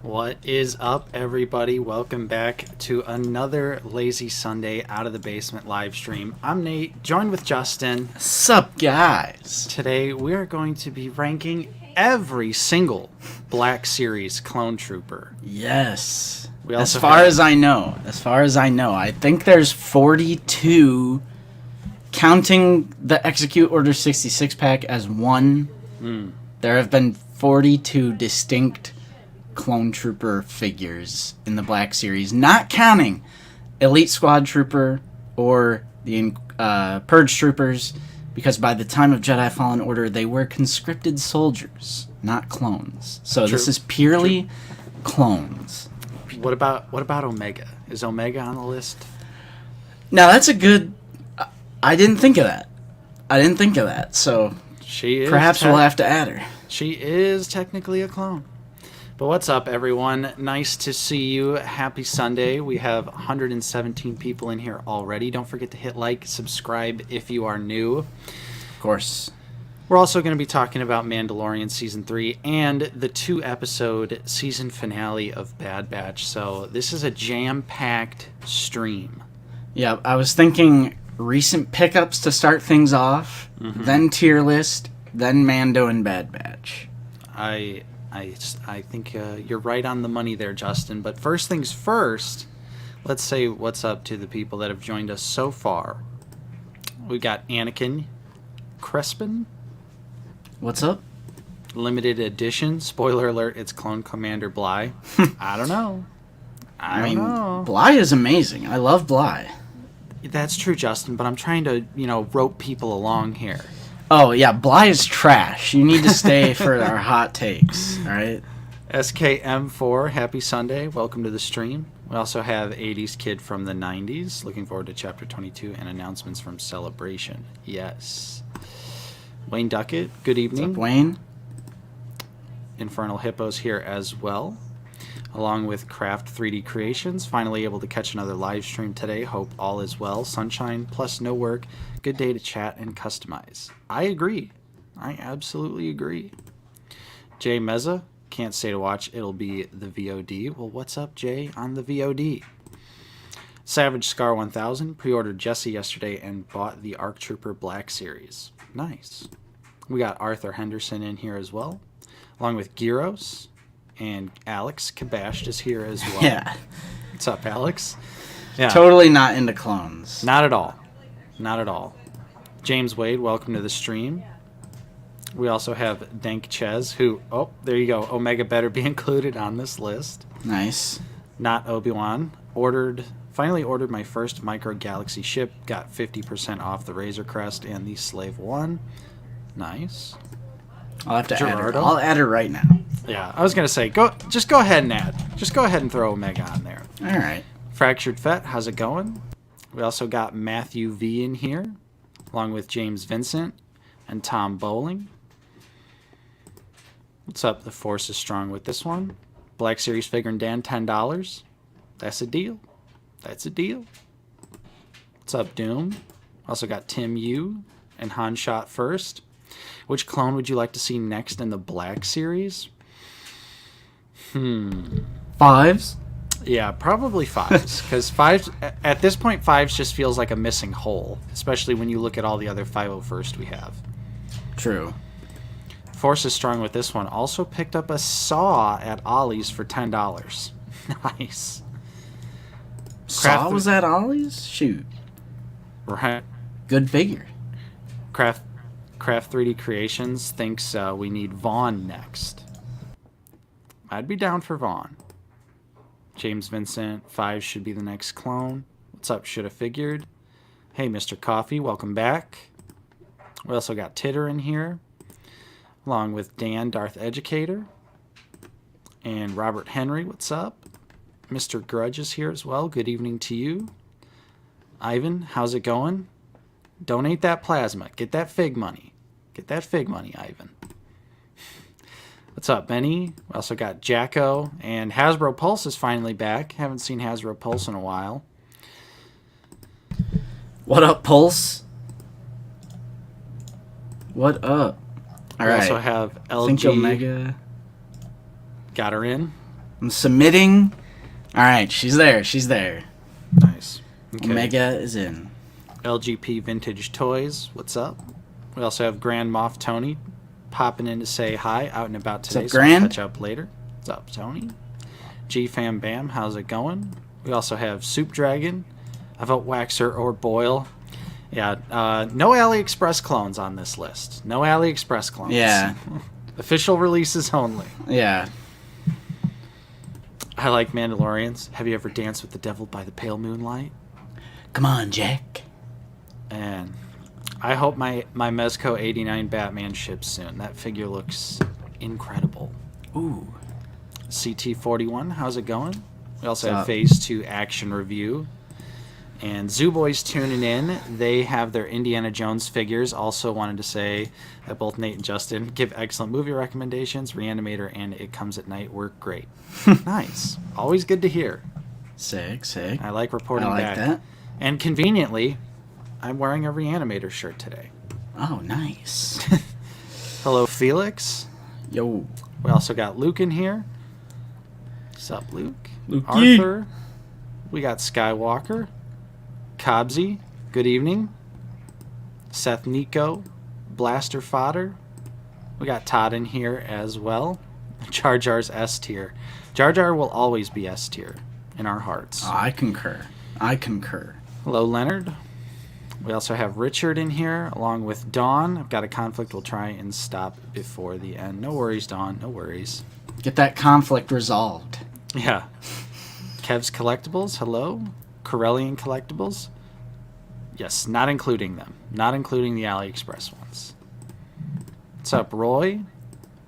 What is up, everybody? Welcome back to another Lazy Sunday Out of the Basement live stream. I'm Nate, joined with Justin. Sup, guys? Today, we are going to be ranking every single Black Series Clone Trooper. Yes. We As also far have- as I know, I think there's 42, counting the Execute Order 66 pack as one. There have been 42 distinct Clone Trooper figures in the Black Series, not counting Elite Squad Trooper or the Purge Troopers, because by the time of Jedi Fallen Order, they were conscripted soldiers, not clones. So True. this is purely clones. What about Omega? Is Omega on the list? Now that's a good. I didn't think of that. So She is. perhaps we'll have to add her. She is technically a clone. But what's up, everyone? Nice to see you. Happy Sunday. We have 117 people in here already. Don't forget to hit like, subscribe if you are new. Of course. We're also going to be talking about Mandalorian Season 3 and the 2-episode season finale of Bad Batch. So this is a jam-packed stream. Yeah, I was thinking recent pickups to start things off, then tier list, then Mando and Bad Batch. I think you're right on the money there, Justin. But first things first, let's say what's up to the people that have joined us so far. We got Anakin Crespin, What's up? limited edition. Spoiler alert, it's Clone Commander Bly. I don't know. I don't know. Bly is amazing. I love Bly. That's true, Justin, but I'm trying to, rope people along here. Oh, yeah, Bly is trash. You need to stay for our hot takes, all right? SKM4, happy Sunday. Welcome to the stream. We also have 80s Kid from the 90s. Looking forward to Chapter 22 and announcements from Celebration. Yes. Wayne Duckett, good evening. What's up, Wayne? Infernal Hippos here as well, along with Craft 3D Creations. Finally able to catch another live stream today. Hope all is well. Sunshine plus no work. Good day to chat and customize. I agree. I absolutely agree. Jay Meza, can't stay to watch. It'll be the VOD. Well, what's up, Jay, on the VOD? Savage Scar 1000 pre-ordered Jesse yesterday and bought the ARC Trooper Black Series. Nice. We got Arthur Henderson in here as well, along with Gyros, and Alex Kabashed is here as well. Yeah. What's up, Alex? Yeah. Totally not into clones. Not at all. Not at all. James Wade, welcome to the stream. We also have Dank Ches, who, oh, there you go. Omega better be included on this list. Nice. Not Obi-Wan. Finally ordered my first Micro Galaxy ship. Got 50% off the Razor Crest and the Slave 1. Nice. I'll have to add her. Gerardo? I'll add her right now. Yeah, I was going to say, just go ahead and add. Just go ahead and throw Omega on there. All right. Fractured Fett, how's it going? We also got Matthew V in here, along with James Vincent and Tom Bowling. What's up? The Force is strong with this one. Black Series Figure and Dan, $10. That's a deal. That's a deal. What's up, Doom? Also got Tim Yu and Han Shot first. Which clone would you like to see next in the Black Series? Fives? Yeah, probably fives. Because fives, at this point, fives just feels like a missing hole, especially when you look at all the other 501st we have. True. Force is strong with this one. Also picked up a saw at Ollie's for $10. Nice. Saw was at Ollie's? Shoot. Right. Good figure. Craft 3D Creations thinks we need Vaughn next. I'd be down for Vaughn. James Vincent, 5 should be the next clone. What's up, should have figured. Hey, Mr. Coffee, welcome back. We also got Titter in here, along with Dan, Darth Educator, and Robert Henry, what's up? Mr. Grudge is here as well. Good evening to you. Ivan, how's it going? Donate that plasma. Get that fig money. Get that fig money, Ivan. What's up, Benny? We also got Jacko, and Hasbro Pulse is finally back. Haven't seen Hasbro Pulse in a while. What up, Pulse? What up? All We right. also have I think LG. Omega. Got her in. I'm submitting. All right, she's there. She's there. Nice. Okay. Omega is in. LGP Vintage Toys, what's up? We also have Grand Moff Tony popping in to say hi, out and about today. What's up, Grand? I'll catch up later. What's up, Tony? G Fam Bam, how's it going? We also have Soup Dragon, I vote Waxer or Boyle. Yeah, no AliExpress clones on this list. No AliExpress clones. Yeah. Official releases only. Yeah. I like Mandalorians. Have you ever danced with the devil by the pale moonlight? Come on, Jack. And I hope my Mezco 89 Batman ships soon. That figure looks incredible. Ooh. CT41, how's it going? We also What's have up? Phase 2 Action Review. And Zoo Boys tuning in. They have their Indiana Jones figures. Also wanted to say that both Nate and Justin give excellent movie recommendations. Reanimator and It Comes at Night work great. Nice. Always good to hear. Sick, sick. I like reporting I like back. that. And conveniently, I'm wearing a Reanimator shirt today. Oh, nice. Hello, Felix. Yo. We also got Luke in here. What's up, Luke? Lukey. Arthur. We got Skywalker. Cobbsy. Good evening. Seth Nico. Blaster Fodder. We got Todd in here as well. Jar Jar's S tier. Jar Jar will always be S tier in our hearts. Oh, I concur. I concur. Hello, Leonard. We also have Richard in here, along with Dawn. I've got a conflict. We'll try and stop before the end. No worries, Dawn. No worries. Get that conflict resolved. Yeah. Kev's Collectibles. Hello. Corellian Collectibles. Yes, not including them. Not including the AliExpress ones. What's up, Roy?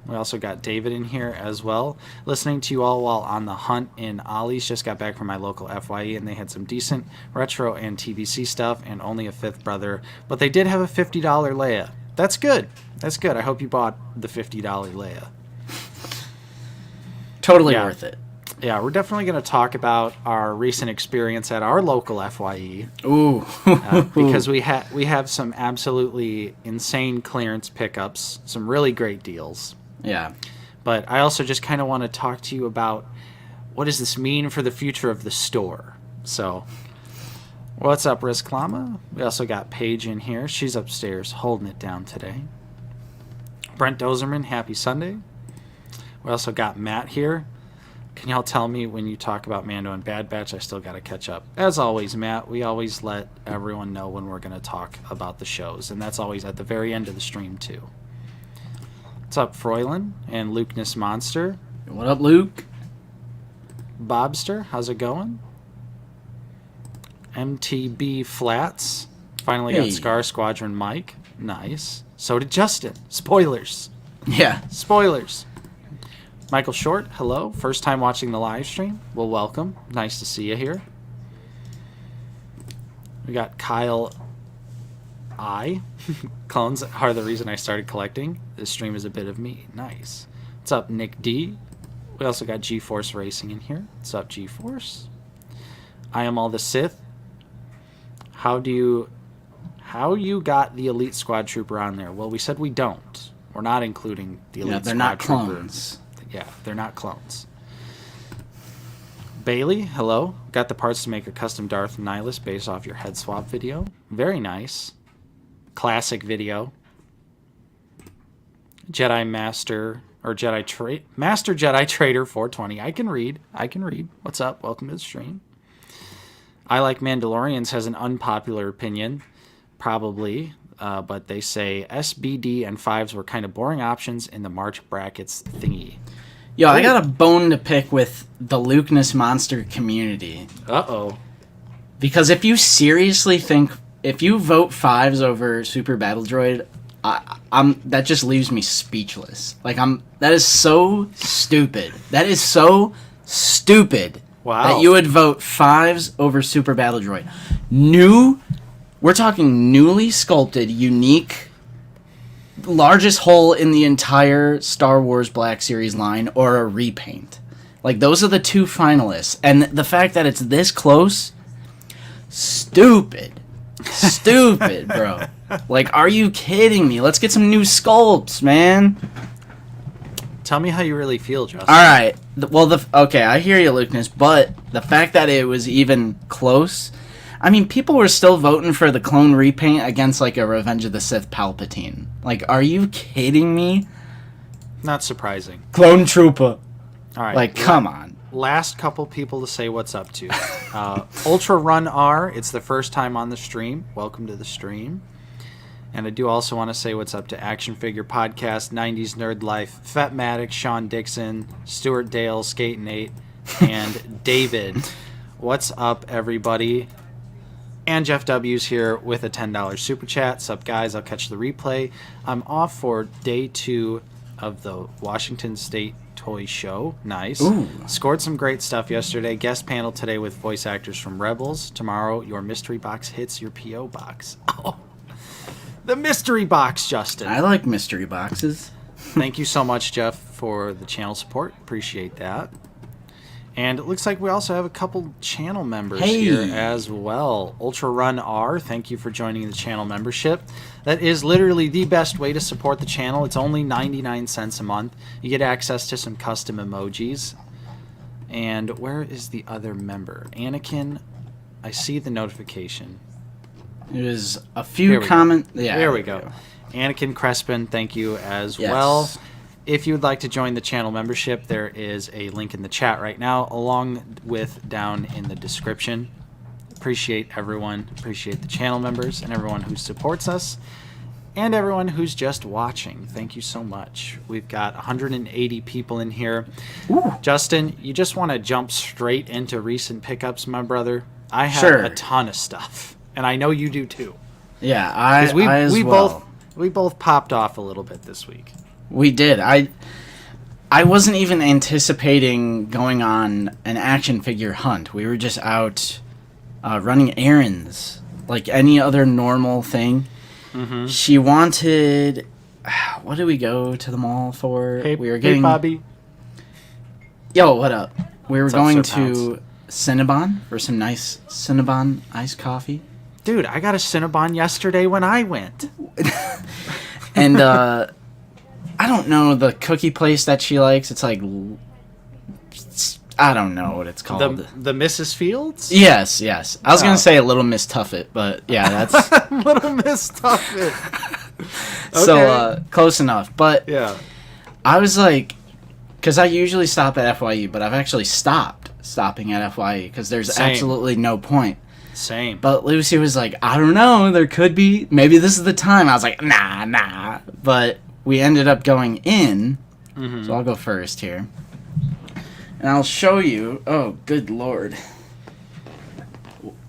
We also got David in here as well. Listening to you all while on the hunt in Ollie's. Just got back from my local FYE, and they had some decent retro and TBC stuff, and only a fifth brother. But they did have a $50 Leia. That's good. That's good. I hope you bought the $50 Leia. Totally Yeah. worth it. Yeah, we're definitely going to talk about our recent experience at our local FYE. Ooh. Because we have some absolutely insane clearance pickups, some really great deals. Yeah. But I also just kind of want to talk to you about what does this mean for the future of the store. So, what's up, Risk Llama? We also got Paige in here. She's upstairs holding it down today. Brent Dozerman, happy Sunday. We also got Matt here. Can y'all tell me when you talk about Mando and Bad Batch? I still got to catch up. As always, Matt, we always let everyone know when we're going to talk about the shows, and that's always at the very end of the stream, too. What's up, Froylan and Lukeness Monster? What up, Luke? Bobster, how's it going? MTB Flats. Finally Hey. got Scar Squadron Mike. Nice. So did Justin. Spoilers. Yeah. Spoilers. Michael Short, hello. First time watching the live stream. Well, welcome. Nice to see you here. We got Kyle I. Clones are the reason I started collecting. This stream is a bit of me. Nice. What's up, Nick D? We also got G-Force Racing in here. What's up, G-Force? I am all the Sith. How you got the Elite Squad Trooper on there? Well, we said we don't. We're not including the Elite Yeah, Squad they're not Trooper. clones. Yeah, they're not clones. Bailey, hello. Got the parts to make a custom Darth Nihilus based off your head swap video. Very nice. Classic video. Jedi Master or Master Jedi Trader 420. I can read. What's up? Welcome to the stream. I Like Mandalorians has an unpopular opinion, probably, but they say SBD and 5s were kind of boring options in the March brackets thingy. Yo, I got a bone to pick with the Lukeness Monster community. Uh-oh. Because if you seriously think, if you vote 5s over Super Battle Droid, that just leaves me speechless. That is so stupid. That is so stupid. Wow. That you would vote 5s over Super Battle Droid. We're talking newly sculpted, unique, largest hole in the entire Star Wars Black Series line, or a repaint. Those are the two finalists. And the fact that it's this close, stupid. Stupid, bro. Are you kidding me? Let's get some new sculpts, man. Tell me how you really feel, Justin. All right. Okay, I hear you, Lucas, but the fact that it was even close, I mean, people were still voting for the clone repaint against, like, a Revenge of the Sith Palpatine. Like, are you kidding me? Not surprising. Clone Trooper. All right. Like, come on. Last couple people to say what's up to. Ultra Run R, it's the first time on the stream. Welcome to the stream. And I do also want to say what's up to Action Figure Podcast, 90s Nerd Life, Fetmatic, Sean Dixon, Stuart Dale, Skate Nate, and David. What's up, everybody? And Jeff W's here with a $10 super chat. Sup, guys? I'll catch the replay. I'm off for day 2 of the Washington State Toy Show. Nice. Ooh. Scored some great stuff yesterday. Guest panel today with voice actors from Rebels. Tomorrow, your mystery box hits your P.O. box. Oh. The mystery box, Justin. I like mystery boxes. Thank you so much, Jeff, for the channel support. Appreciate that. And it looks like we also have a couple channel members here as well. Ultra Run R, thank you for joining the channel membership. That is literally the best way to support the channel. It's only 99 cents a month. You get access to some custom emojis. And where is the other member? Anakin, I see the notification. It was a few comments. Yeah, there we go. Anakin Crespin, thank you as well. If you would like to join the channel membership, there is a link in the chat right now, along with down in the description. Appreciate everyone. Appreciate the channel members and everyone who supports us, and everyone who's just watching. Thank you so much. We've got 180 people in here. Ooh. Justin, you just want to jump straight into recent pickups, my brother? I have a ton of stuff. And I know you do too. Yeah, we both popped off a little bit this week. We did. I wasn't even anticipating going on an action figure hunt. We were just out running errands like any other normal thing. Mm-hmm. She wanted. What did we go to the mall for? Hey, we were getting. Hey, Bobby. Yo, what up? We were going to Cinnabon for some nice Cinnabon iced coffee. Dude, I got a Cinnabon yesterday when I went. And I don't know the cookie place that she likes. It's like, I don't know what it's called. The Mrs. Fields? Yes. I was going to say a Little Miss Tuffet, but yeah, that's... Little Miss Tuffet. Okay. So, close enough. But yeah, I was like, because I usually stop at FYE, but I've actually stopped stopping at FYE because there's absolutely no point. Same. But Lucy was like, I don't know, there could be. Maybe this is the time. I was like, nah. But we ended up going in. Mm-hmm. So I'll go first here. And I'll show you. Oh, good Lord.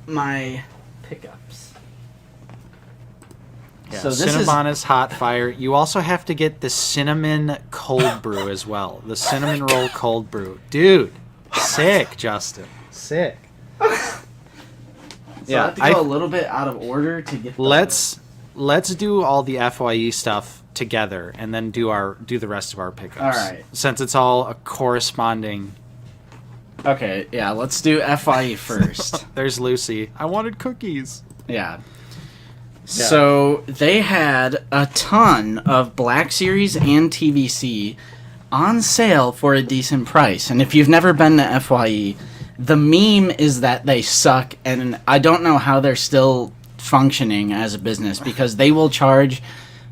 My pickups. Yeah, so this Cinnabon is hot fire. You also have to get the cinnamon cold brew as well. The cinnamon roll cold brew. Dude, sick, Justin. Sick. So I have to go a little bit out of order to get. Let's do all the FYE stuff together, and then do the rest of our pickups. All right. Since it's all a corresponding. Okay, yeah. Let's do FYE first. There's Lucy. I wanted cookies. Yeah. So they had a ton of Black Series and TVC on sale for a decent price, and if you've never been to FYE. The meme is that they suck, and I don't know how they're still functioning as a business because they will charge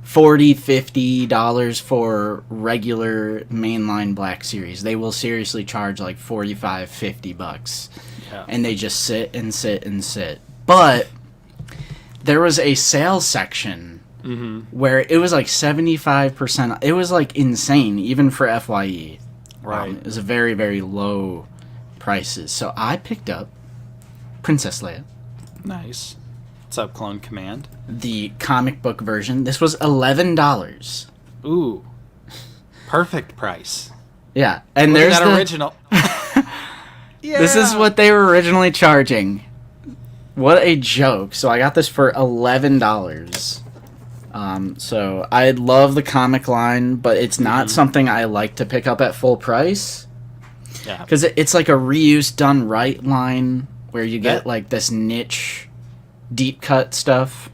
$40, $50 for regular mainline Black Series. They will seriously charge like $45, $50. Yeah. And they just sit and sit and sit. But there was a sales section where it was like 75%. It was like insane, even for FYE. Right. It was a very, very low prices. So I picked up Princess Leia. Nice. What's up, Clone Command? The comic book version. This was $11. Ooh. Perfect price. Yeah. And look there's at that original. Yeah. This is what they were originally charging. What a joke. So I got this for $11. So I love the comic line, but it's not something I like to pick up at full price. Yeah. Because it's like a reuse done right line where you get like this niche deep cut stuff.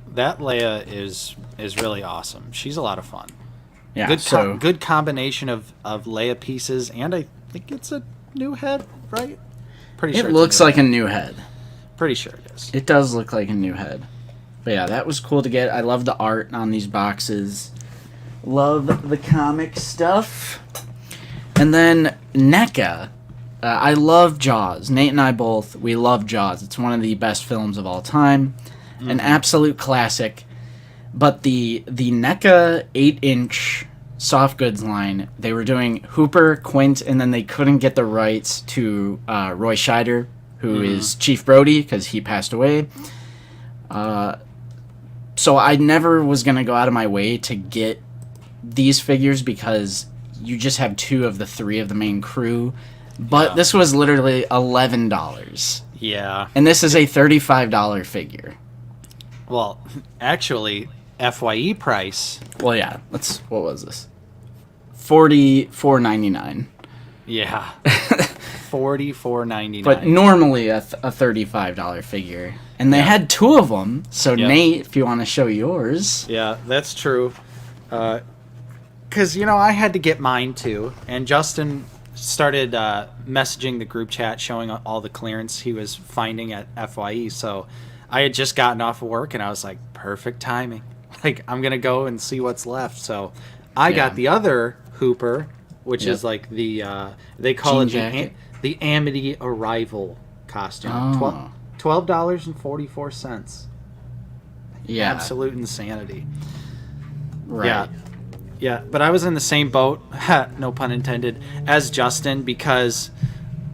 That Leia is really awesome. She's a lot of fun. Yeah, Good combination of Leia pieces, and I think it's a new head, right? Pretty sure it looks like a new head. Pretty sure it is. It does look like a new head. But yeah, that was cool to get. I love the art on these boxes. Love the comic stuff. And then NECA. I love Jaws. Nate and I both, we love Jaws. It's one of the best films of all time. An absolute classic. But the NECA 8-inch soft goods line, they were doing Hooper, Quint, and then they couldn't get the rights to Roy Scheider, who is Chief Brody, because he passed away. So I never was going to go out of my way to get these figures because you just have 2 of the 3 of the main crew. But this was literally $11. Yeah. And this is a $35 figure. Well, actually, FYE price. Well, yeah. What was this? $44.99. Yeah. $44.99. But normally a $35 figure. And they had 2 of them. So, Nate, if you want to show yours. Yeah, that's true. Because, I had to get mine too. And Justin started messaging the group chat showing all the clearance he was finding at FYE. So I had just gotten off of work and I was like, perfect timing. Like, I'm going to go and see what's left. So I got the other Hooper, which is like the, they call Jean it the Amity Arrival costume. Oh. $12.44. Yeah. Absolute insanity. Right. Yeah, but I was in the same boat, no pun intended, as Justin because,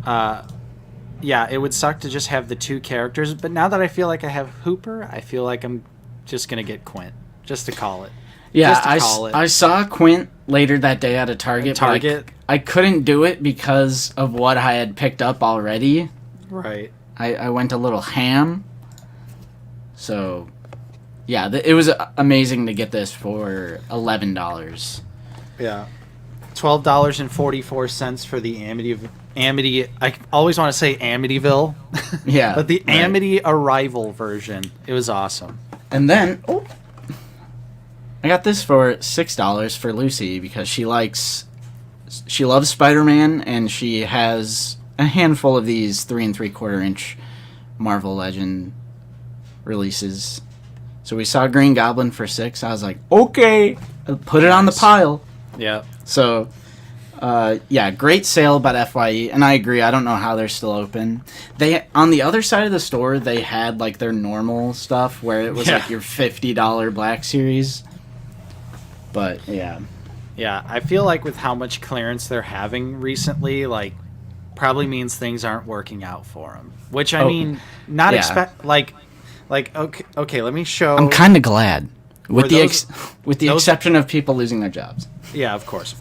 it would suck to just have the 2 characters. But now that I feel like I have Hooper, I feel like I'm just going to get Quint, just to call it. Yeah, I saw Quint later that day at a Target. But I couldn't do it because of what I had picked up already. Right. I went a little ham. So... yeah, it was amazing to get this for $11. Yeah. $12.44 for the Amity. I always want to say Amityville. Yeah. But the Amity Arrival version. It was awesome. And then, I got this for $6 for Lucy because she loves Spider-Man and she has a handful of these 3 3/4 inch Marvel Legend releases. So we saw Green Goblin for $6. I was like, okay, put it on the pile. Yeah. So, great sale about FYE, and I agree. I don't know how they're still open. They on the other side of the store, they had like their normal stuff where it was like your $50 Black Series. But yeah, I feel like with how much clearance they're having recently, like probably means things aren't working out for them. Which I mean, not expect like. Like okay, let me show. I'm kind of glad, with the exception of people losing their jobs. Yeah, of course.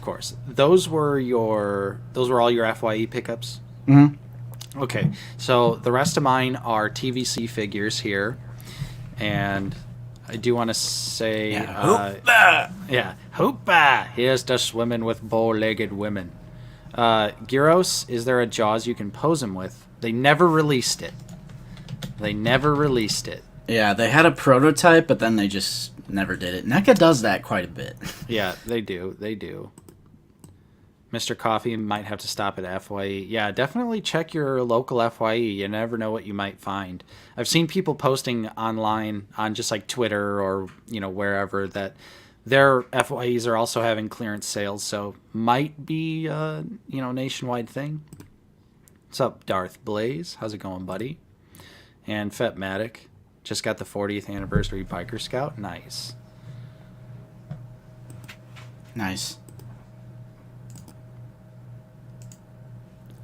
Those were all your FYE pickups. Mm-hmm. Okay, so the rest of mine are TVC figures here, and I do want to say, hoopa! Here's to swimming with bow-legged women. Gyros, is there a Jaws you can pose him with? They never released it. Yeah, they had a prototype, but then they just never did it. NECA does that quite a bit. Yeah, they do. Mr. Coffee might have to stop at FYE. Yeah, definitely check your local FYE. You never know what you might find. I've seen people posting online on just like Twitter or, wherever that their FYEs are also having clearance sales, so might be a, nationwide thing. What's up, Darth Blaze? How's it going, buddy? And Fetmatic just got the 40th anniversary Biker Scout. Nice.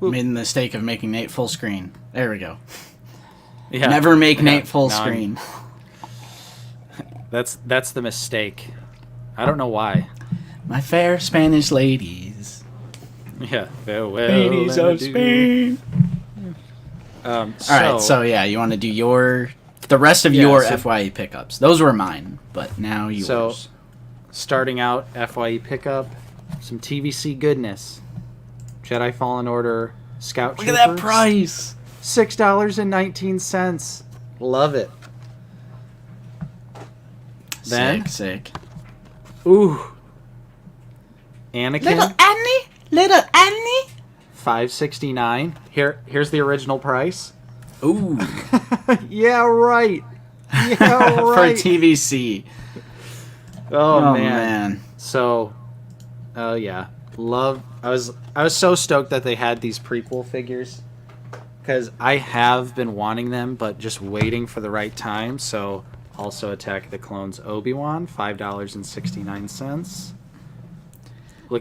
Oop. Made the mistake of making Nate full screen. There we go. Yeah. Never make Nate full screen. That's the mistake. I don't know why. My fair Spanish ladies. Yeah. Farewell, ladies of Spain. All right, so you want to do the rest of your FYE pickups. Those were mine, but now yours. So, starting out FYE pickup, some TVC goodness. Jedi Fallen Order Scout Troopers. Look at that price. $6.19. Love it. Then, sick. Ooh. Anakin, Little Annie. $569. Here's the original price. Ooh. Yeah, right. Yeah, For right. TVC. Oh man. So, oh yeah, love. I was so stoked that they had these prequel figures because I have been wanting them, but just waiting for the right time. So, also Attack of the Clones Obi-Wan, $5.69.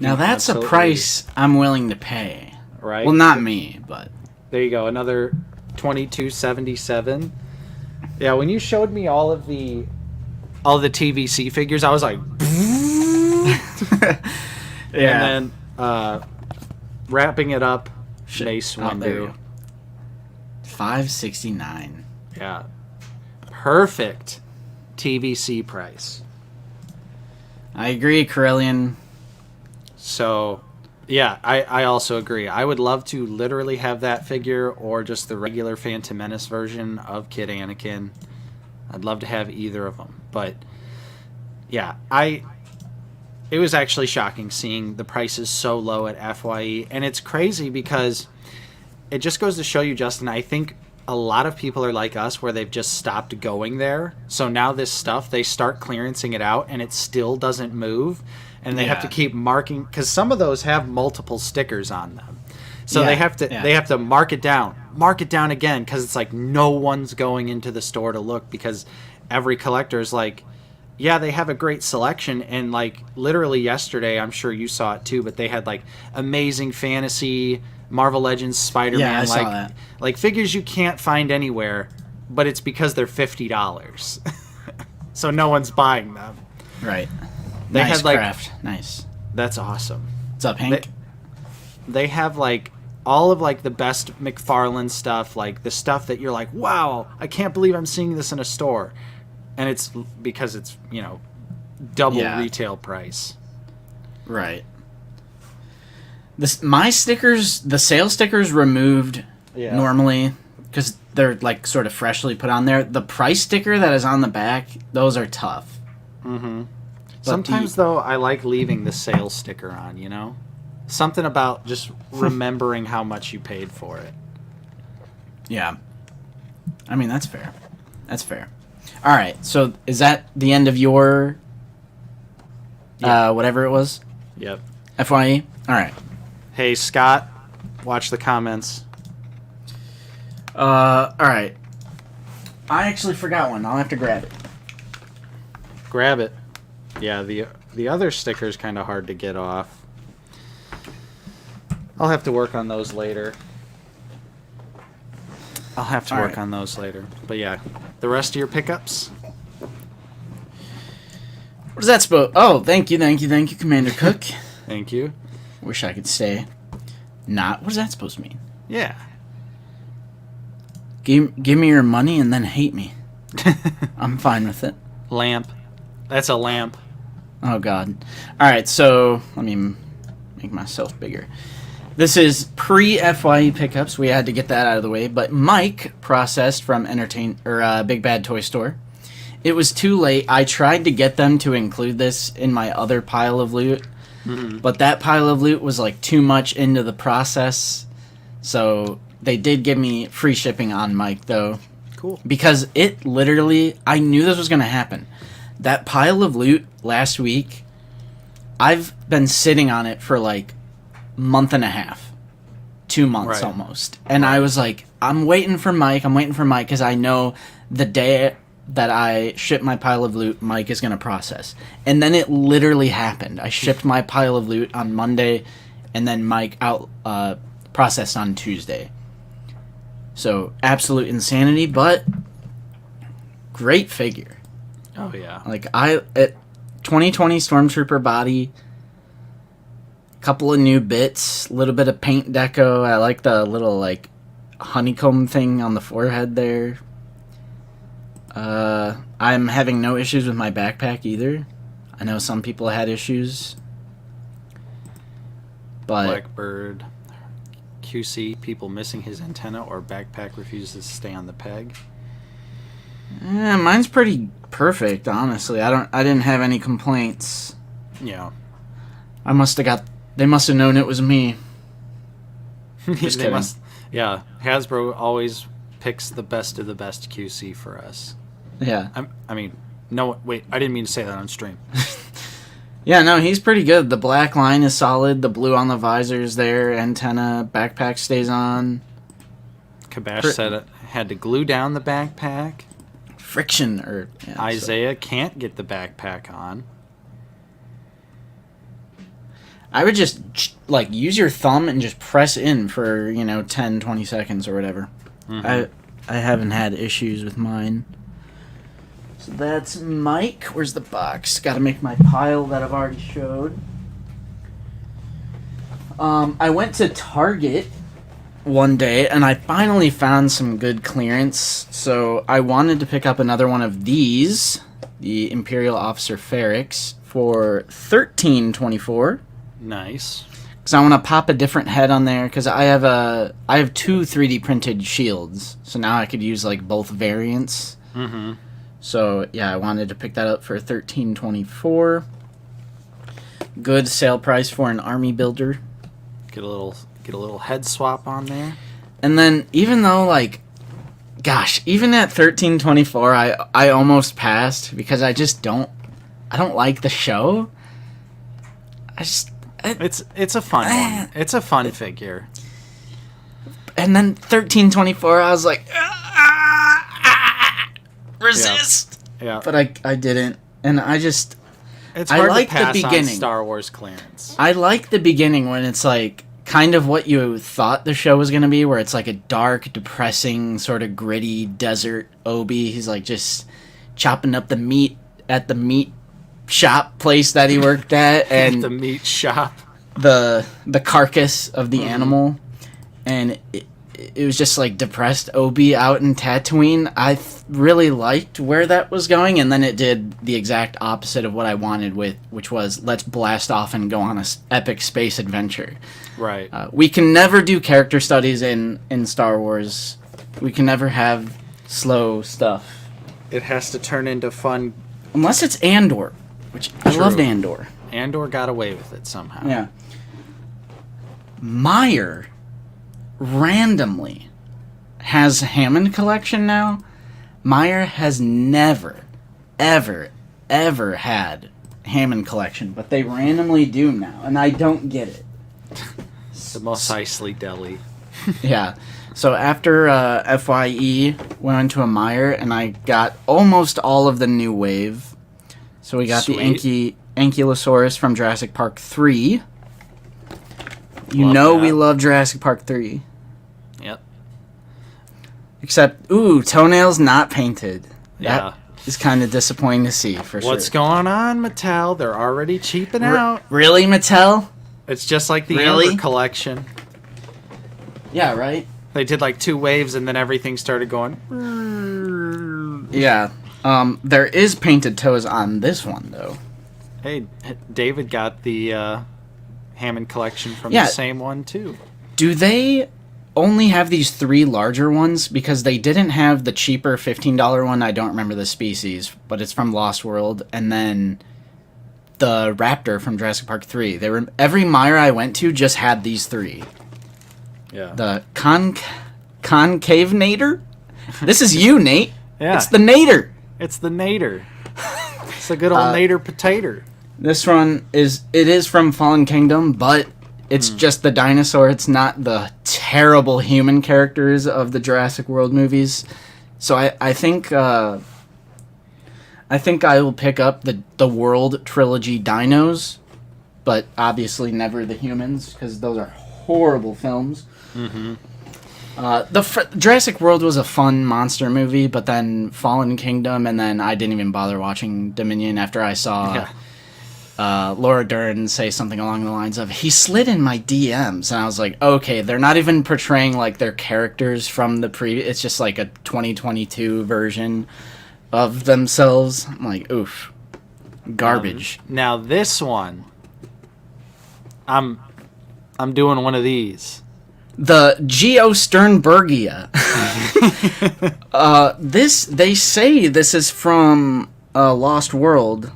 Now that's a price I'm willing to pay. Right? Well, not me, but There you go, another $22.77. Yeah, when you showed me all the TVC figures, I was like, yeah. And then wrapping it up, Mace Oh, there you Windu. go. $569. Yeah, perfect TVC price. I agree, Corellian. So, yeah, I also agree. I would love to literally have that figure or just the regular Phantom Menace version of Kid Anakin. I'd love to have either of them. But, yeah, it was actually shocking seeing the prices so low at FYE. And it's crazy because it just goes to show you, Justin, I think a lot of people are like us where they've just stopped going there. So now this stuff, they start clearancing it out and it still doesn't move. And they have to keep marking, because some of those have multiple stickers on them. So they have to mark it down again, because it's like no one's going into the store to look, because every collector is like, yeah, they have a great selection. And like literally yesterday, I'm sure you saw it too, but they had like Amazing Fantasy, Marvel Legends, Spider-Man, Yeah, I saw that. like figures you can't find anywhere, but it's because they're $50. So no one's buying them. Right. They nice had, like, craft. Nice. That's awesome. What's up, Hank? They have like all of like the best McFarlane stuff, like the stuff that you're like, wow, I can't believe I'm seeing this in a store. And it's because it's, double retail price. Right. My stickers, the sale stickers removed normally because they're like sort of freshly put on there. The price sticker that is on the back, those are tough. Mm-hmm. Sometimes though, I like leaving the sales sticker on, Something about just remembering how much you paid for it. Yeah. I mean, that's fair. That's fair. All right. So is that the end of your whatever it was? Yep. FYE? All right. Hey, Scott, watch the comments. All right. I actually forgot one. I'll have to grab it. Grab it. Yeah, the other sticker's kind of hard to get off. I'll have to work on those later. But yeah, the rest of your pickups? What is that supposed? Oh, thank you, Commander Cook. Thank you. Wish I could say not. What is that supposed to mean? Yeah. Give me your money and then hate me. I'm fine with it. Lamp. That's a lamp. Oh, God. All right, so let me make myself bigger. This is pre-FYE pickups. We had to get that out of the way. But Mike processed from Big Bad Toy Store. It was too late. I tried to get them to include this in my other pile of loot. Mm-hmm. But that pile of loot was like too much into the process. So they did give me free shipping on Mike, though. Cool. Because it literally, I knew this was going to happen. That pile of loot last week, I've been sitting on it for like month and a half, 2 months almost. And I was like, I'm waiting for Mike because I know the day that I ship my pile of loot, Mike is going to process. And then it literally happened. I shipped my pile of loot on Monday, and then Mike processed on Tuesday. So absolute insanity, but great figure. Oh yeah. Like 2020 Stormtrooper body, couple of new bits, a little bit of paint deco. I like the little like honeycomb thing on the forehead there. I'm having no issues with my backpack either. I know some people had issues, but Blackbird QC, people missing his antenna or backpack refuses to stay on the peg. Mine's pretty perfect, honestly. I didn't have any complaints. Yeah. They must have known it was me. Just They kidding. yeah, Hasbro always picks the best of the best QC for us. Yeah. I mean, no, wait, I didn't mean to say that on stream. Yeah, no, he's pretty good. The black line is solid. The blue on the visor's there. Antenna, backpack stays on. Kabash said it had to glue down the backpack. Friction, Isaiah can't get the backpack on. I would just, use your thumb and just press in for, 10, 20 seconds or whatever. I haven't had issues with mine. So that's Mike. Where's the box? Got to make my pile that I've already showed. I went to Target one day and I finally found some good clearance. So I wanted to pick up another one of these, the Imperial Officer Ferrix, for $13.24. Nice. Because I want to pop a different head on there. Because I have two 3D printed shields, so now I could use both variants. Mm-hmm. So yeah, I wanted to pick that up for $13.24. Good sale price for an army builder. Get a little head swap on there. And then even though even at $13.24, I almost passed because I don't like the show. It's a fun one. It's a fun figure. And then $13.24, I was like, resist. Yeah. But I didn't, and It's I hard like to the pass beginning. on Star Wars clearance. I like the beginning when it's kind of what you thought the show was gonna be, where it's a dark, depressing, sort of gritty desert Obi. He's just chopping up the meat at the meat shop place that he worked at, and the meat shop, the carcass of the animal, and it was just depressed Obi out in Tatooine. I really liked where that was going, and then it did the exact opposite of what I wanted, which was let's blast off and go on a epic space adventure. Right. We can never do character studies in Star Wars. We can never have slow stuff. It has to turn into fun. Unless it's Andor, which I True. loved Andor. Andor got away with it somehow. Yeah. Meyer randomly has Hammond collection now. Meyer has never, ever, ever had Hammond collection, but they randomly do now, and I don't get it. The Mos Eisley Deli. Yeah. So after FYE, went into a Meyer, and I got almost all of the new wave. So we got Sweet. the Ankylosaurus from Jurassic Park 3. Love We that. love Jurassic Park 3. Yep. Except, toenails not painted. Yeah. That is kind of disappointing to see, for sure. What's going on, Mattel? They're already cheaping out. Really, Mattel? It's just like the Really? Amber collection. Yeah, right? They did 2 waves, and then everything started going. Yeah. There is painted toes on this one, though. Hey, David got the Hammond collection from Yeah. the same one too. Do they only have these 3 larger ones? Because they didn't have the cheaper $15 one. I don't remember the species, but it's from Lost World. And then the Raptor from Jurassic Park 3. Every Meyer I went to just had these 3. Yeah. The Concave Nader? This is you, Nate. Yeah. It's the Nader. It's the Nader. It's a good old Nader potato. This one is from Fallen Kingdom, but it's just the dinosaur. It's not the terrible human characters of the Jurassic World movies. So I think I will pick up the World trilogy dinos, but obviously never the humans, because those are horrible films. Mm-hmm. Jurassic World was a fun monster movie, but then Fallen Kingdom, and then I didn't even bother watching Dominion after I saw Laura Dern say something along the lines of, he slid in my DMs, and I was like, okay, they're not even portraying their characters from the previous, it's just a 2022 version of themselves. I'm like, oof, garbage. Now this one, I'm doing one of these. The Geo Sternbergia. They say this is from Lost World.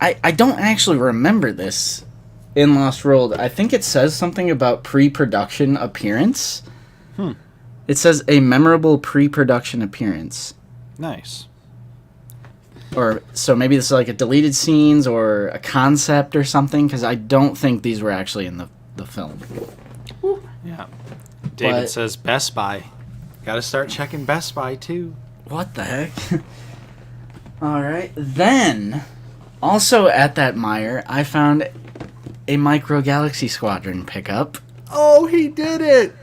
I don't actually remember this in Lost World, I think it says something about pre-production appearance. It says a memorable pre-production appearance. Nice. Or so maybe this is like a deleted scenes or a concept or something, because I don't think these were actually in the film. Yeah. David But- says Best Buy. Got to start checking Best Buy too. What the heck? Alright, then, also at that mire, I found a Micro Galaxy Squadron pickup. Oh, he did it!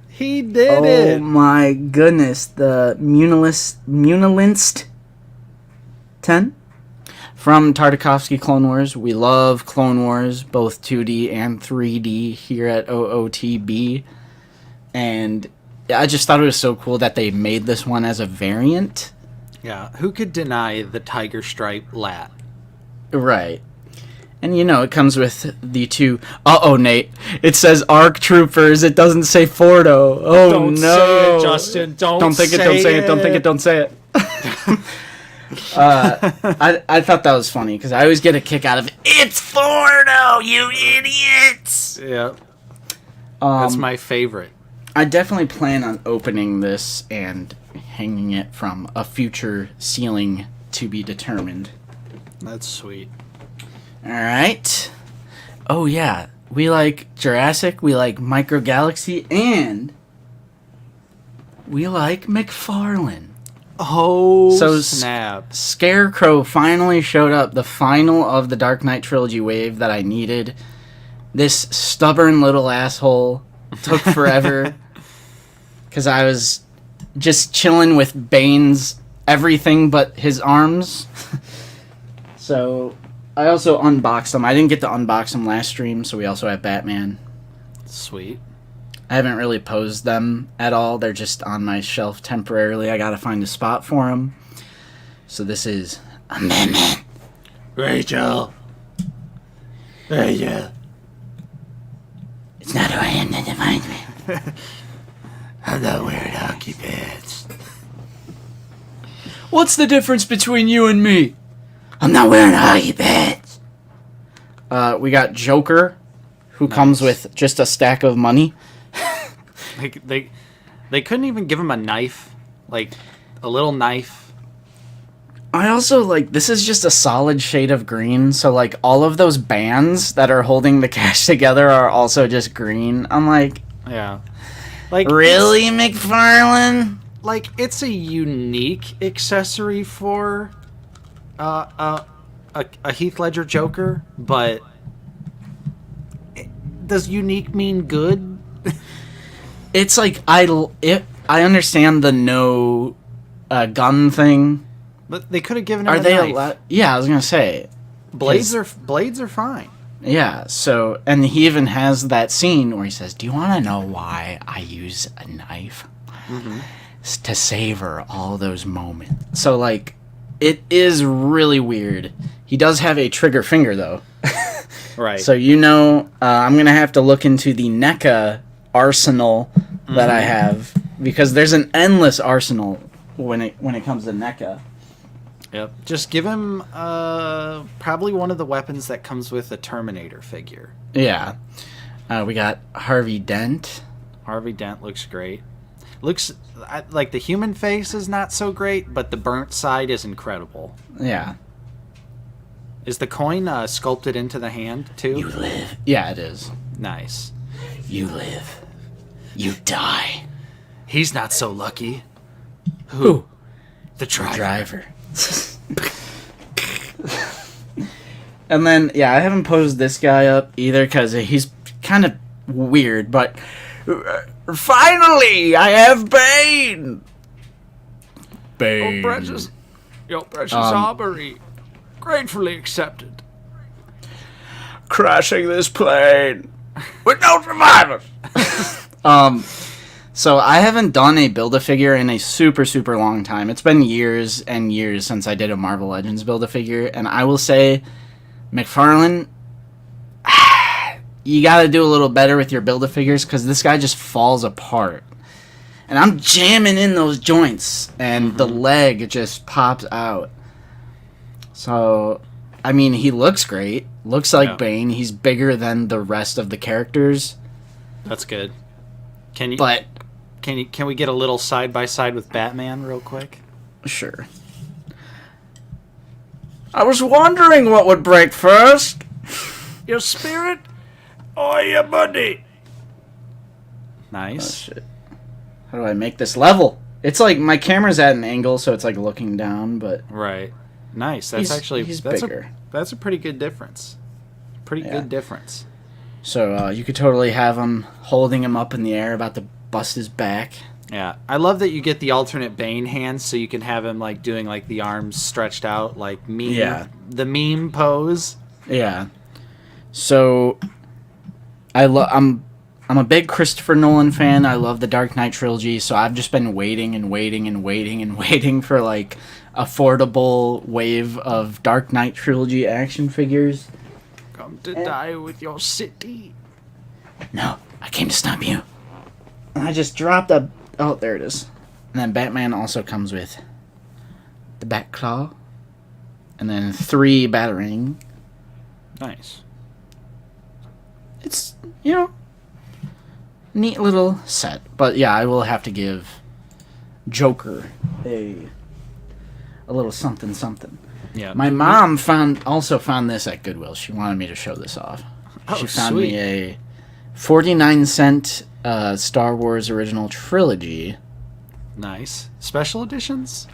He did Oh it! my goodness, the Munilinst 10 from Tartakovsky Clone Wars. We love Clone Wars, both 2D and 3D here at OOTB. And I just thought it was so cool that they made this one as a variant. Yeah, who could deny the Tiger Stripe lat? Right. And you know, it comes with the two... Uh-oh, Nate. It says ARC Troopers. It doesn't say Fordo. Oh, Don't no. say it, Justin. Don't think say it, don't say it. Don't think it, don't say it. I thought that was funny, because I always get a kick out of it. It's Fordo, you idiots! Yeah. That's my favorite. I definitely plan on opening this and hanging it from a future ceiling to be determined. That's sweet. Alright. Oh, yeah. We like Jurassic, we like Micro Galaxy, and we like McFarlane. Oh, So snap. Scarecrow finally showed up, the final of the Dark Knight trilogy wave that I needed. This stubborn little asshole took forever, because I was just chilling with Bane's everything but his arms. So I also unboxed them. I didn't get to unbox them last stream, so we also have Batman. Sweet. I haven't really posed them at all. They're just on my shelf temporarily. I gotta find a spot for them. So this is Amendment. Rachel. Rachel. It's not who I am that defines me. I'm not wearing hockey pants. What's the difference between you and me? I'm not wearing hockey pants. We got Joker, who comes with just a stack of money. They couldn't even give him a knife, like a little knife. I also like, this is just a solid shade of green, so like all of those bands that are holding the cash together are also just green. I'm like, Yeah, like really, McFarlane? like it's a unique accessory for a Heath Ledger Joker, but does unique mean good? It's like I understand the no gun thing. But they could have given him Are a they knife. allowed? Yeah, I was gonna say. Blades are fine. Yeah. So, and he even has that scene where he says, "Do you want to know why I use a knife? It's to savor all those moments." So, like, it is really weird. He does have a trigger finger, though. Right. So you know, I'm gonna have to look into the NECA arsenal that I have, because there's an endless arsenal when it comes to NECA. Yep. Just give him probably one of the weapons that comes with a Terminator figure. Yeah. We got Harvey Dent. Harvey Dent looks great. Looks like the human face is not so great, but the burnt side is incredible. Yeah. Is the coin sculpted into the hand too? You live. Yeah, it is. Nice. You live. You die. He's not so lucky. Who? The driver. Driver. And then, yeah, I haven't posed this guy up either because he's kind of weird, but finally, I have Bane! Bane. Your precious Aubrey. Gratefully accepted. Crashing this plane with no survivors. So I haven't done a Build-A-Figure in a super, super long time. It's been years and years since I did a Marvel Legends Build-A-Figure, and I will say, McFarlane, you gotta do a little better with your Build-A-Figures, because this guy just falls apart. And I'm jamming in those joints, and the leg just pops out. So, I mean, he looks great. Looks like Yeah. Bane. He's bigger than the rest of the characters. That's good. Can you? But Can we get a little side by side with Batman real quick? sure. I was wondering what would break first. Your spirit or your body? Oh Nice. shit. How do I make this level? It's like my camera's at an angle, so it's like looking down, but Right. Nice. That's he's that's bigger. That's a pretty good difference. Pretty Yeah. good difference. So you could totally have him holding him up in the air, about to bust his back. Yeah, I love that you get the alternate Bane hands, so you can have him like doing like the arms stretched out, like meme. Yeah. The meme pose. Yeah. So I'm a big Christopher Nolan fan. I love the Dark Knight trilogy, so I've just been waiting and waiting and waiting and waiting for like affordable wave of Dark Knight trilogy action figures. Come to die with your city. No, I came to stop you. And I just dropped a... Oh, there it is. And then Batman also comes with the Bat Claw. And then 3 Batarang. Nice. It's, neat little set. But yeah, I will have to give Joker a little something something. Yeah. My mom also found this at Goodwill. She wanted me to show this off. Oh, She found sweet. me a 49-cent Star Wars original trilogy. Nice. Special editions?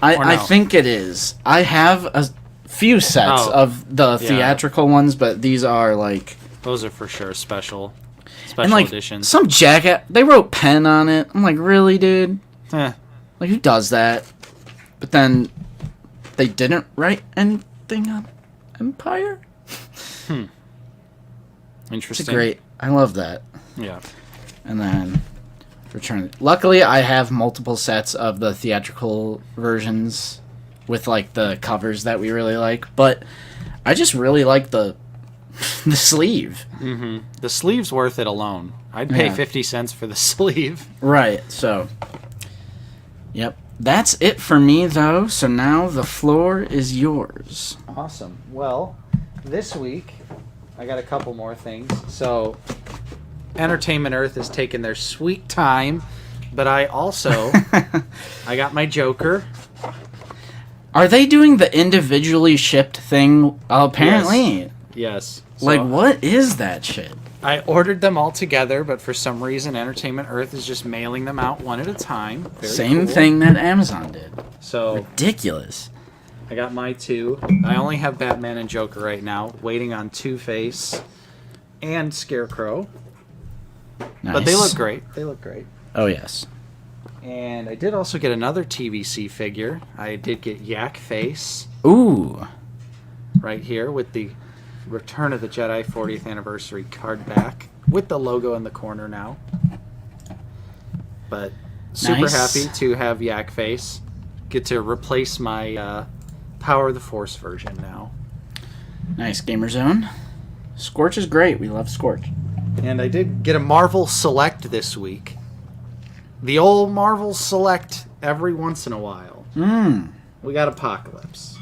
I no? think it is. I have a few sets Oh, of the yeah. theatrical ones, but these are like... Those are for sure special And like, editions. some jacket... They wrote pen on it. I'm like, really, dude? Eh, Like, who does that? But then they didn't write anything on Empire? interesting. It's great. I love that. Yeah. And then Return. Luckily, I have multiple sets of the theatrical versions with like the covers that we really like. But I just really like the sleeve. Mm-hmm. The sleeve's worth it alone. I'd pay Yeah. 50 cents for the sleeve. Right. So, yep. That's it for me, though. So now the floor is yours. Awesome. Well, this week I got a couple more things. So, Entertainment Earth has taken their sweet time, but I also I got my Joker. Are they doing the individually shipped thing? Apparently. Yes. Like, So, what is that shit? I ordered them all together, but for some reason Entertainment Earth is just mailing them out one at a time. Very Same cool. thing that Amazon did. So, Ridiculous. I got my 2. I only have Batman and Joker right now, waiting on Two-Face and Scarecrow. Nice. But they look great. They look great. Oh, yes. And I did also get another TVC figure. I did get Yak Face Ooh. right here with the Return of the Jedi 40th Anniversary card back with the logo in the corner now. But super Nice. happy to have Yak Face. Get to replace my Power of the Force version now. Nice. Gamer Zone. Scorch is great. We love Scorch. And I did get a Marvel Select this week. The old Marvel Select every once in a while. We got Apocalypse.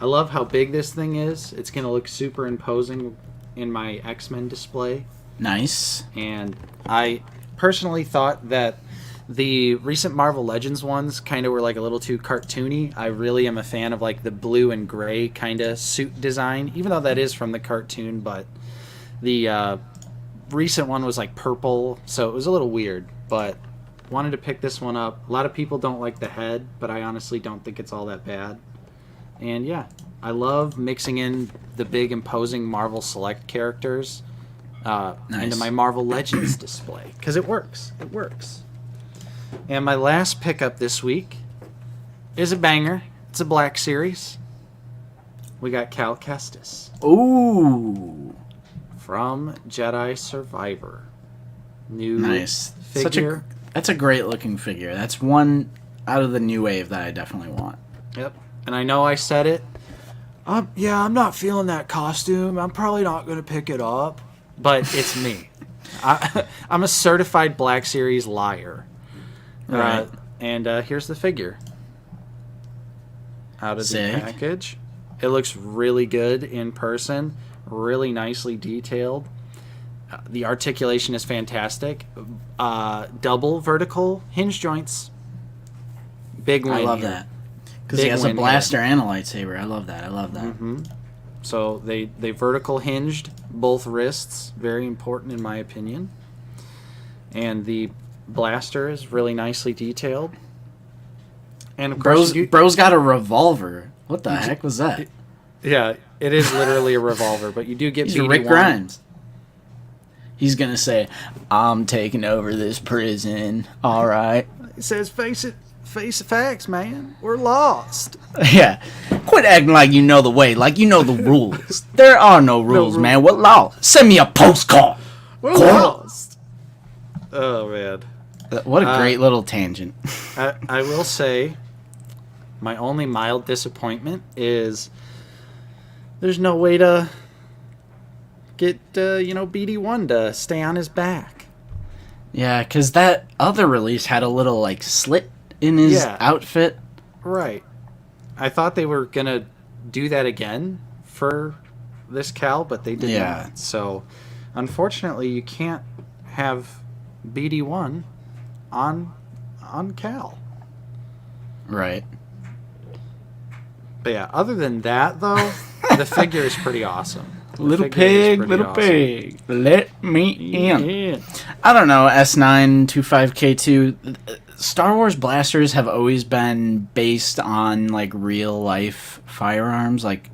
I love how big this thing is. It's going to look super imposing in my X-Men display. Nice. And I personally thought that the recent Marvel Legends ones kind of were like a little too cartoony. I really am a fan of like the blue and gray kind of suit design, even though that is from the cartoon, but the recent one was like purple, so it was a little weird, but wanted to pick this one up. A lot of people don't like the head, but I honestly don't think it's all that bad. And yeah, I love mixing in the big imposing Marvel Select characters into my Marvel Legends display, because it works. It works. And my last pickup this week is a banger. It's a Black Series. We got Cal Kestis Ooh. from Jedi Survivor. New Nice. figure. That's a great looking figure. That's one out of the new wave that I definitely want. Yep. And I know I said it. Yeah, I'm not feeling that costume. I'm probably not going to pick it up. But it's me. I'm a certified Black Series liar. Right. And here's the figure. Out of Sick. the package. It looks really good in person, really nicely detailed. The articulation is fantastic. Double vertical hinge joints. Big win I love here. that. Because he has a blaster and a lightsaber. I love that. Mm-hmm. So they vertical hinged both wrists. Very important in my opinion. And the blaster is really nicely detailed. And of course, bro's got a revolver. What the heck was that? Yeah, it is literally a revolver, but you do get He's Rick Grimes. He's gonna say, "I'm taking over this prison." All right. He says, "Face the facts, man. We're lost." Yeah. Quit acting like you know the way, like you know the rules. There are no rules, man. What law? Send me a postcard. We're lost. Oh man. What a great little tangent. I will say, my only mild disappointment is there's no way to get BD1 to stay on his back. Yeah, because that other release had a little like slit in his outfit. Right. I thought they were gonna do that again for this Cal, but they did not. So, unfortunately, you can't have BD1 on Cal. Right. But yeah, other than that, though, the figure is pretty awesome. Little pig, let me in. Yeah. I don't know, S925K2. Star Wars blasters have always been based on like real life firearms. Like,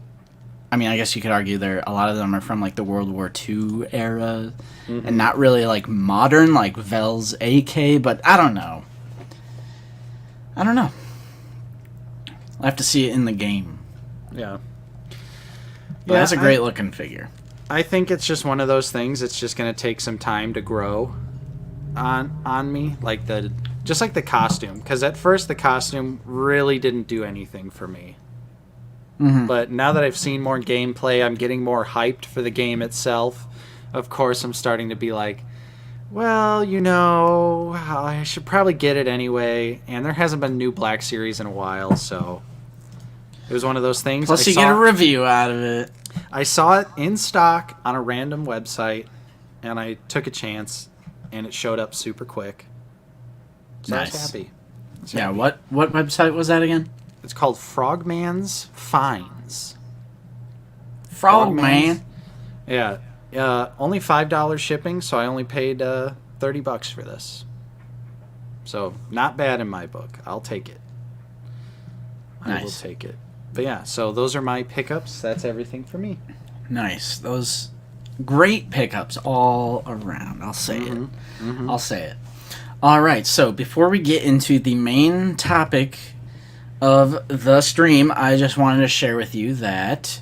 I mean, I guess you could argue a lot of them are from like the World War II era, and not really like modern, like Vel's AK. But I don't know. I'll have to see it in the game. Yeah. But that's a great looking figure. I think it's just one of those things. It's just going to take some time to grow on me, just like the costume. Because at first the costume really didn't do anything for me. Mm-hmm. But now that I've seen more gameplay, I'm getting more hyped for the game itself. Of course, I'm starting to be like, well, I should probably get it anyway. And there hasn't been a new Black Series in a while, so it was one of those things. Plus, you get a review out of it. I saw it in stock on a random website, and I took a chance, and it showed up super quick. So nice. I was happy. Yeah, what website was that again? It's called Frogman's Finds. Frogman? Yeah. Only $5 shipping, so I only paid $30 for this. So, not bad in my book. I'll take it. Nice. I will take it. But yeah, so those are my pickups. That's everything for me. Nice. Those great pickups all around. I'll say it. Mm-hmm. I'll say it. All right, so before we get into the main topic of the stream, I just wanted to share with you that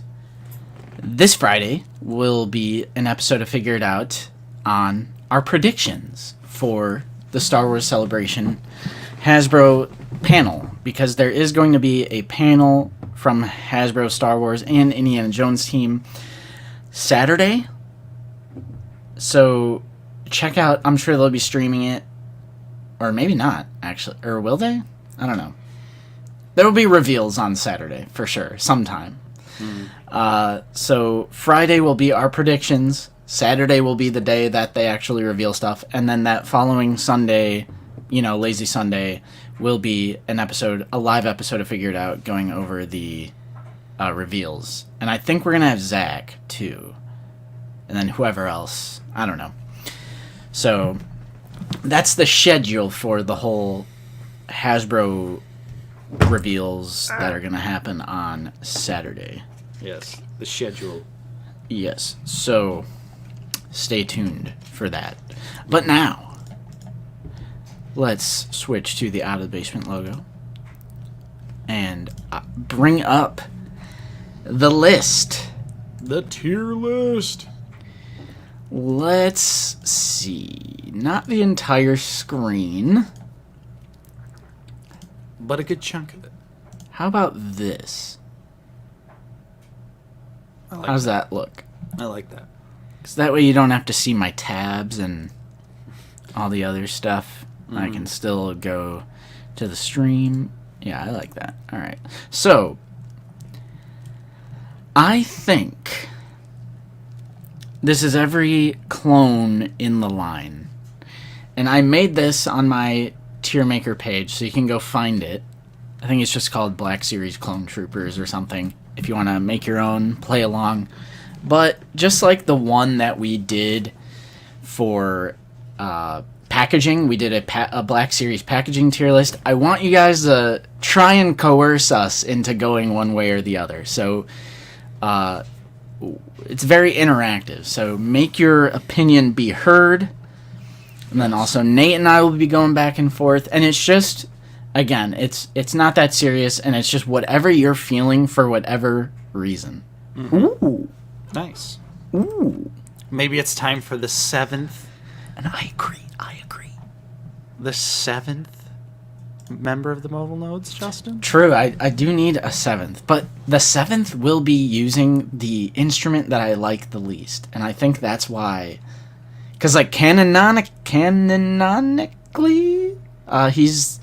this Friday will be an episode of Figure It Out on our predictions for the Star Wars Celebration Hasbro panel, because there is going to be a panel from Hasbro Star Wars and Indiana Jones team Saturday. So check out, I'm sure they'll be streaming it, or maybe not, actually. Or will they? I don't know. There will be reveals on Saturday, for sure, sometime. So Friday will be our predictions. Saturday will be the day that they actually reveal stuff. And then that following Sunday, Lazy Sunday, will be a live episode of Figure It Out going over the reveals. And I think we're going to have Zach, too. And then whoever else. I don't know. So that's the schedule for the whole Hasbro reveals that are going to happen on Saturday. Yes, the schedule. Yes, so stay tuned for that. But now, let's switch to the Out of the Basement logo and bring up the list. The tier list. Let's see. Not the entire screen, but a good chunk of it. How about this? How's that look? I like that. Because that way you don't have to see my tabs and all the other stuff. I can still go to the stream. Yeah, I like that. All right. So, I think this is every clone in the line. And I made this on my tier maker page, so you can go find it. I think it's just called Black Series Clone Troopers or something, if you want to make your own, play along. But just like the one that we did for packaging, we did a Black Series packaging tier list. I want you guys to try and coerce us into going one way or the other. So it's very interactive. So make your opinion be heard. And then also Nate and I will be going back and forth. And it's just, again, it's not that serious. And it's just whatever you're feeling for whatever reason. Mm-hmm. Ooh. Nice. Ooh. Maybe it's time for the 7th. And I agree. The 7th member of the Modal Nodes, Justin? True, I do need a 7th. But the 7th will be using the instrument that I like the least. And I think that's why. Because, like, canonically, he's...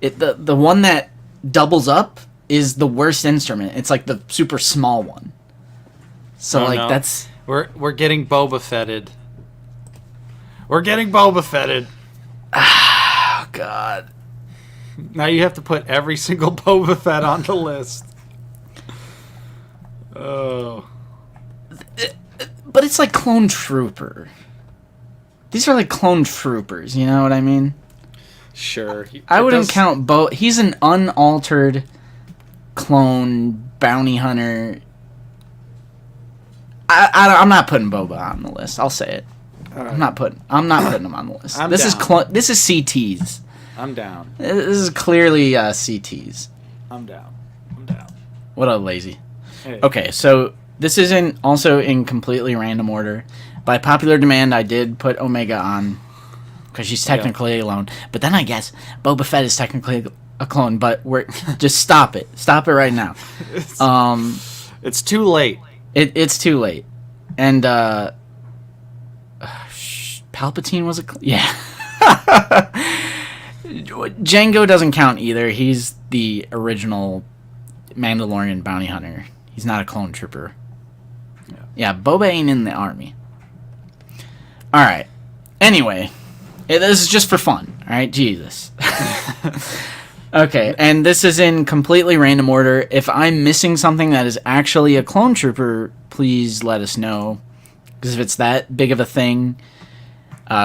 The one that doubles up is the worst instrument. It's, like, the super small one. So, that's... We're getting Boba Fetted. We're getting Boba Fetted. Oh, God. Now you have to put every single Boba Fett on the list. Oh. But it's like Clone Trooper. These are like Clone Troopers, you know what I mean? Sure. I wouldn't count Bo. He's an unaltered clone bounty hunter. I'm not putting Boba on the list. I'll say it. Right. I'm not putting him on the list. This is CTs. I'm down. This is clearly CTs. I'm down. What a lazy. Hey. Okay, so this is also in completely random order. By popular demand, I did put Omega on because she's technically alone. But then I guess Boba Fett is technically a clone. But we're just stop it. Stop it right now. It's too late. It's too late. And Palpatine was yeah. Jango doesn't count either. He's the original Mandalorian bounty hunter. He's not a clone trooper. Yeah, Boba ain't in the army. Alright. Anyway. This is just for fun. Alright? Jesus. Okay, and this is in completely random order. If I'm missing something that is actually a clone trooper, please let us know. Because if it's that big of a thing,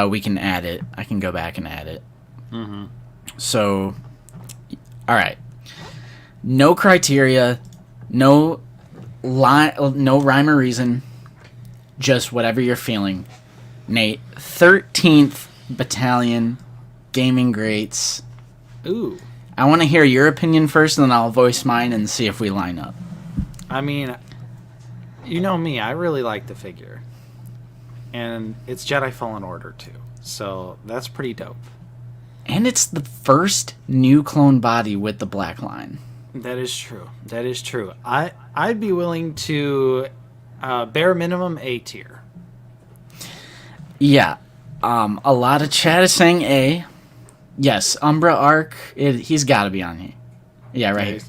we can add it. I can go back and add it. Mm-hmm. So, alright. No criteria, no rhyme or reason, just whatever you're feeling. Nate, 13th Battalion, Gaming Greats. Ooh. I want to hear your opinion first, and then I'll voice mine and see if we line up. I mean, you know me, I really like the figure. And it's Jedi Fallen Order, too. So that's pretty dope. And it's the first new clone body with the black line. That is true. I'd be willing to bare minimum A tier. Yeah. A lot of chat is saying A. Yes, Umbra Arc, he's got to be on here. Yeah, right here.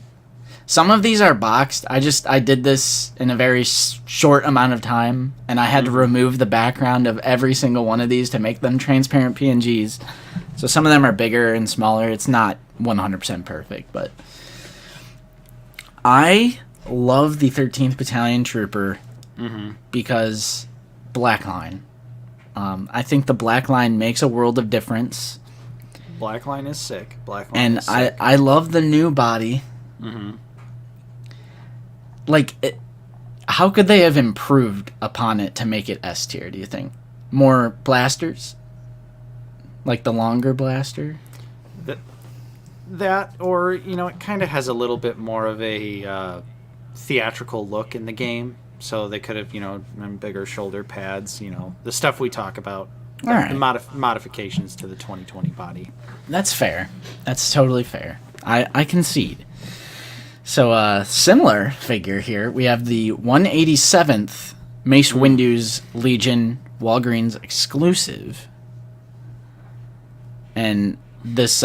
Some of these are boxed. I did this in a very short amount of time, and I had to remove the background of every single one of these to make them transparent PNGs. So some of them are bigger and smaller. It's not 100% perfect, but I love the 13th Battalion Trooper because black line. I think the black line makes a world of difference. Black line is sick. And I love the new body. Mm-hmm. Like, how could they have improved upon it to make it S tier, do you think? More blasters? Like the longer blaster? That or, it kind of has a little bit more of a theatrical look in the game. So they could have, bigger shoulder pads, the stuff we talk about. All right. The modifications to the 2020 body. That's fair. That's totally fair. I concede. So, similar figure here. We have the 187th Mace Windu's Legion Walgreens exclusive. And this,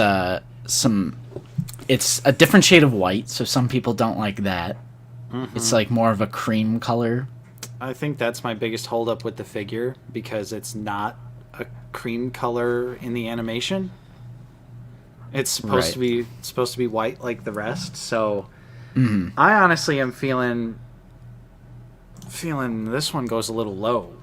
it's a different shade of white, so some people don't like that. It's like more of a cream color. I think that's my biggest holdup with the figure, because it's not a cream color in the animation. It's supposed to be white like the rest. So I honestly am feeling this one goes a little low.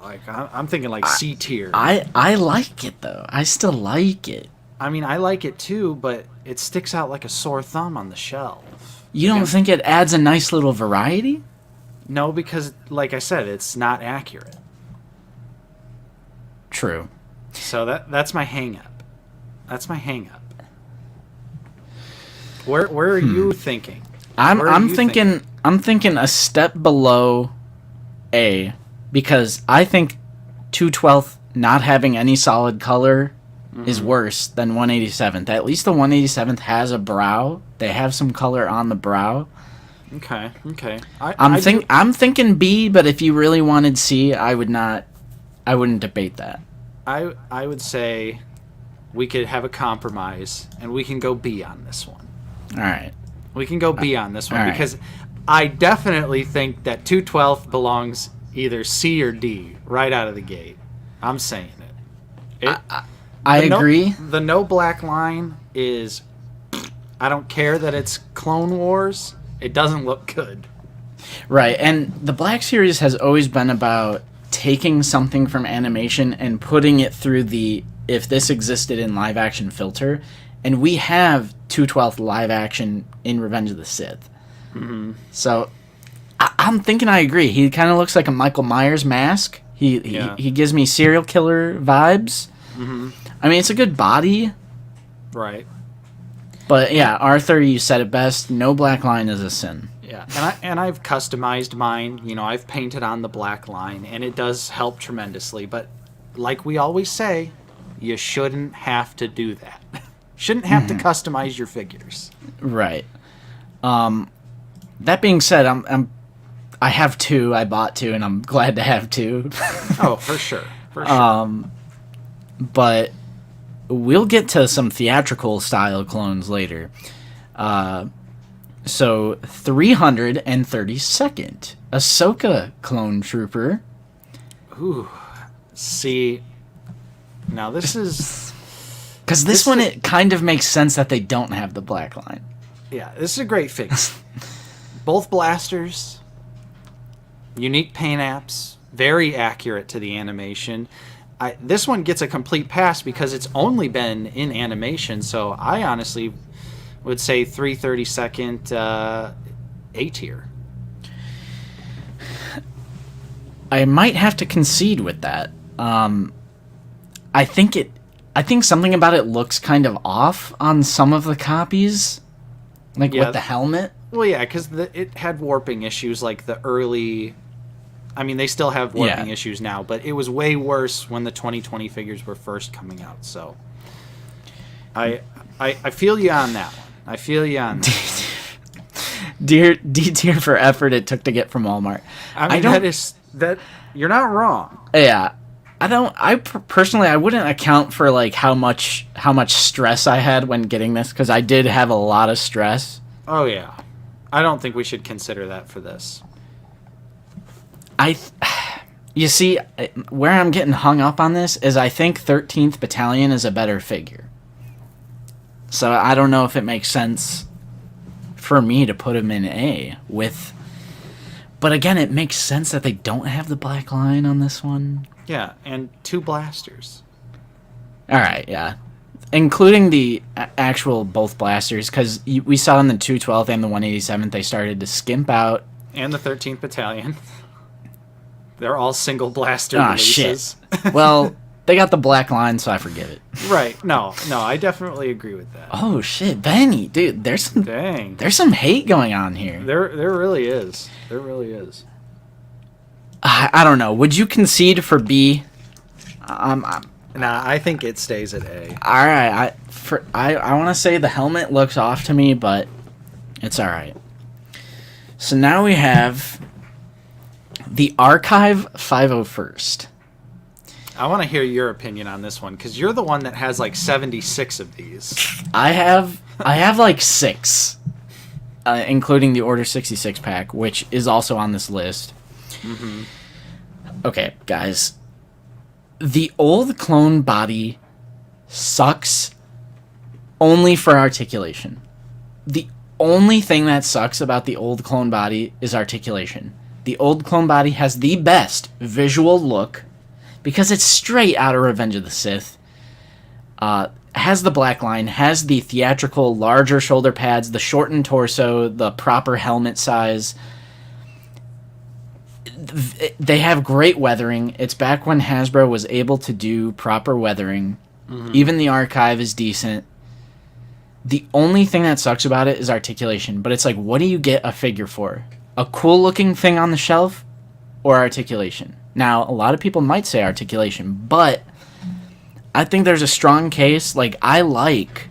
Like I'm thinking like C tier. I like it though. I still like it. I mean, I like it too, but it sticks out like a sore thumb on the shelf. You don't think it adds a nice little variety? No, because like I said, it's not accurate. True. So that's my hang up. That's my hang up. Where are you thinking? I'm thinking a step below A, because I think 2/12 not having any solid color is worse than 187th. At least the 187th has a brow. They have some color on the brow. Okay. I'm thinking B, but if you really wanted C, I wouldn't debate that. I would say we could have a compromise and we can go B on this one. All right. We can go B on this one right. because I definitely think that 2/12 belongs either C or D right out of the gate. I'm saying it. I agree. The no black line is, I don't care that it's Clone Wars. It doesn't look good. Right, and the Black Series has always been about taking something from animation and putting it through the if this existed in live action filter, and we have 2/12 live action in Revenge of the Sith. So I'm thinking I agree. He kind of looks like a Michael Myers mask. He gives me serial killer vibes. I mean, it's a good body. Right. But yeah, Arthur, you said it best. No black line is a sin. Yeah, and I've customized mine. You know, I've painted on the black line, and it does help tremendously. But like we always say, you shouldn't have to do that. Shouldn't have to customize your figures. Right. That being said, I have two. I bought two, and I'm glad to have two. Oh, for sure. For sure. But we'll get to some theatrical style clones later. So 332nd Ahsoka clone trooper. Ooh. See, now this is... Because this one, it kind of makes sense that they don't have the black line. Yeah, this is a great fix. Both blasters, unique paint apps, very accurate to the animation. This one gets a complete pass because it's only been in animation, so I honestly would say 332nd A tier. I might have to concede with that. I think something about it looks kind of off on some of the copies, like with the helmet. Well, yeah, because it had warping issues like the early... I mean, they still have warping issues now, but it was way worse when the 2020 figures were first coming out. So, I feel you on that one. I feel you on that. D tier for effort it took to get from Walmart. I mean, you're not wrong. Yeah, personally, I wouldn't account for like how much stress I had when getting this, because I did have a lot of stress. Oh yeah, I don't think we should consider that for this. You see, where I'm getting hung up on this is I think 13th Battalion is a better figure. So I don't know if it makes sense for me to put him in A with... But again, it makes sense that they don't have the black line on this one. Yeah, and 2 blasters. Alright, yeah. Including the actual both blasters, because we saw in the 212th and the 187th they started to skimp out. And the 13th Battalion. They're all single blaster releases. Shit. Well, they got the black line, so I forgive it. Right. No, I definitely agree with that. Oh shit, Benny, dude, there's some hate going on here. There really is. There really is. I don't know. Would you concede for B? Nah, I think it stays at A. All right. I want to say the helmet looks off to me, but it's all right. So now we have the Archive 501st. I want to hear your opinion on this one, because you're the one that has like 76 of these. I have like 6. including the Order 66 pack, which is also on this list. Mm-hmm. Okay, guys. The old clone body sucks only for articulation. The only thing that sucks about the old clone body is articulation. The old clone body has the best visual look because it's straight out of Revenge of the Sith. Has the black line, has the theatrical larger shoulder pads, the shortened torso, the proper helmet size. They have great weathering. It's back when Hasbro was able to do proper weathering. Mm-hmm. Even the archive is decent. The only thing that sucks about it is articulation. But it's like, what do you get a figure for? A cool looking thing on the shelf or articulation? Now, a lot of people might say articulation, but I think there's a strong case. Like, I like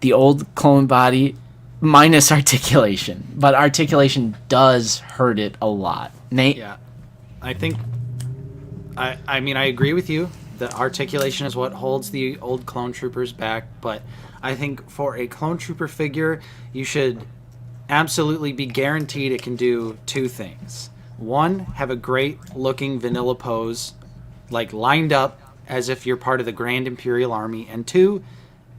the old clone body minus articulation, but articulation does hurt it a lot. Nate? Yeah. I think, I mean, I agree with you. The articulation is what holds the old clone troopers back, but I think for a clone trooper figure, you should absolutely be guaranteed it can do two things. One, have a great looking vanilla pose, like lined up as if you're part of the Grand Imperial Army, and two,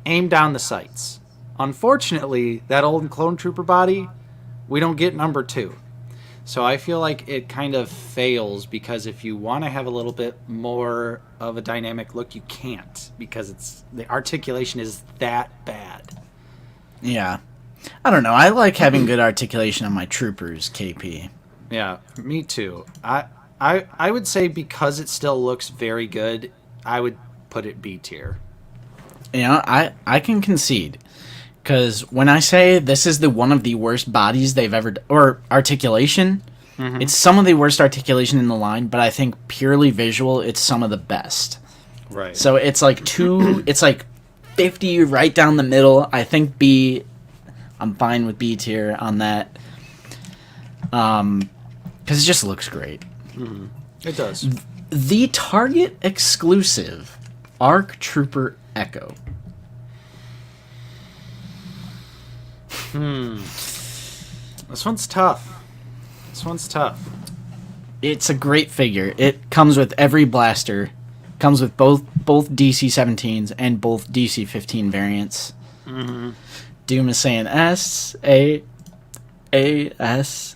aim down the sights. Unfortunately, that old clone trooper body, we don't get number 2. So I feel like it kind of fails because if you want to have a little bit more of a dynamic look, you can't because the articulation is that bad. Yeah. I don't know. I like having good articulation on my troopers, KP. Yeah, me too. I would say because it still looks very good, I would put it B tier. You know, I can concede. Because when I say this is one of the worst bodies they've ever or articulation, it's some of the worst articulation in the line, but I think purely visual, it's some of the best. Right. So it's like it's like 50 right down the middle. I think B, I'm fine with B tier on that. Because it just looks great. Mm-hmm. It does. The Target exclusive ARC Trooper Echo. This one's tough. It's a great figure. It comes with every blaster. Comes with both DC-17s and both DC-15 variants. Mm-hmm. Doom is saying S, A, S.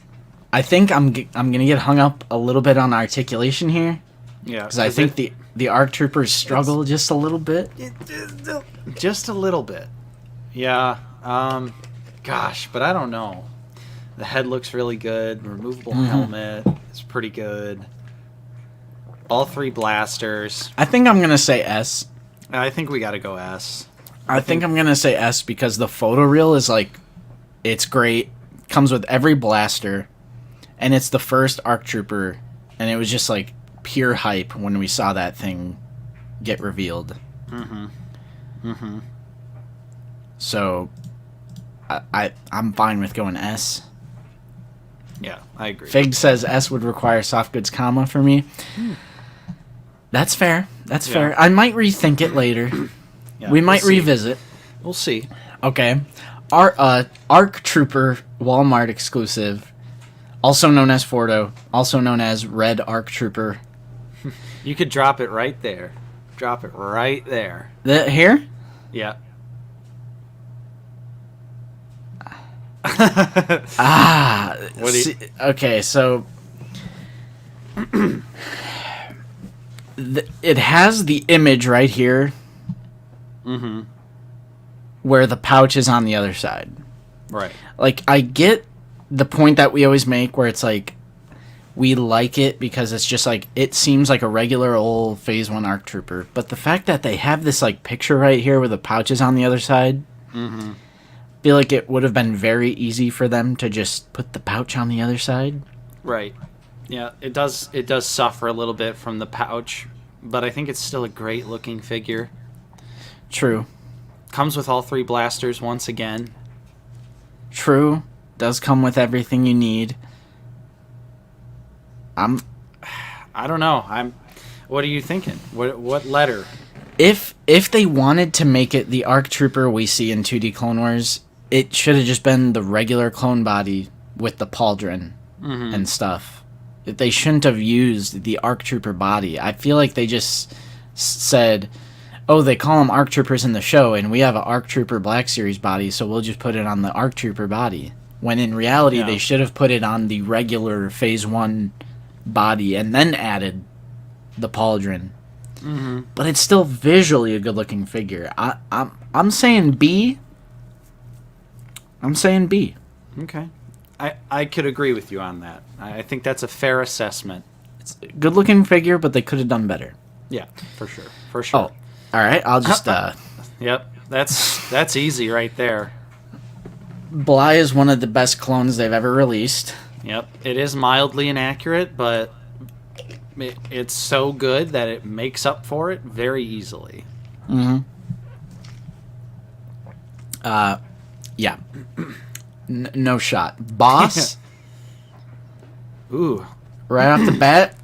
I think I'm gonna get hung up a little bit on articulation here. Yeah, because I think the ARC Troopers struggle just a little bit. Just a little bit. Yeah. Gosh, but I don't know. The head looks really good. Removable helmet is pretty good. All 3 blasters. I think I'm gonna say S. I think we gotta go S. I think I'm gonna say S because the photoreal is like, it's great. Comes with every blaster, and it's the first ARC Trooper, and it was just like pure hype when we saw that thing get revealed. So, I'm fine with going S. Yeah, I agree. Fig says S would require soft goods comma for me. That's fair. That's fair. I might rethink it later. Yeah, we might revisit. We'll see. Okay. Our ARC Trooper Walmart exclusive, also known as Fordo, also known as Red ARC Trooper. You could drop it right there. Drop it right there. Here? Yeah. Okay, so it has the image right here where the pouch is on the other side. Right. Like, I get the point that we always make where it's like, we like it because it's just like, it seems like a regular old Phase 1 ARC Trooper. But the fact that they have this like picture right here where the pouch is on the other side, feel like it would have been very easy for them to just put the pouch on the other side. Right. Yeah, it does suffer a little bit from the pouch, but I think it's still a great looking figure. True. Comes with all 3 blasters once again. True. Does come with everything you need. I don't know. What are you thinking? What letter? If they wanted to make it the ARC Trooper we see in 2D Clone Wars, it should have just been the regular clone body with the pauldron and stuff. They shouldn't have used the ARC Trooper body. I feel like they just said, oh, they call them ARC Troopers in the show, and we have an ARC Trooper Black Series body, so we'll just put it on the ARC Trooper body. When in reality, they should have put it on the regular Phase 1 body and then added the pauldron. But it's still visually a good-looking figure. I'm saying B. I'm saying B. Okay. I could agree with you on that. I think that's a fair assessment. It's a good-looking figure, but they could have done better. Yeah, for sure. For sure. Oh, all right. I'll just... Yep. That's easy right there. Bly is one of the best clones they've ever released. Yep. It is mildly inaccurate, but it's so good that it makes up for it very easily. Yeah. No shot. Boss? Ooh. Right off the bat,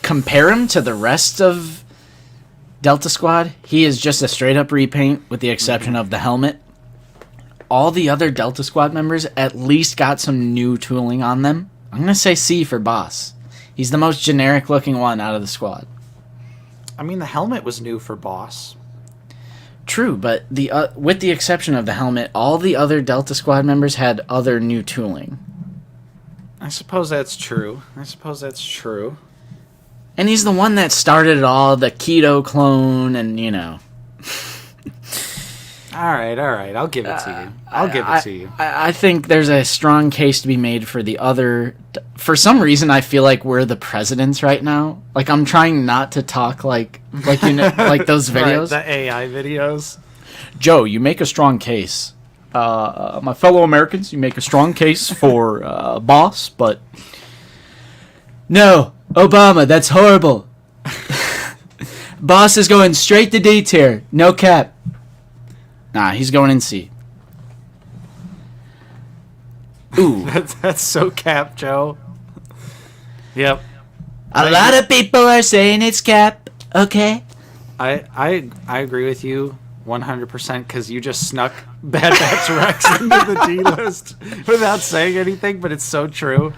compare him to the rest of Delta Squad. He is just a straight-up repaint with the exception of the helmet. All the other Delta Squad members at least got some new tooling on them. I'm going to say C for Boss. He's the most generic-looking one out of the squad. I mean, the helmet was new for Boss. True, but with the exception of the helmet, all the other Delta Squad members had other new tooling. I suppose that's true. And he's the one that started it all, the keto clone, and, you know. All right. I'll give it to you. I think there's a strong case to be made for the other... For some reason, I feel like we're the presidents right now. Like, I'm trying not to talk like you know, like those videos. Right, the AI videos. Joe, you make a strong case. My fellow Americans, you make a strong case for Boss, but... No, Obama, that's horrible. Boss is going straight to D tier. No cap. Nah, he's going in C. Ooh. That's so cap, Joe. Yep. A lot of people are saying it's cap. Okay. I agree with you 100% because you just snuck Bad Batch Rex into the D list without saying anything, but it's so true.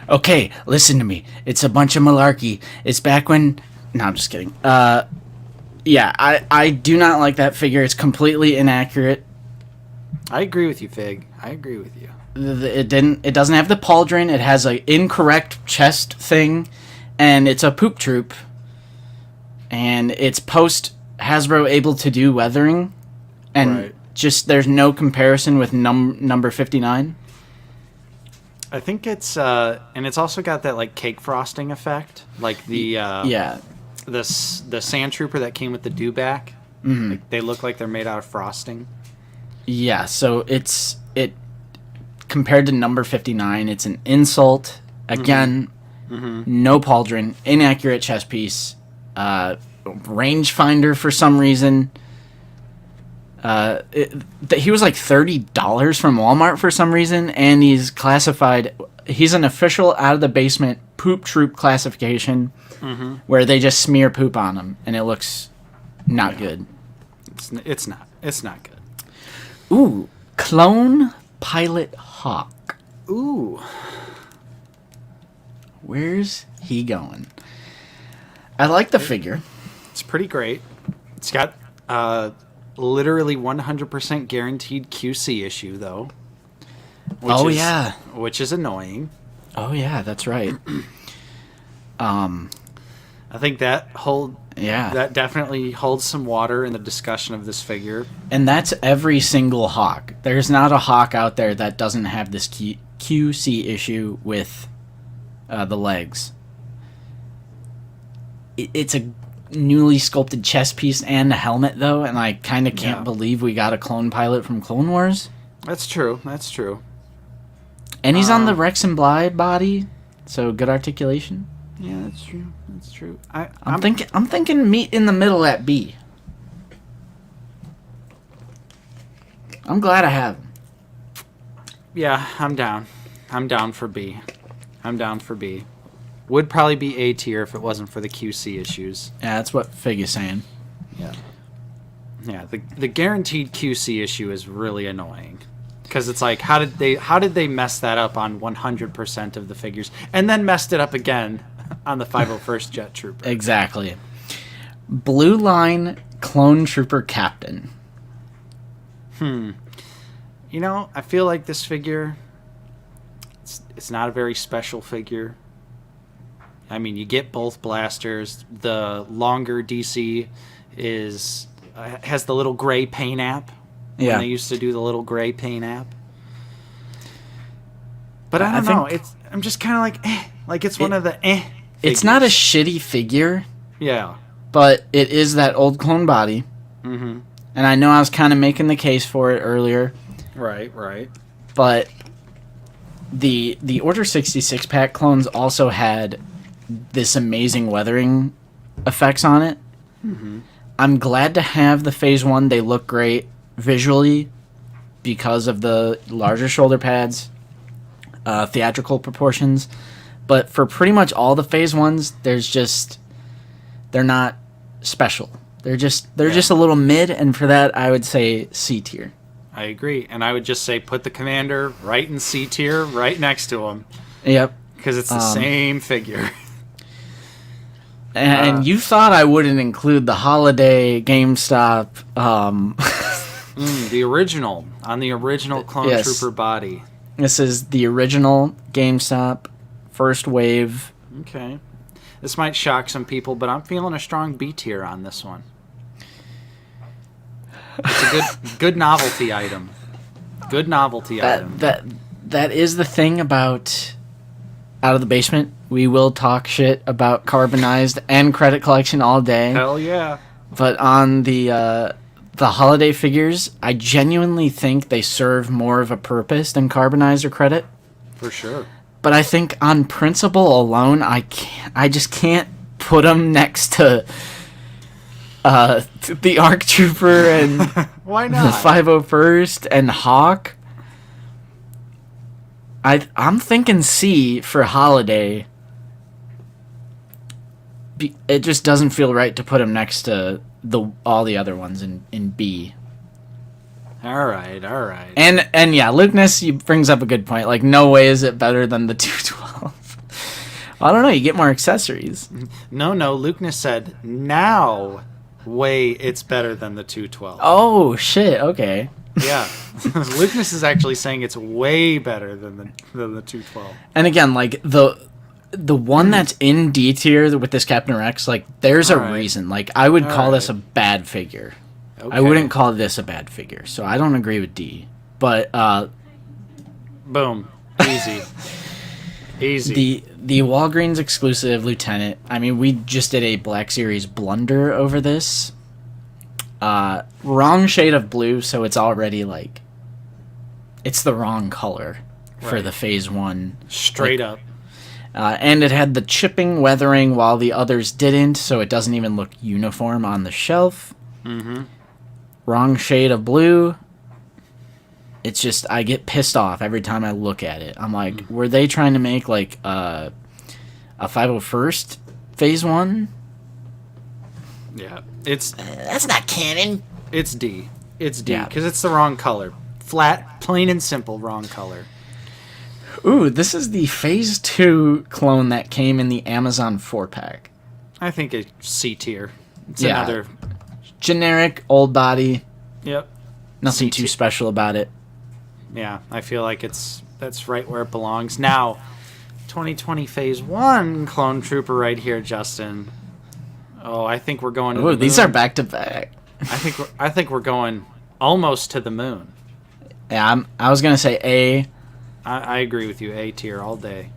Okay, listen to me. It's a bunch of malarkey. It's back when... No, I'm just kidding. Yeah, I do not like that figure. It's completely inaccurate. I agree with you, Fig. I agree with you. It doesn't have the pauldron. It has an incorrect chest thing, and it's a poop troop. And it's post Hasbro able to do weathering, and just there's no comparison with number 59. I think it's and it's also got that like cake frosting effect, like the the sand trooper that came with the dewback. Like, they look like they're made out of frosting. Yeah, so it compared to number 59, it's an insult. Again, no pauldron, inaccurate chest piece, rangefinder for some reason. He was like $30 from Walmart for some reason, and he's classified. He's an official out of the basement poop troop classification, where they just smear poop on him, and it looks not good. It's not good. Ooh, clone pilot Hawk. Ooh, where's he going? I like the figure. It's pretty great. It's got literally 100% guaranteed QC issue though. Which is annoying. Oh yeah, that's right. I think that definitely holds some water in the discussion of this figure. And that's every single Hawk. There's not a Hawk out there that doesn't have this QC issue with the legs. It's a newly sculpted chest piece and a helmet, though, and I kind of can't believe we got a clone pilot from Clone Wars. That's true. And he's on the Rex and Bly body, so good articulation. Yeah, that's true. I'm thinking meet in the middle at B. I'm glad I have him. Yeah, I'm down. I'm down for B. Would probably be A tier if it wasn't for the QC issues. Yeah, that's what Fig is saying. Yeah. Yeah, the guaranteed QC issue is really annoying. Because it's like, how did they mess that up on 100% of the figures, and then messed it up again on the 501st Jet Trooper? Exactly. Blue Line Clone Trooper Captain. You know, I feel like this figure, it's not a very special figure. I mean, you get both blasters. The longer DC has the little gray paint app. Yeah. When they used to do the little gray paint app. But I don't know. I'm just kind of like it's one of the figures. It's not a shitty figure. Yeah. But it is that old clone body. Mm-hmm. And I know I was kind of making the case for it earlier. Right. But the Order 66 pack clones also had this amazing weathering effects on it. Mm-hmm. I'm glad to have the Phase 1. They look great visually because of the larger shoulder pads, theatrical proportions. But for pretty much all the Phase 1s, they're not special. They're just a little mid, and for that I would say C tier. I agree, and I would just say put the Commander right in C tier, right next to him. Yep. Because it's the same figure. And you thought I wouldn't include the Holiday GameStop. The original, on the original Clone Yes. Trooper body. This is the original GameStop first wave. Okay. This might shock some people, but I'm feeling a strong B tier on this one. It's a good novelty item. Good novelty item. That is the thing about Out of the Basement. We will talk shit about Carbonized and Credit Collection all day. Hell yeah. But on the holiday figures, I genuinely think they serve more of a purpose than Carbonized or Credit. For sure. But I think on principle alone, I just can't put them next to the ARC Trooper and Why the not? 501st and Hawk. I'm thinking C for holiday. It just doesn't feel right to put him next to all the other ones in B. All right. And yeah, Luke Ness brings up a good point. Like, no way is it better than the 212. I don't know. You get more accessories. No. Lukeness said, now way it's better than the 212. Oh, shit. Okay. Yeah. Lukeness is actually saying it's way better than the 212. And again, like, the one that's in D tier with this Captain Rex, like, there's a reason. Like, I would call this a bad figure. Okay. I wouldn't call this a bad figure, so I don't agree with D. But boom, easy. The Walgreens exclusive Lieutenant. I mean, we just did a Black Series blunder over this. Wrong shade of blue, so it's already like it's the wrong color for the Phase 1. Straight up. And it had the chipping weathering while the others didn't, so it doesn't even look uniform on the shelf. Mm-hmm. Wrong shade of blue. It's just, I get pissed off every time I look at it. I'm like, were they trying to make like a 501st Phase 1? Yeah. It's That's not canon. It's D. It's D Yeah. because it's the wrong color. Flat, plain and simple, wrong color. Ooh, this is the Phase 2 clone that came in the Amazon 4-pack. I think it's C tier. It's Yeah. another. Generic, old body, Yep. nothing C too special about it. Yeah, I feel like that's right where it belongs. Now, 2020 Phase 1 Clone Trooper right here, Justin. Oh, I think we're going to Ooh, the these moon. are back to back. I think we're going almost to the moon. Yeah, I was gonna say A I agree with you. A tier all day.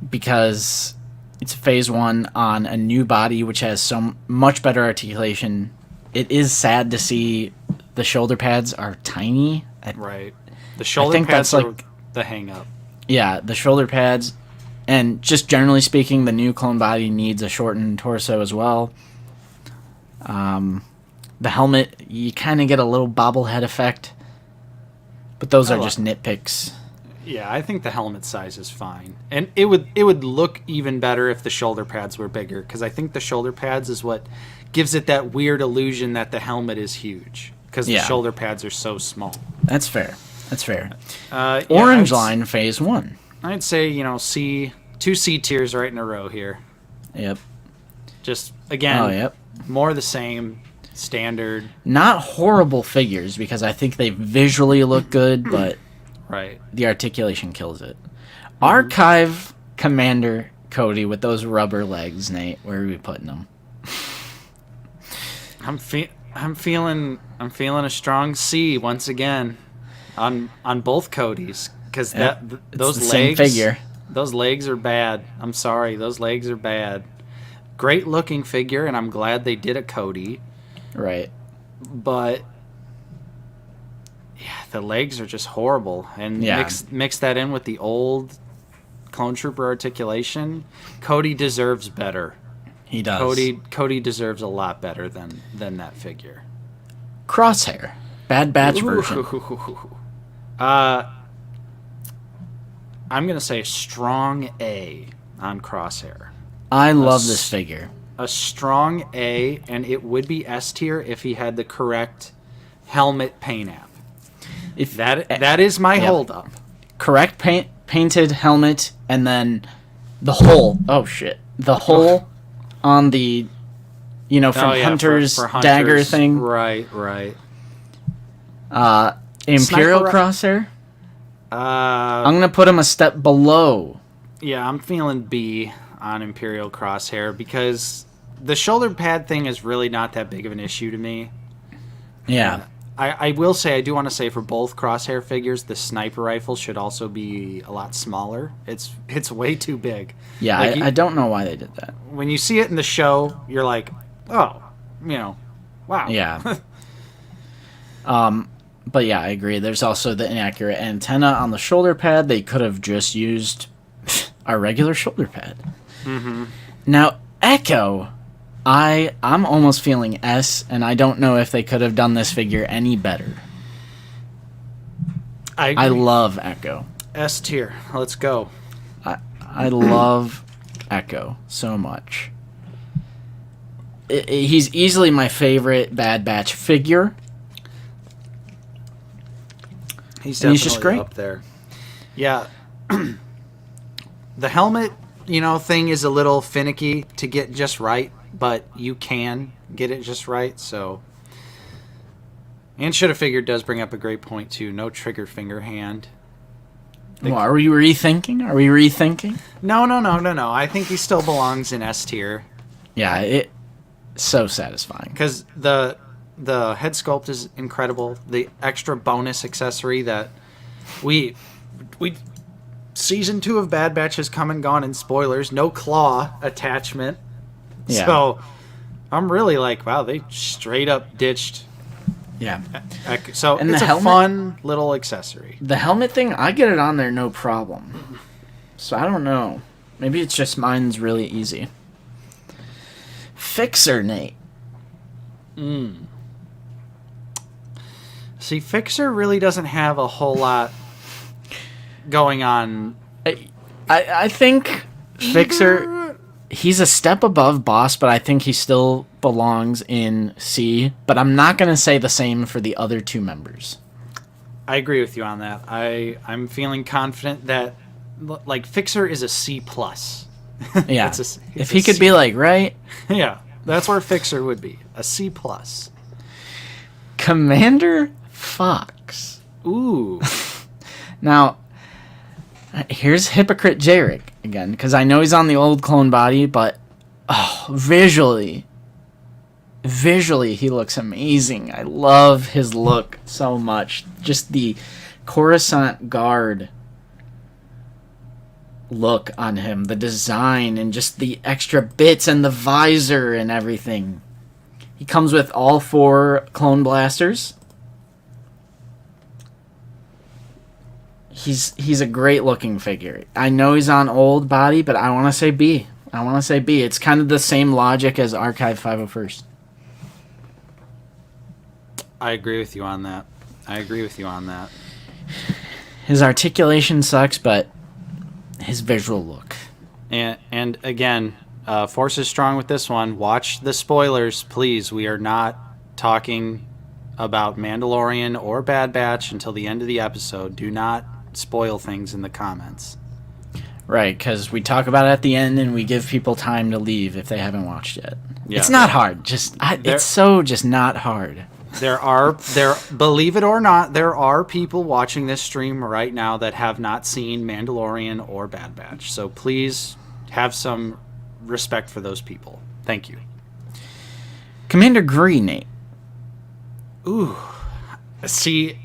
because it's Phase 1 on a new body which has so much better articulation. It is sad to see the shoulder pads are tiny. Right. The shoulder think pads that's are like- the hang up. Yeah, the shoulder pads, and just generally speaking, the new clone body needs a shortened torso as well. The helmet, you kind of get a little bobblehead effect, but those are just nitpicks. Yeah, I think the helmet size is fine, and it would look even better if the shoulder pads were bigger, because I think the shoulder pads is what gives it that weird illusion that the helmet is huge, because the shoulder pads are so small. That's fair. That's fair. Orange Line phase 1. I'd say two C tiers right in a row here. Yep. Just again, yep. more of the same, standard. Not horrible figures because I think they visually look good, but right, the articulation kills it. Archive Commander Cody with those rubber legs, Nate. Where are we putting them? I'm feeling a strong C once again on both Codys, because those legs, same figure. Those legs are bad. I'm sorry, those legs are bad. Great looking figure, and I'm glad they did a Cody. Right. But yeah, the legs are just horrible. And mix that in with the old Clone Trooper articulation. Cody deserves better. He does. Cody deserves a lot better than that figure. Crosshair. Bad Batch version. I'm going to say strong A on Crosshair. I love this figure. A strong A, and it would be S tier if he had the correct helmet paint app. If that is my holdup. Correct painted helmet, and then the hole. Oh shit! The hole on the, from Hunter's for dagger thing. Right. Imperial Sniper Crosshair. I'm gonna put him a step below. Yeah, I'm feeling B on Imperial Crosshair, because the shoulder pad thing is really not that big of an issue to me. Yeah. I will say, I do want to say, for both Crosshair figures, the sniper rifle should also be a lot smaller. It's way too big. Yeah, I don't know why they did that. When you see it in the show, you're like, oh, wow. Yeah. But yeah, I agree. There's also the inaccurate antenna on the shoulder pad. They could have just used our regular shoulder pad. Mm-hmm. Now, Echo, I'm almost feeling S, and I don't know if they could have done this figure any better. I love Echo. S tier. Let's go. I love Echo so much. He's easily my favorite Bad Batch figure. He's definitely just great up there. Yeah. The helmet, thing is a little finicky to get just right, but you can get it just right, so. And Shoulda Figured does bring up a great point, too. No trigger finger hand. Well, are we rethinking? No. I think he still belongs in S tier. Yeah, it's so satisfying. Because the head sculpt is incredible. The extra bonus accessory that we season 2 of Bad Batch has come and gone in spoilers. No claw attachment. Yeah. So I'm really like, wow, they straight up ditched. Yeah. So and it's a fun little accessory. The helmet thing, I get it on there no problem. So I don't know. Maybe it's just mine's really easy. Fixer, Nate. See, Fixer really doesn't have a whole lot going on. I think Fixer, he's a step above Boss, but I think he still belongs in C. But I'm not going to say the same for the other two members. I agree with you on that. I'm feeling confident that, like, Fixer is a C+. Yeah. If he could be like, right? Yeah, that's where Fixer would be. A C+. Commander Fox. Ooh. Now, here's Hypocrite Jarek again, because I know he's on the old clone body, but visually he looks amazing. I love his look so much. Just the Coruscant Guard look on him, the design, and just the extra bits and the visor and everything. He comes with all 4 clone blasters. He's a great looking figure. I know he's on old body, but I want to say B. It's kind of the same logic as Archive 501st. I agree with you on that. His articulation sucks, but his visual look. And again, Force is strong with this one. Watch the spoilers, please. We are not talking about Mandalorian or Bad Batch until the end of the episode. Do not spoil things in the comments. Right, because we talk about it at the end and we give people time to leave if they haven't watched it. Yeah, it's not hard. It's so just not hard. Believe it or not, there are people watching this stream right now that have not seen Mandalorian or Bad Batch. So please have some respect for those people. Thank you. Commander Green, Nate. Ooh. See,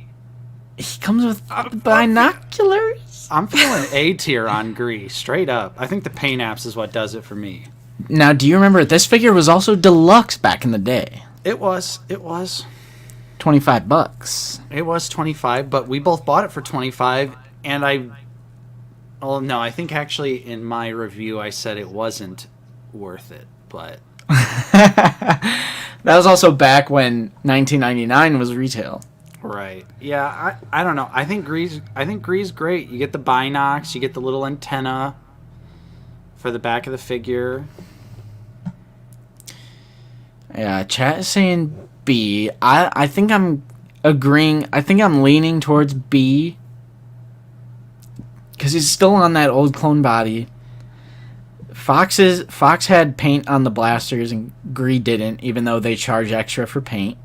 he comes with binoculars. I'm feeling A tier on Gree, straight up. I think the paint apps is what does it for me. Now, do you remember this figure was also deluxe back in the day? It was. $25. It was 25, but we both bought it for 25, and I think actually in my review I said it wasn't worth it, but that was also back when $19.99 was retail. Right. Yeah, I don't know. I think Gree's great. You get the binocs, you get the little antenna for the back of the figure. Yeah, chat is saying B. I think I'm agreeing. I think I'm leaning towards B. Because he's still on that old clone body. Fox had paint on the blasters and Gree didn't, even though they charge extra for paint.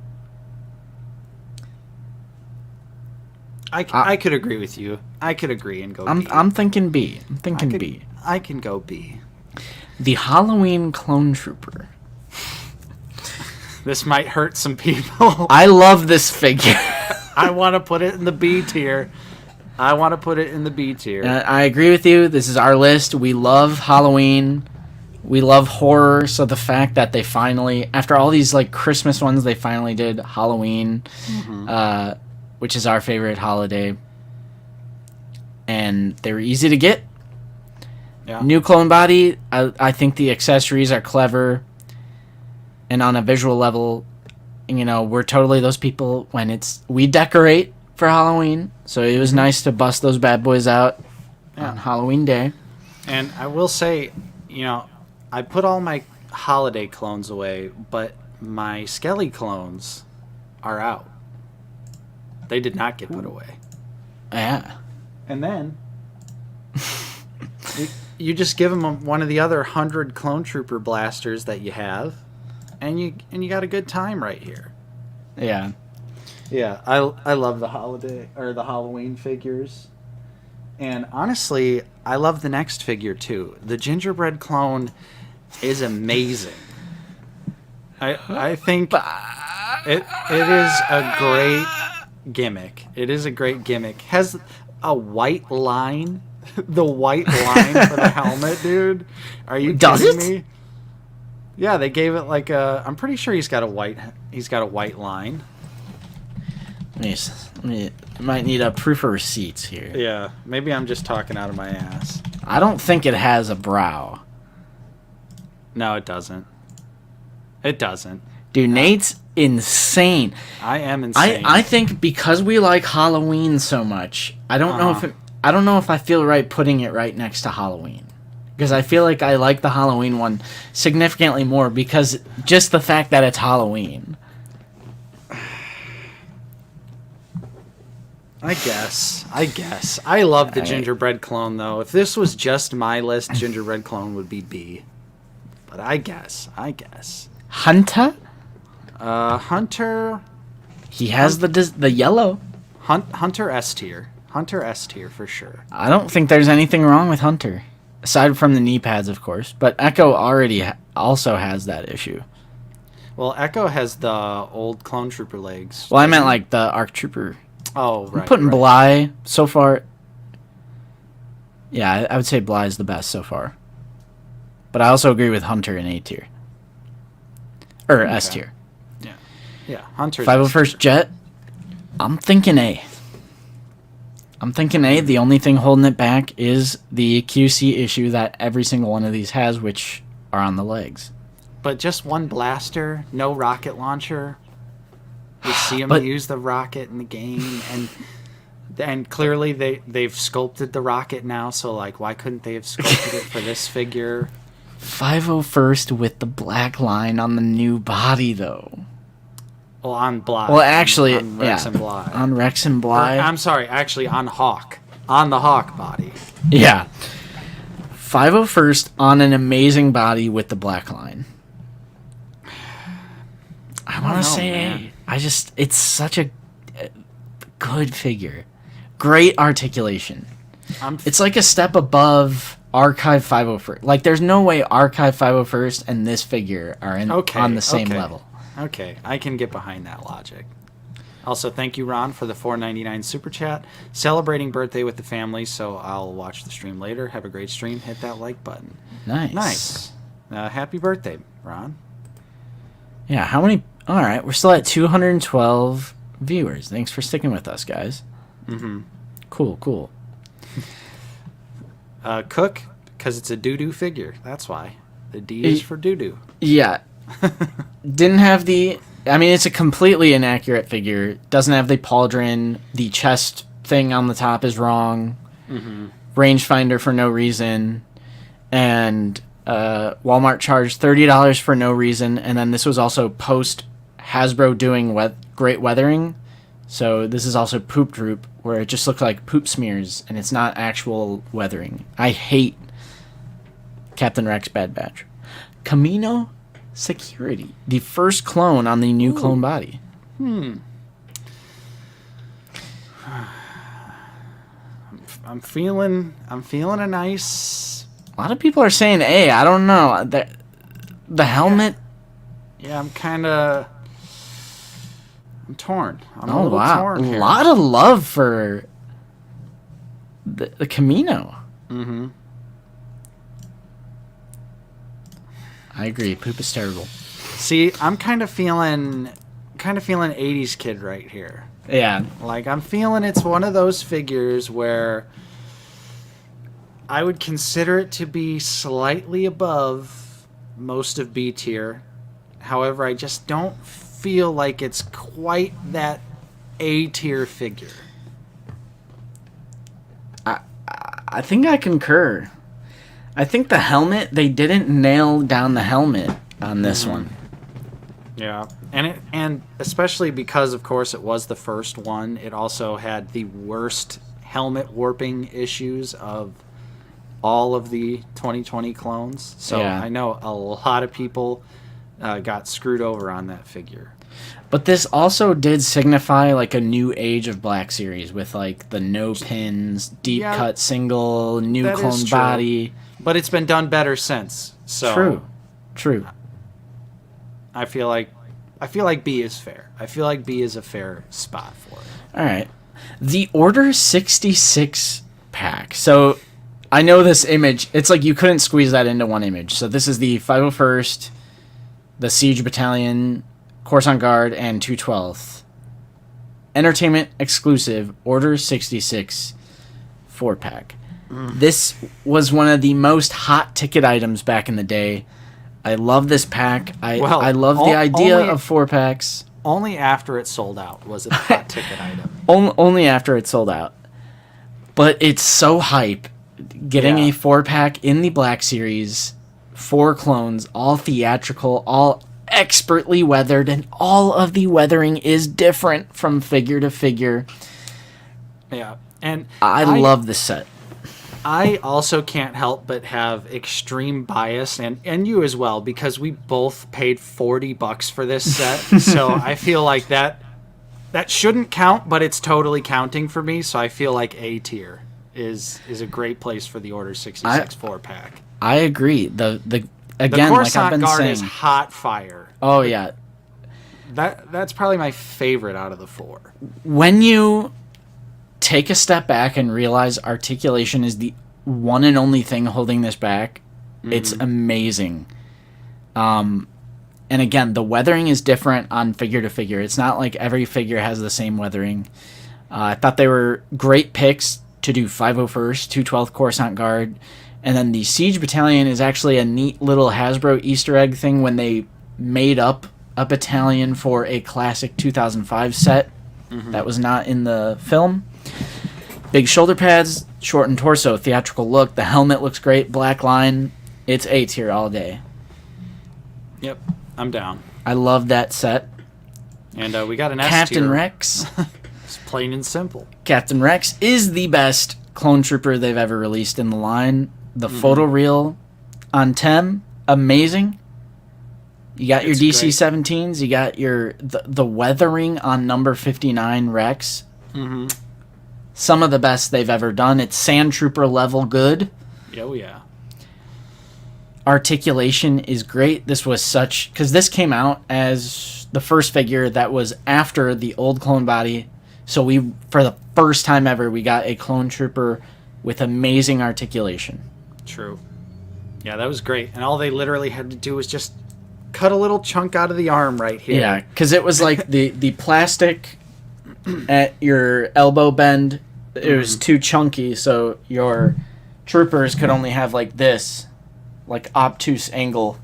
I could agree with you. I could agree and go B. I'm thinking B. B. I can go B. The Halloween Clone Trooper. This might hurt some people. I love this figure. I want to put it in the B tier. I agree with you. This is our list. We love Halloween. We love horror. So the fact that they finally, after all these like Christmas ones, they finally did Halloween, which is our favorite holiday. And they were easy to get. Yeah. New clone body. I think the accessories are clever. And on a visual level, we're totally those people when we decorate for Halloween. So it was nice to bust those bad boys out on Halloween Day. And I will say, I put all my holiday clones away, but my Skelly clones are out. They did not get put away. Yeah. And then you just give them one of the other 100 clone trooper blasters that you have. And you got a good time right here. Yeah. Yeah, I love the Halloween figures. And honestly, I love the next figure too. The gingerbread clone is amazing. I think it is a great gimmick. Has a white line. The white line for the helmet, dude. Are you kidding me? Yeah, they gave it like a. I'm pretty sure he's got a white line. Might need a proof of receipts here. Yeah, maybe I'm just talking out of my ass. I don't think it has a brow. No, it doesn't. Dude, Nate's insane. I am insane. I think because we like Halloween so much, I don't know if I feel right putting it right next to Halloween. Because I feel like I like the Halloween one significantly more because just the fact that it's Halloween. I guess. I love the gingerbread clone, though. If this was just my list, gingerbread clone would be B. But I guess. Hunter? Hunter... He has the yellow. Hunter S tier. Hunter S tier for sure. I don't think there's anything wrong with Hunter. Aside from the knee pads, of course. But Echo already also has that issue. Well, Echo has the old clone trooper legs. Well, I meant like the ARC Trooper. Oh, right. I'm putting Bly so far. Yeah, I would say Bly is the best so far. But I also agree with Hunter in A tier. Or S tier. Yeah, Hunter. 501st Jet. I'm thinking A. The only thing holding it back is the QC issue that every single one of these has, which are on the legs. But just one blaster, no rocket launcher. We see him use the rocket in the game, and And clearly they've sculpted the rocket now, so like why couldn't they have sculpted it for this figure? 501st with the black line on the new body though. Well, on Bly. Well, actually, on Rex and Bly. On Rex and Bly. I'm sorry, actually on Hawk. On the Hawk body. Yeah. 501st on an amazing body with the black line. I want to say man. it's such a good figure. Great articulation. It's like a step above Archive 501st. Like, there's no way Archive 501st and this figure are on the same level. Okay, I can get behind that logic. Also, thank you, Ron, for the $4.99 super chat. Celebrating birthday with the family, so I'll watch the stream later. Have a great stream. Hit that like button. Nice. Happy birthday, Ron. Yeah, how many... All right, we're still at 212 viewers. Thanks for sticking with us, guys. Mm-hmm. Cool. Cook, because it's a doo-doo figure. That's why. The D is for doo-doo. Yeah. Didn't have the... I mean, it's a completely inaccurate figure. Doesn't have the pauldron. The chest thing on the top is wrong. Mm-hmm. Rangefinder for no reason. And Walmart charged $30 for no reason. And then this was also post Hasbro doing great weathering. So this is also Poop Droop, where it just looks like poop smears, and it's not actual weathering. I hate Captain Rex Bad Batch. Camino Security, the first clone on the new clone body. I'm feeling a nice... A lot of people are saying A. I don't know. The helmet... Yeah, I'm torn. I'm a little torn here. A lot of love for the Camino. Mm-hmm. I agree. Poop is terrible. See, I'm kind of feeling 80s kid right here. Yeah. Like, I'm feeling it's one of those figures where I would consider it to be slightly above most of B tier. However, I just don't feel like it's quite that A tier figure. I think I concur. I think the helmet, they didn't nail down the helmet on this one. Yeah. And especially because, of course, it was the first one, it also had the worst helmet warping issues of all of the 2020 clones. So yeah. I know a lot of people got screwed over on that figure. But this also did signify like a new age of Black Series with like the no pins, deep cut single, new clone body. But it's been done better since. So True. I feel like B is fair. I feel like B is a fair spot for it. All right. The Order 66 pack. So I know this image. It's like you couldn't squeeze that into one image. So this is the 501st, the Siege Battalion, Coruscant Guard, and 212th. Entertainment exclusive Order 66 4-pack. This was one of the most hot ticket items back in the day. I love this pack. I love the idea of 4-packs. Only after it sold out was it a hot ticket item. Only after it sold out. But it's so hype. Getting a 4-pack in the Black Series, 4 clones, all theatrical, all expertly weathered, and all of the weathering is different from figure to figure. Yeah. And I love this set. I also can't help but have extreme bias, and you as well, because we both paid $40 for this set. So I feel like that shouldn't count, but it's totally counting for me. So I feel like A tier is a great place for the Order 66 4-pack. I agree. The Coruscant like I've been Guard saying, is hot fire. Oh yeah, that's probably my favorite out of the 4. When you take a step back and realize articulation is the one and only thing holding this back, it's amazing. And again, the weathering is different on figure to figure. It's not like every figure has the same weathering. I thought they were great picks to do 501st, 212th Coruscant Guard, and then the Siege Battalion is actually a neat little Hasbro Easter egg thing when they made up a battalion for a classic 2005 set that was not in the film. Big shoulder pads, shortened torso, theatrical look. The helmet looks great. Black line. It's A tier all day. Yep, I'm down. I love that set. And we got an S Captain tier. Rex. It's plain and simple. Captain Rex is the best clone trooper they've ever released in the line. The photoreal on Tem, amazing. You got your It's DC-17s. You got your the weathering on number 59 Rex. Mm-hmm. Some of the best they've ever done. It's Sand Trooper level good. Oh, yeah. Articulation is great. This was because this came out as the first figure that was after the old clone body. So we, for the first time ever, we got a clone trooper with amazing articulation. True. Yeah, that was great. And all they literally had to do was just cut a little chunk out of the arm right here. Yeah, because it was like the plastic at your elbow bend. It was too chunky, so your troopers could only have like this, like obtuse angle.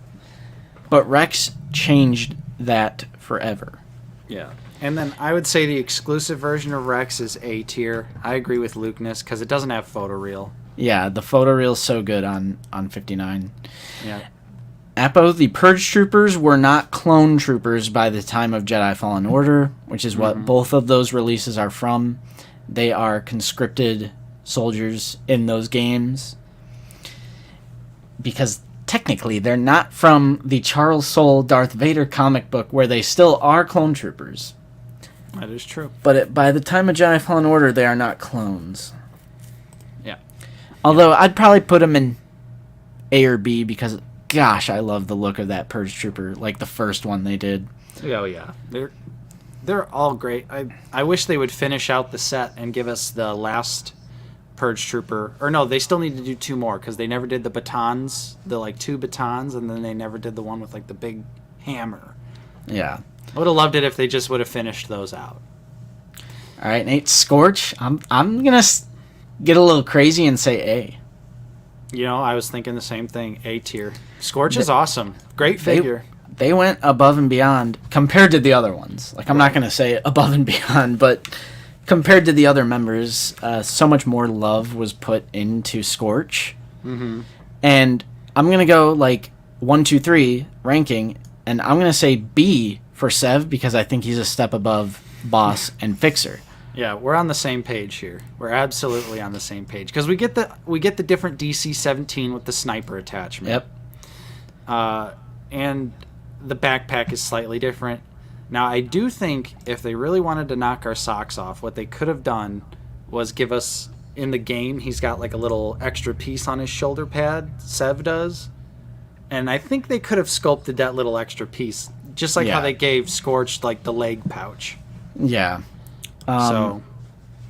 But Rex changed that forever. Yeah. And then I would say the exclusive version of Rex is A tier. I agree with Lukeness because it doesn't have photoreal. Yeah, the photoreal's so good on 59. Yeah. Apo, the Purge troopers were not clone troopers by the time of Jedi Fallen Order, which is what both of those releases are from. They are conscripted soldiers in those games. Because technically, they're not from the Charles Soule Darth Vader comic book, where they still are clone troopers. That is true. But by the time of Jedi Fallen Order, they are not clones. Yeah. Although, I'd probably put them in A or B, because, gosh, I love the look of that Purge trooper, like the first one they did. Oh, yeah. They're all great. I wish they would finish out the set and give us the last Purge Trooper. Or no, they still need to do 2 more because they never did the batons, the like 2 batons, and then they never did the one with like the big hammer. Yeah. I would have loved it if they just would have finished those out. All right, Nate. Scorch. I'm gonna get a little crazy and say A. You know, I was thinking the same thing. A tier. Scorch is awesome. Great figure. They went above and beyond compared to the other ones. Like, I'm not gonna say above and beyond, but compared to the other members, so much more love was put into Scorch. Mm-hmm. And I'm gonna go like 1, 2, 3 ranking, and I'm gonna say B for Sev because I think he's a step above Boss and Fixer. Yeah, we're on the same page here. We're absolutely on the same page because we get the different DC-17 with the sniper attachment. Yep. And the backpack is slightly different. Now, I do think if they really wanted to knock our socks off, what they could have done was give us, in the game, he's got like a little extra piece on his shoulder pad, Sev does. And I think they could have sculpted that little extra piece, just like how they gave Scorched like the leg pouch. Yeah. So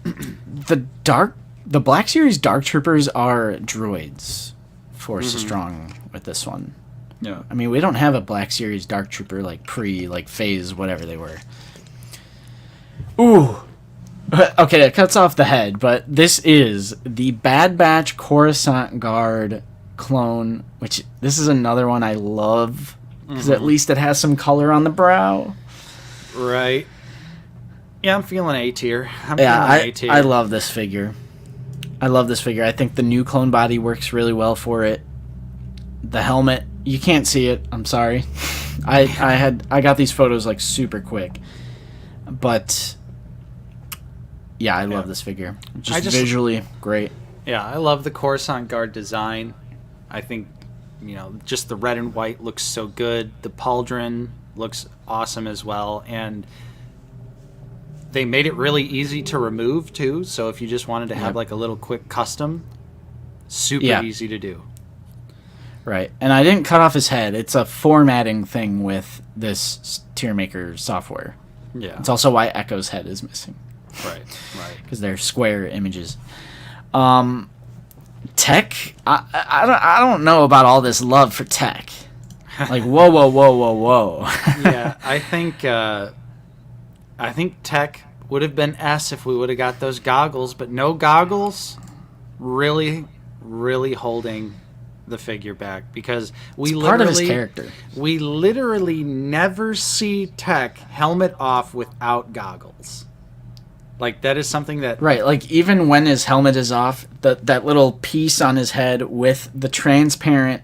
the Black Series Dark Troopers are droids. Force is strong with this one. yeah. I mean, we don't have a Black Series Dark Trooper like phase, whatever they were. Ooh. Okay, it cuts off the head, but this is the Bad Batch Coruscant Guard clone, which this is another one I love because at least it has some color on the brow. Right. Yeah, I'm feeling A tier. I love this figure. I think the new clone body works really well for it. The helmet, you can't see it. I'm sorry. I got these photos like super quick, but yeah, I love this figure. Just visually great. Yeah, I love the Coruscant Guard design. I think, just the red and white looks so good. The pauldron looks awesome as well, and they made it really easy to remove too. So if you just wanted to have like a little quick custom, super easy to do. Right, and I didn't cut off his head. It's a formatting thing with this tier maker software. Yeah, it's also why Echo's head is missing. Right, because they're square images. Tech, I don't know about all this love for Tech. Like whoa. Yeah, I think Tech would have been S if we would have got those goggles, but no goggles. Really, really holding the figure back because part of his character. We literally never see Tech helmet off without goggles. Like, that is something that... Right, like even when his helmet is off, that little piece on his head with the transparent,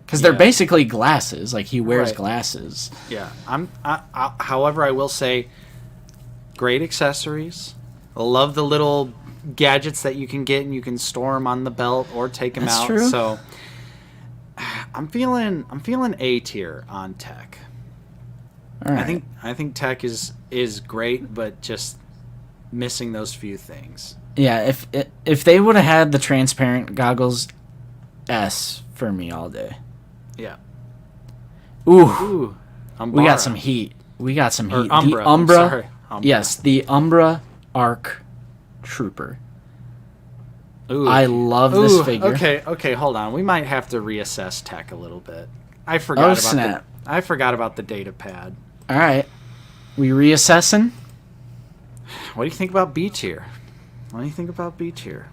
because they're Yeah. basically glasses. Like he wears Right. glasses. Yeah. However, I will say, great accessories. I love the little gadgets that you can get, and you can store them on the belt or take them That's out. true. So I'm feeling A tier on tech. All right. I think tech is great, but just missing those few things. Yeah, if they would have had the transparent goggles, S for me all day. Yeah. Ooh, Ooh. we got some heat. We got some Or heat. Umbra. The Umbra. Sorry. Umbra. Yes, the Umbra Arc Trooper. Ooh. I love this Ooh, figure. Okay, hold on. We might have to reassess tech a little bit. I forgot snap. I forgot about the data pad. All right, we reassessing. What do you think about B tier? What do you think about B tier?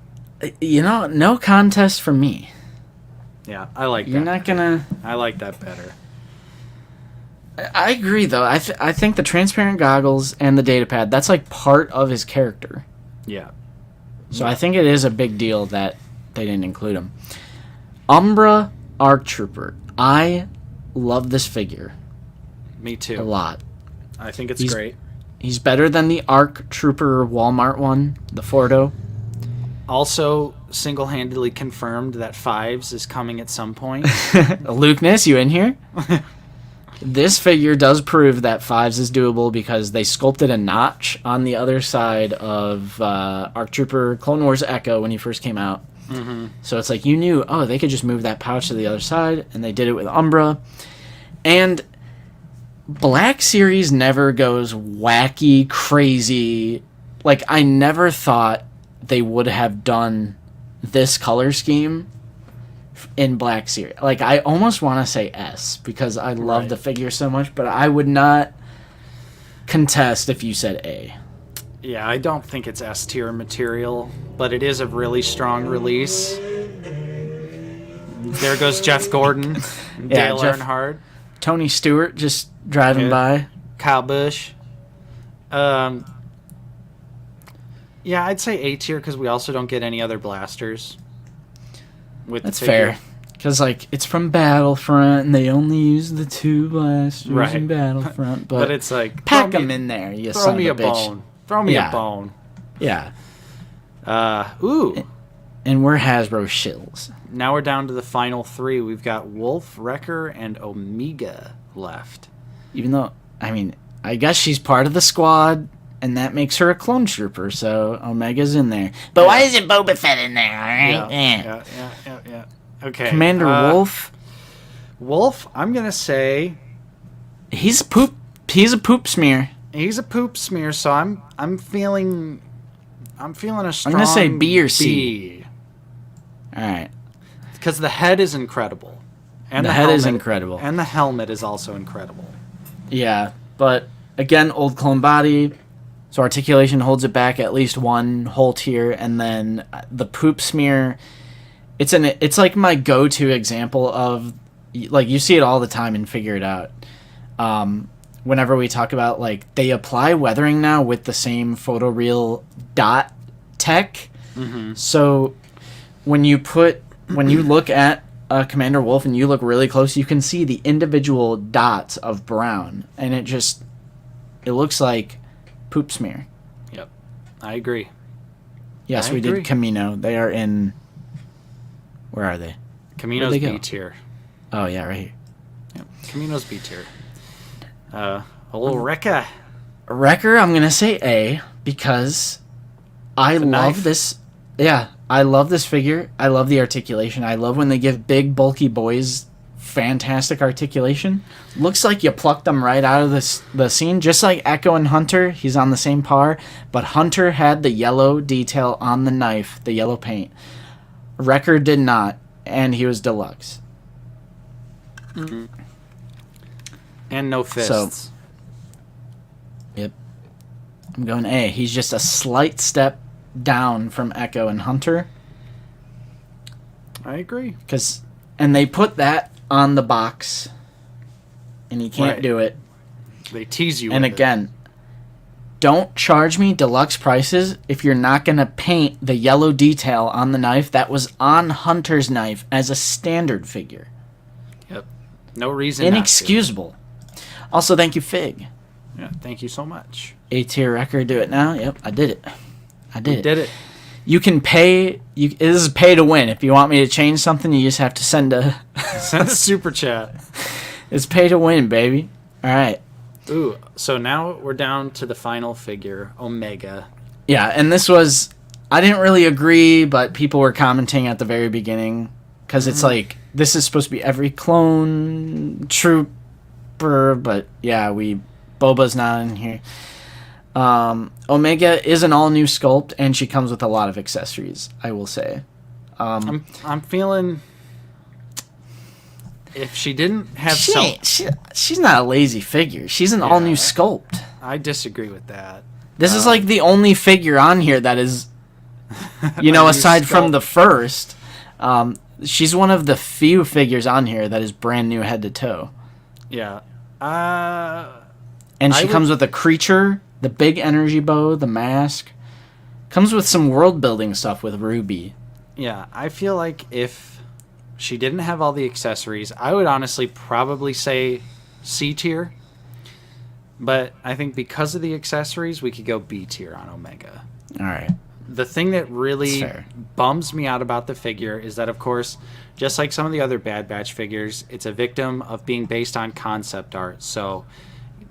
You know, no contest for me. Yeah, I like You're that. not gonna. I like that better. I agree, though. I think the transparent goggles and the data pad, that's like part of his character. Yeah. So I think it is a big deal that they didn't include him. Umbra Arc Trooper. I love this figure Me a too. lot. I think it's He's- great. He's better than the Arc Trooper Walmart one, the Fordo. Also, single-handedly confirmed that Fives is coming at some point. Luke Ness, you in here? This figure does prove that Fives is doable because they sculpted a notch on the other side of Arc Trooper Clone Wars Echo when he first came out. Mm-hmm. So it's like you knew, oh, they could just move that pouch to the other side, and they did it with Umbra. And Black Series never goes wacky, crazy. Like, I never thought they would have done this color scheme in Black Series. Like, I almost want to say S because I love Right. the figure so much, but I would not contest if you said A. Yeah, I don't think it's S tier material, but it is a really strong release. There goes Jeff Gordon, Yeah, Dale Jeff- Earnhardt, Tony Stewart just driving Yeah. by. Kyle Busch. Yeah, I'd say A tier because we also don't get any other blasters. With That's the figure. fair. Because, like, it's from Battlefront, and they only use the 2 blasters Right. in Battlefront. But, But it's like pack throw me- them in there, you Throw son me a of a bitch. bone. Throw me Yeah. a bone. Yeah. Ooh. And we're Hasbro shills. Now we're down to the final three. We've got Wolf, Wrecker, and Omega left. Even though, I mean, I guess she's part of the squad, and that makes her a clone trooper, so Omega's in there. But why isn't Boba Fett in there, alright? Yeah. Okay. Commander Wolf, Wolf, I'm gonna say he's a poop smear. he's a poop smear. So I'm feeling a strong. gonna say B or C. B. Alright. Because the head is incredible, and The head is helmet- incredible. and the helmet is also incredible. Yeah, but again, old clone body, so articulation holds it back at least one whole tier, and then the poop smear. It's like my go-to example of, like, you see it all the time and Figure It Out. Whenever we talk about, like, they apply weathering now with the same photoreal dot tech. Mm-hmm. So when you look at Commander Wolf and you look really close, you can see the individual dots of brown, and it looks like poop smear. Yep, I agree. Yes, I we agree. did Camino. They are in. Where are they? Camino's Where'd they B go? tier. Oh yeah, right here. Yep. Camino's B tier. A little Wrecker. Wrecker, I'm gonna say A because I The love knife? this. Yeah, I love this figure. I love the articulation. I love when they give big, bulky boys fantastic articulation. Looks like you plucked them right out of the scene, just like Echo and Hunter. He's on the same par, but Hunter had the yellow detail on the knife, the yellow paint. Wrecker did not, and he was deluxe. And no fists. Yep. I'm going A. He's just a slight step down from Echo and Hunter. I agree. And they put that on the box, and he can't Right. do it. They tease you. And with it. again, don't charge me deluxe prices if you're not going to paint the yellow detail on the knife that was on Hunter's knife as a standard figure. Yep. No reason not to. Inexcusable. Also, thank you, Fig. Yeah, thank you so much. A-tier record, do it now. Yep, I did it. Did it. You can pay. This is pay to win. If you want me to change something, you just have to send a super chat. It's pay to win, baby. All right. Ooh, so now we're down to the final figure, Omega. Yeah, and this was... I didn't really agree, but people were commenting at the very beginning. Because it's like, this is supposed to be every clone trooper, but yeah, Boba's not in here. Omega is an all-new sculpt, and she comes with a lot of accessories, I will say. I'm feeling... If she didn't have she's not a lazy figure. She's an all-new sculpt. I disagree with that. This is like the only figure on here that is, aside from the first, she's one of the few figures on here that is brand new head to toe. Yeah. And she comes with a creature, the big energy bow, the mask. Comes with some world building stuff with Ruby. Yeah, I feel like if she didn't have all the accessories, I would honestly probably say C tier. But I think because of the accessories, we could go B tier on Omega. All right. The thing that really bums me out about the figure is that, of course, just like some of the other Bad Batch figures, it's a victim of being based on concept art. So,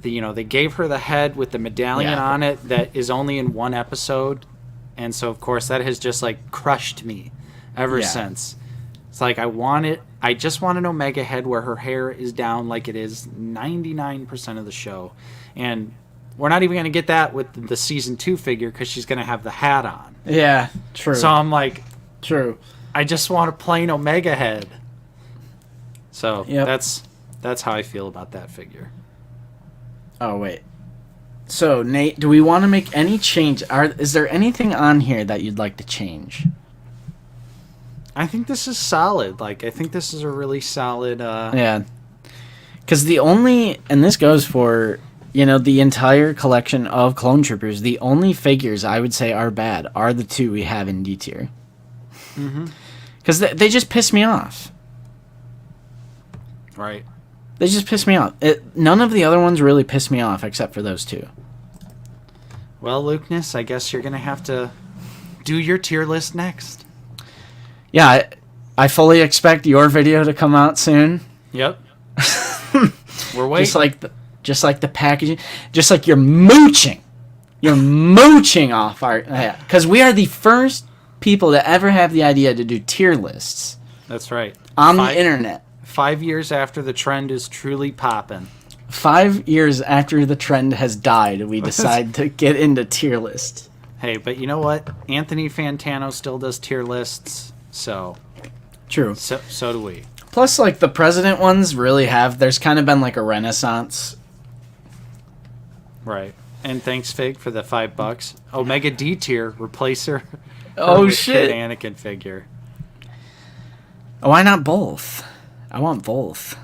they gave her the head with the medallion on it that is only in one episode. And so, of course, that has just, crushed me ever since. It's like, I just want an Omega head where her hair is down like it is 99% of the show. And we're not even going to get that with the Season 2 figure because she's going to have the hat on. Yeah, true. So I'm like... True. I just want a plain Omega head. So that's how I feel about that figure. Oh, wait. So, Nate, do we want to make any change? Is there anything on here that you'd like to change? I think this is solid. I think this is a really solid... Yeah. Because and this goes for, the entire collection of Clone Troopers, the only figures I would say are bad are the two we have in D tier. Because they just piss me off. Right. They just piss me off. None of the other ones really piss me off except for those two. Well, Lukeness, I guess you're going to have to do your tier list next. Yeah, I fully expect your video to come out soon. Yep. We're waiting. Just like the packaging. Just like you're mooching. You're mooching off our... Because we are the first people to ever have the idea to do tier lists. That's right. On the internet. 5 years after the trend is truly popping. 5 years after the trend has died, we decide to get into tier lists. Hey, but you know what? Anthony Fantano still does tier lists, so... True. So do we. Plus, the president ones really have... There's kind of been, a renaissance. Right. And thanks, Fig, for the $5. Omega D tier, replace her. Oh, shit. Anakin figure. Why not both? I want both.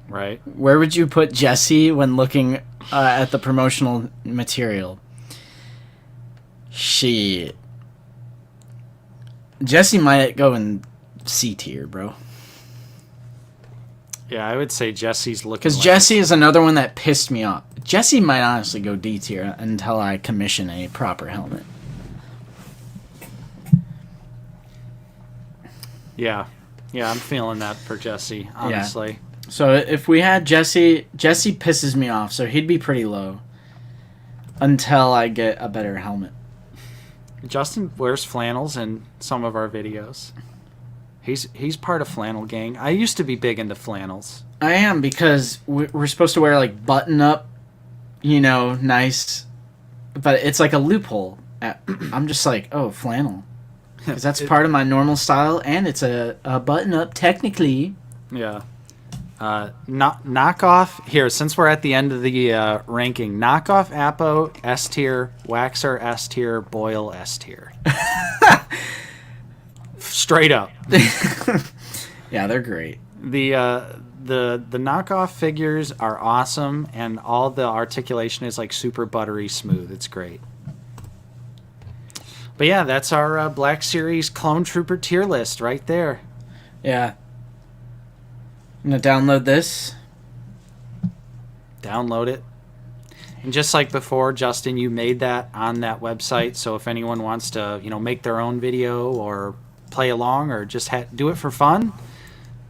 Right. Where would you put Jesse when looking at the promotional material? Shit. Jesse might go in C tier, bro. Yeah, I would say Jesse's looking... Because Jesse is another one that pissed me off. Jesse might honestly go D tier until I commission a proper helmet. Yeah. Yeah, I'm feeling that for Jesse, honestly. Yeah. So if we had Jesse pisses me off, so he'd be pretty low until I get a better helmet. Justin wears flannels in some of our videos. He's part of Flannel Gang. I used to be big into flannels. I am, because we're supposed to wear button up, nice, but it's a loophole. I'm just oh, flannel. Because that's part of my normal style, and it's a button-up, technically. Yeah. Knock off... Here, since we're at the end of the ranking, knock off Apo, S tier, Waxer, S tier, Boyle, S tier. Straight up. Yeah, they're great. The the knockoff figures are awesome, and all the articulation is like super buttery smooth. It's great. But yeah, that's our Black Series Clone Trooper tier list right there. Yeah. I'm gonna download this. Download it. And just like before, Justin, you made that on that website. So if anyone wants to, make their own video or play along or just do it for fun,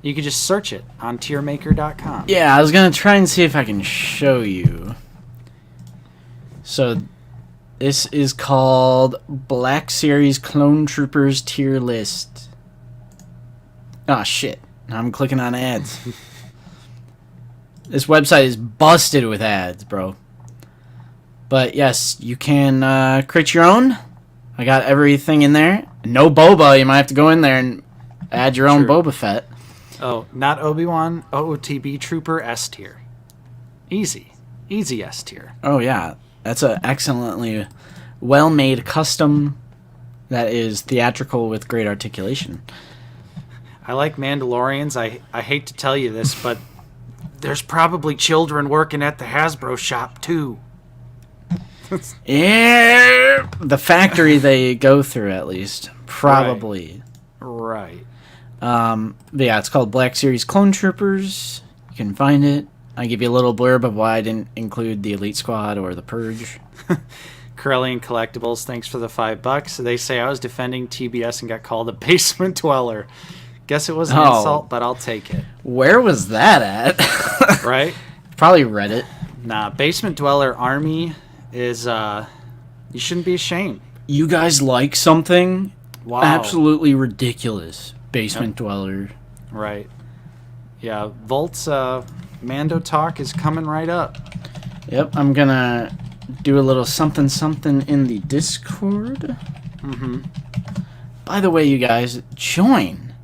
you can just search it on tiermaker.com. Yeah, I was gonna try and see if I can show you. So, this is called Black Series Clone Troopers tier list. Ah, shit. Now I'm clicking on ads. This website is busted with ads, bro. But yes, you can create your own. I got everything in there. No Boba. You might have to go in there and add your own Boba Fett. Oh, not Obi-Wan. OOTB Trooper S tier. Easy. Easy S tier. Oh, yeah. That's an excellently well-made custom that is theatrical with great articulation. I like Mandalorians. I hate to tell you this, but there's probably children working at the Hasbro shop, too. Yeah, the factory they go through, at least. Probably. Right. But yeah, it's called Black Series Clone Troopers. You can find it. I give you a little blurb of why I didn't include the Elite Squad or the Purge. Corellian Collectibles, thanks for the $5. They say I was defending TBS and got called a basement dweller. Guess it was an insult, but I'll take it. Where was that at? Right? Probably Reddit. Nah, Basement Dweller Army is, you shouldn't be ashamed. You guys like something? Wow. Absolutely ridiculous. Basement Dweller. Right. Yeah, Volt's Mando talk is coming right up. Yep, I'm gonna do a little something in the Discord. Mm-hmm. By the way, you guys, join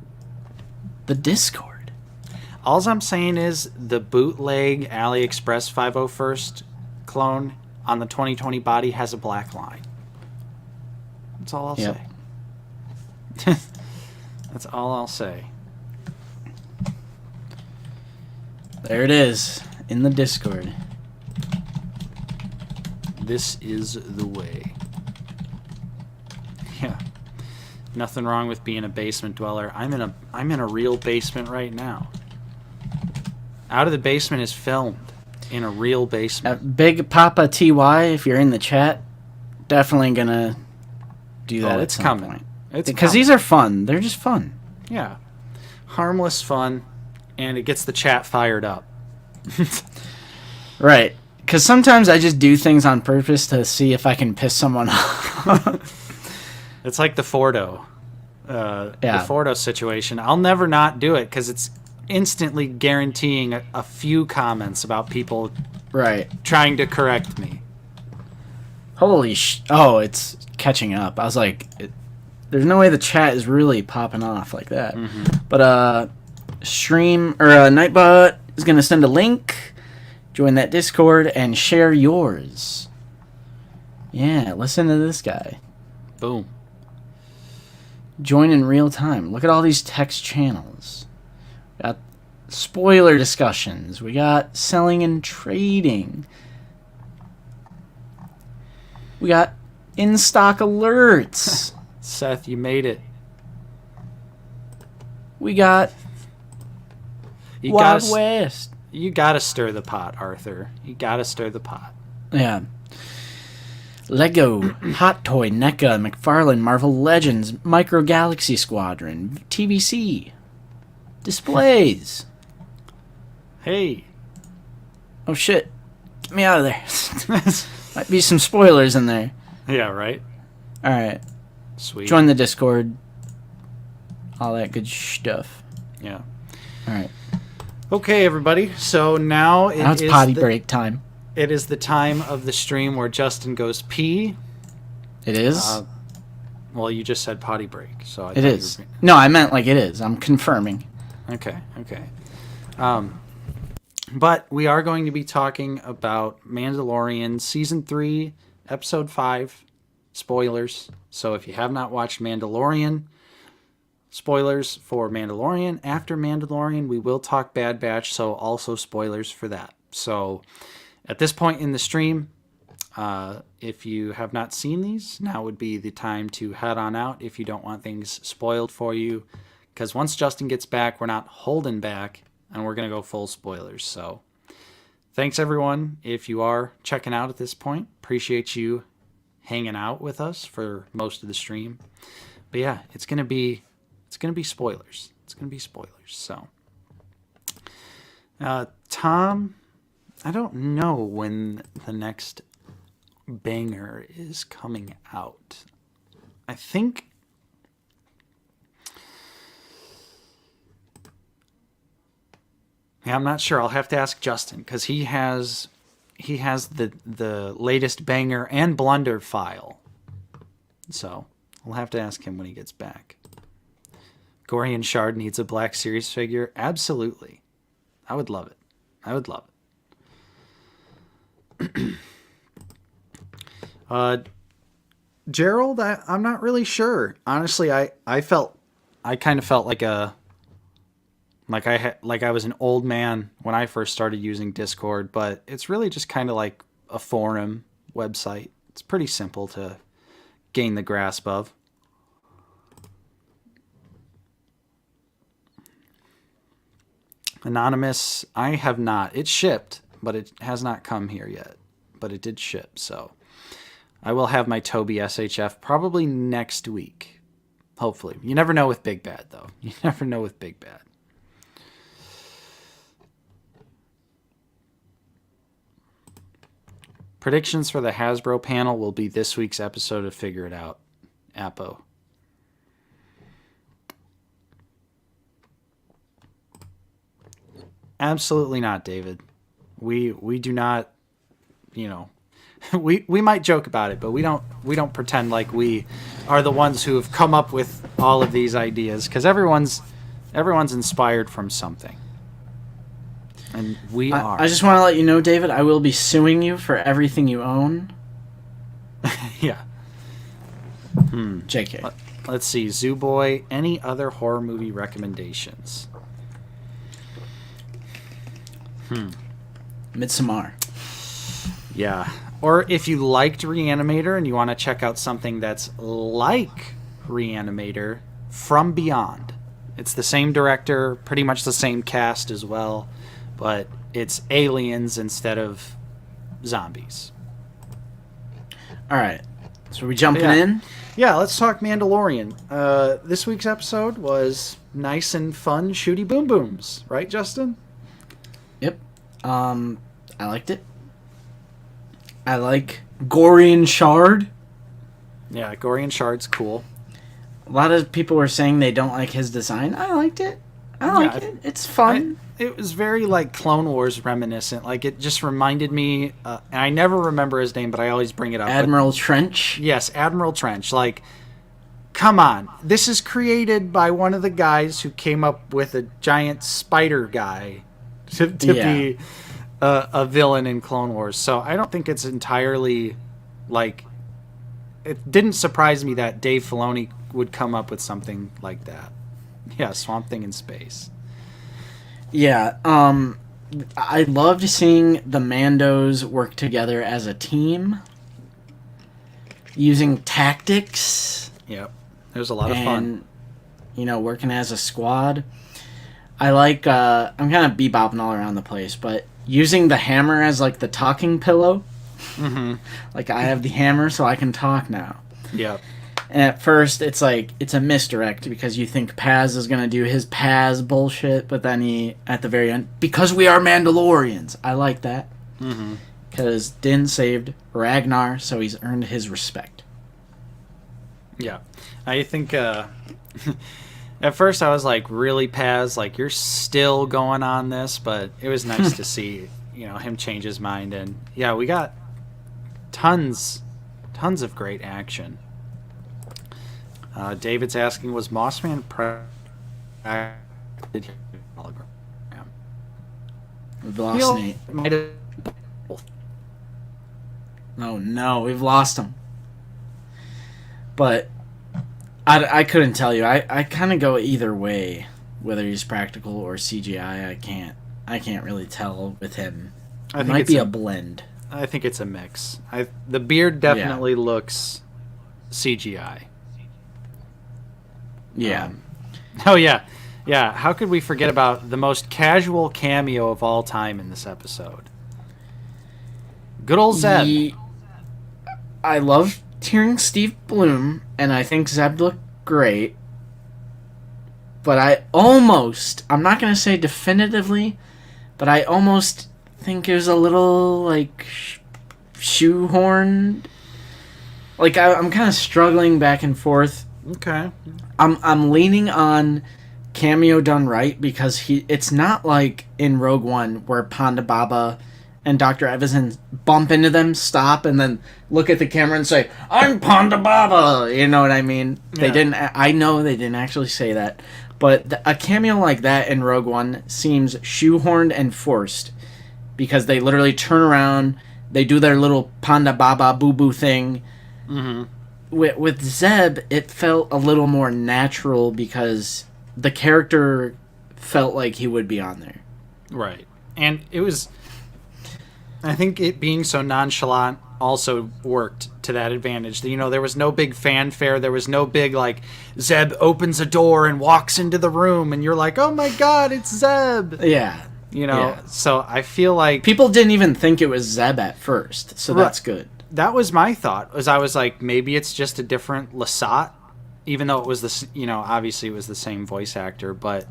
the Discord. All I'm saying is the bootleg AliExpress 501st clone on the 2020 body has a black line. That's all I'll say. That's all I'll say. There it is, in the Discord. This is the way. Yeah. Nothing wrong with being a basement dweller. I'm in a real basement right now. Out of the Basement is filmed in a real basement. Big Papa TY, if you're in the chat, definitely gonna do that at some point. Because these are fun. They're just fun. Yeah. Harmless fun, and it gets the chat fired up. Right. Because sometimes I just do things on purpose to see if I can piss someone off. It's like the Fordo. The Fordo situation. I'll never not do it because it's instantly guaranteeing a few comments about people trying to correct me. Holy oh, it's catching up. I was like, there's no way the chat is really popping off like that. Mm-hmm. But Nightbot is going to send a link. Join that Discord and share yours. Yeah, listen to this guy. Boom. Join in real time. Look at all these text channels. Got spoiler discussions. We got selling and trading. We got in-stock alerts. Seth, you made it. We got Wild West. You gotta stir the pot, Arthur. You gotta stir the pot. Yeah. Lego, Hot Toy, NECA, McFarlane, Marvel Legends, Micro Galaxy Squadron, TBC, displays. Hey. Oh shit. Get me out of there. Might be some spoilers in there. Yeah, right? Alright. Sweet. Join the Discord. All that good stuff. Yeah. Alright. Okay, everybody. So now it's potty break time. It is the time of the stream where Justin goes pee. It is? Well, you just said potty break, so it is. No, I meant like it is. I'm confirming. Okay. But we are going to be talking about Mandalorian Season 3, Episode 5. Spoilers. So if you have not watched Mandalorian, spoilers for Mandalorian. After Mandalorian, we will talk Bad Batch, so also spoilers for that. So at this point in the stream, if you have not seen these, now would be the time to head on out if you don't want things spoiled for you. Because once Justin gets back, we're not holding back, and we're going to go full spoilers. So thanks, everyone, if you are checking out at this point. Appreciate you hanging out with us for most of the stream. But yeah, it's going to be spoilers. It's going to be spoilers. So Tom, I don't know when the next banger is coming out. I think I'm not sure. I'll have to ask Justin because he has the latest banger and blunder file. So I'll have to ask him when he gets back. Gorian Shard needs a Black Series figure. Absolutely. I would love it. I would love it. Gerald, I'm not really sure. Honestly, I kind of felt like I was an old man when I first started using Discord, but it's really just kind of like a forum website. It's pretty simple to gain the grasp of. Anonymous, I have not. It shipped, but it has not come here yet. But it did ship, so I will have my Toby SHF probably next week. Hopefully. You never know with Big Bad, though. You never know with Big Bad. Predictions for the Hasbro panel will be this week's episode of Figure It Out. Apo. Absolutely not, David. We do not, we might joke about it, but we don't pretend like we are the ones who have come up with all of these ideas, because everyone's inspired from something. And we are. I just want to let you know, David, I will be suing you for everything you own. Yeah. JK. Let's see. Zoo Boy, any other horror movie recommendations? Midsommar. Yeah. Or if you liked Reanimator and you want to check out something that's like Reanimator, From Beyond. It's the same director, pretty much the same cast as well, but it's aliens instead of zombies. All right. So are we jumping in? Yeah, let's talk Mandalorian. This week's episode was nice and fun, shooty boom booms. Right, Justin? Yep. I liked it. I like Gorian Shard. Yeah, Gorian Shard's cool. A lot of people were saying they don't like his design. I liked it. I like it. It's fun. It was very like Clone Wars reminiscent. Like it just reminded me, and I never remember his name, but I always bring it up. Admiral Trench. Yes, Admiral Trench. Like, come on. This is created by one of the guys who came up with a giant spider guy to be a villain in Clone Wars. So I don't think it's entirely like... It didn't surprise me that Dave Filoni would come up with something like that. Yeah, Swamp Thing in space. Yeah, I loved seeing the Mandos work together as a team, using tactics. Yep, there's a lot of fun. Working as a squad. I like, I'm kind of bebopping all around the place, but using the hammer as, like, the talking pillow. Mm-hmm. Like, I have the hammer, so I can talk now. Yep. And at first, it's like, it's a misdirect because you think Paz is going to do his Paz bullshit, but then he, at the very end, because we are Mandalorians. I like that. Mm-hmm. Because Din saved Ragnar, so he's earned his respect. Yeah. I think, at first I was like, really, Paz? Like, you're still going on this? But it was nice to see, him change his mind. And, yeah, we got tons of great action. David's asking, was Mossman hologram? We've lost Nate. Oh no, we've lost him. But I couldn't tell you. I kind of go either way, whether he's practical or CGI. I can't really tell with him. It might be a blend. I think it's a mix. The beard definitely looks CGI. Yeah. Oh yeah. Yeah, how could we forget about the most casual cameo of all time in this episode? Good old Zeb. I love hearing Steve Bloom, and I think Zeb looked great. But I'm not going to say definitively, but I almost think it was a little, like, shoehorned. Like, I'm kind of struggling back and forth. Okay. I'm leaning on cameo done right, because it's not like in Rogue One where Ponda Baba and Dr. Evans bump into them, stop, and then look at the camera and say, "I'm Ponda Baba." You know what I mean? Yeah. I know they didn't actually say that, but a cameo like that in Rogue One seems shoehorned and forced, because they literally turn around, they do their little Ponda Baba boo boo thing. Mm-hmm. With Zeb, it felt a little more natural because the character felt like he would be on there. Right. And it was... I think it being so nonchalant also worked to that advantage. You know, there was no big fanfare. There was no big, like, Zeb opens a door and walks into the room, and you're like, oh my god, it's Zeb! Yeah. You know, Yeah. so I feel like... People didn't even think it was Zeb at first, so that's good. That was my thought, was I was like, maybe it's just a different Lasat, even though it was obviously it was the same voice actor, but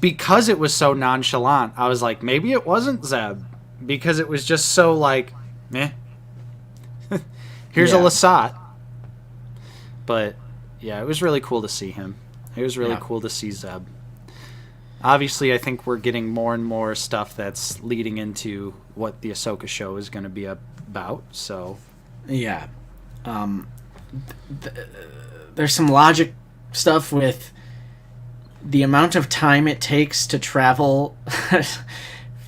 because it was so nonchalant, I was like, maybe it wasn't Zeb, because it was just so like, meh. Here's a Lasat. But yeah, it was really cool to see him. It was really cool to see Zeb. Obviously, I think we're getting more and more stuff that's leading into what the Ahsoka show is going to be about. So, yeah, there's some logic stuff with the amount of time it takes to travel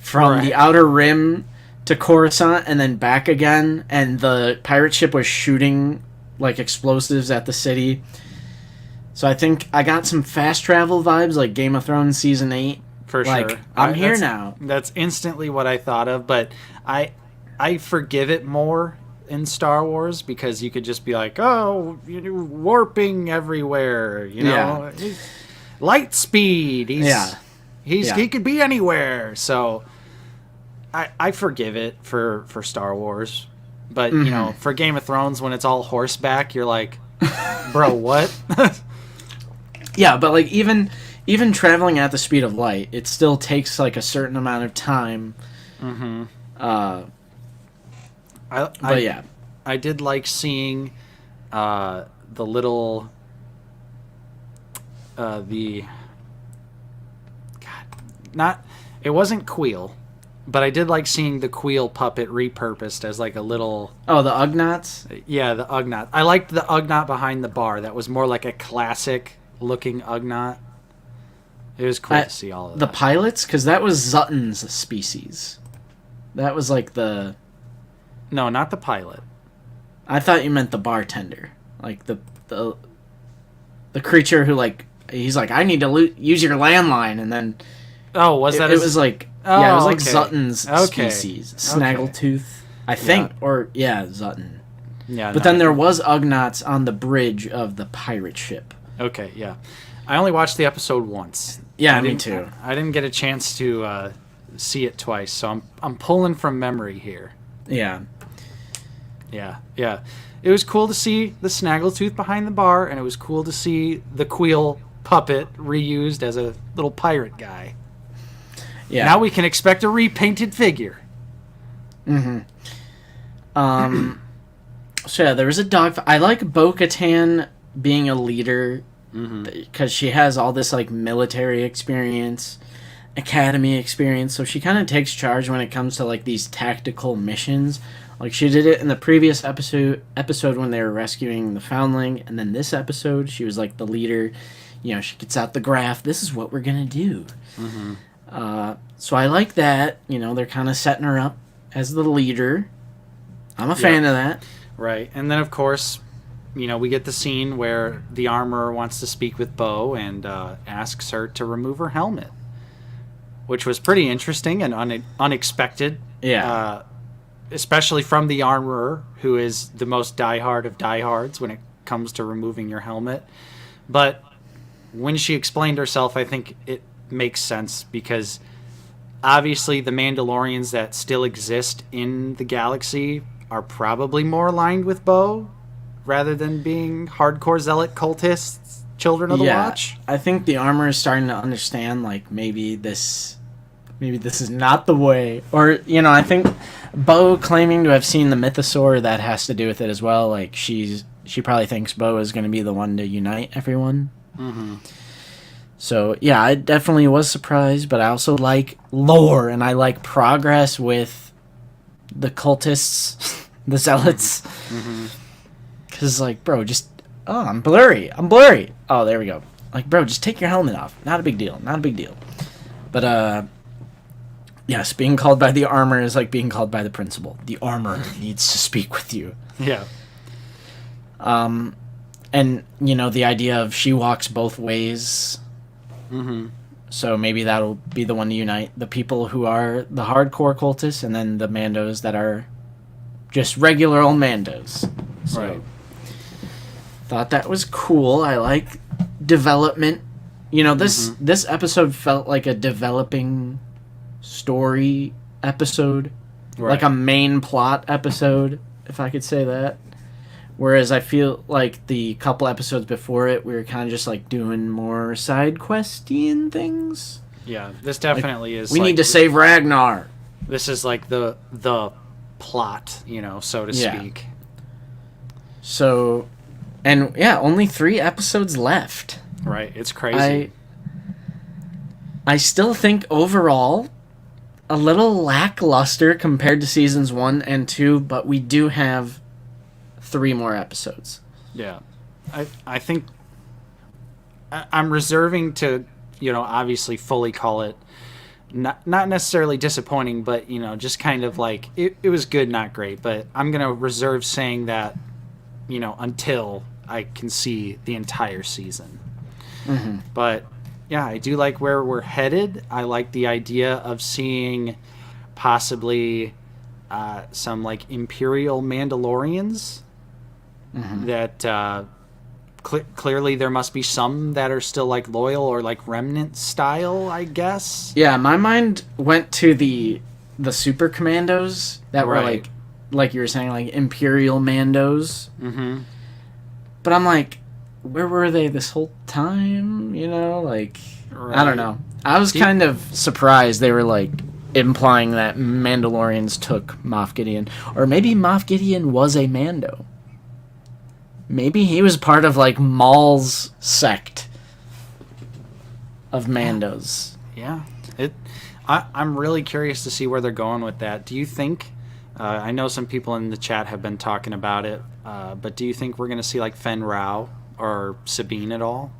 from the Outer Rim to Coruscant and then back again, and the pirate ship was shooting like explosives at the city. So I think I got some fast travel vibes, like Game of Thrones Season 8. For like, sure. I'm here now. That's instantly what I thought of, but I forgive it more in Star Wars, because you could just be like, oh, warping everywhere, light speed. He could be anywhere. So I forgive it for Star Wars. But, for Game of Thrones, when it's all horseback, you're like, bro, what? Yeah, but like even traveling at the speed of light, it still takes like a certain amount of time. Mm-hmm. I did like seeing the little it wasn't Queel, but I did like seeing the Queel puppet repurposed as like a little... Oh, the Ugnaughts? Yeah, the Ugnaught. I liked the Ugnaught behind the bar. That was more like a classic-looking Ugnaught. It was cool to see all of the that. The pilots? Because that was Zutton's species. That was like the... No, not the pilot. I thought you meant the bartender. Like the creature who like... He's like, I need to use your landline, and then... Oh, was that... It was like... Yeah, it was like Zutton's Okay. species. Snaggletooth, I think. Yeah. Or, yeah, Zutton. Yeah, But then there was Ugnaughts on the bridge of the pirate ship. Okay, yeah. I only watched the episode once. Yeah, me too. I didn't get a chance to see it twice, so I'm pulling from memory here. Yeah. Yeah. It was cool to see the Snaggletooth behind the bar, and it was cool to see the Queel puppet reused as a little pirate guy. Yeah. Now we can expect a repainted figure. Mm-hmm. So yeah, there was a dog. I like Bo-Katan being a leader because she has all this like military experience, academy experience. So she kind of takes charge when it comes to like these tactical missions. Like she did it in the previous episode when they were rescuing the Foundling, and then this episode she was like the leader. She gets out the graph. This is what we're gonna do. Mm-hmm. So I like that. They're kind of setting her up as the leader. I'm a fan of that. Right. And then, of course, we get the scene where the armorer wants to speak with Bo and asks her to remove her helmet, which was pretty interesting and unexpected. Yeah. Especially from the armorer, who is the most diehard of diehards when it comes to removing your helmet. But when she explained herself, I think it makes sense because obviously the Mandalorians that still exist in the galaxy are probably more aligned with Bo rather than being hardcore zealot cultists, children of the Watch. I think the armor is starting to understand, like, maybe this is not the way. Or, I think Bo claiming to have seen the mythosaur, that has to do with it as well. Like, she probably thinks Bo is going to be the one to unite everyone. Mm-hmm. So, yeah, I definitely was surprised, but I also like lore, and I like progress with the cultists, the zealots. Because, like, bro, just... Oh, I'm blurry. Oh, there we go. Like, bro, just take your helmet off. Not a big deal. But, yes, being called by the armor is like being called by the principal. The armor needs to speak with you. Yeah. And, the idea of she walks both ways. Mm-hmm. So maybe that'll be the one to unite the people who are the hardcore cultists and then the Mandos that are just regular old Mandos. So, Right. Thought that was cool. I like development. This episode felt like a developing story episode. Right. Like a main plot episode, if I could say that. Whereas I feel like the couple episodes before it, we were kind of just like doing more side questy things. Yeah, this definitely is. We need to save Ragnar. This is like the plot, so to speak. So, and yeah, only 3 episodes left. Right, it's crazy. I still think overall a little lackluster compared to seasons 1 and 2, but we do have 3 more episodes. Yeah, I think I'm reserving to, obviously fully call it not necessarily disappointing, but, just kind of like it was good, not great. But I'm going to reserve saying that, until I can see the entire season. Mm-hmm. But yeah, I do like where we're headed. I like the idea of seeing possibly some like Imperial Mandalorians. Mm-hmm. That clearly there must be some that are still like loyal or like remnant style, I guess. Yeah, my mind went to the super commandos that were Right. like you were saying, like Imperial Mandos. Mm-hmm. But I'm like, where were they this whole time? Like, Right. I don't know. I was kind of surprised they were like implying that Mandalorians took Moff Gideon, or maybe Moff Gideon was a Mando. Maybe he was part of like Maul's sect of Mandos. Yeah. I'm really curious to see where they're going with that. Do you think? I know some people in the chat have been talking about it, but do you think we're going to see like Fen Rao or Sabine at all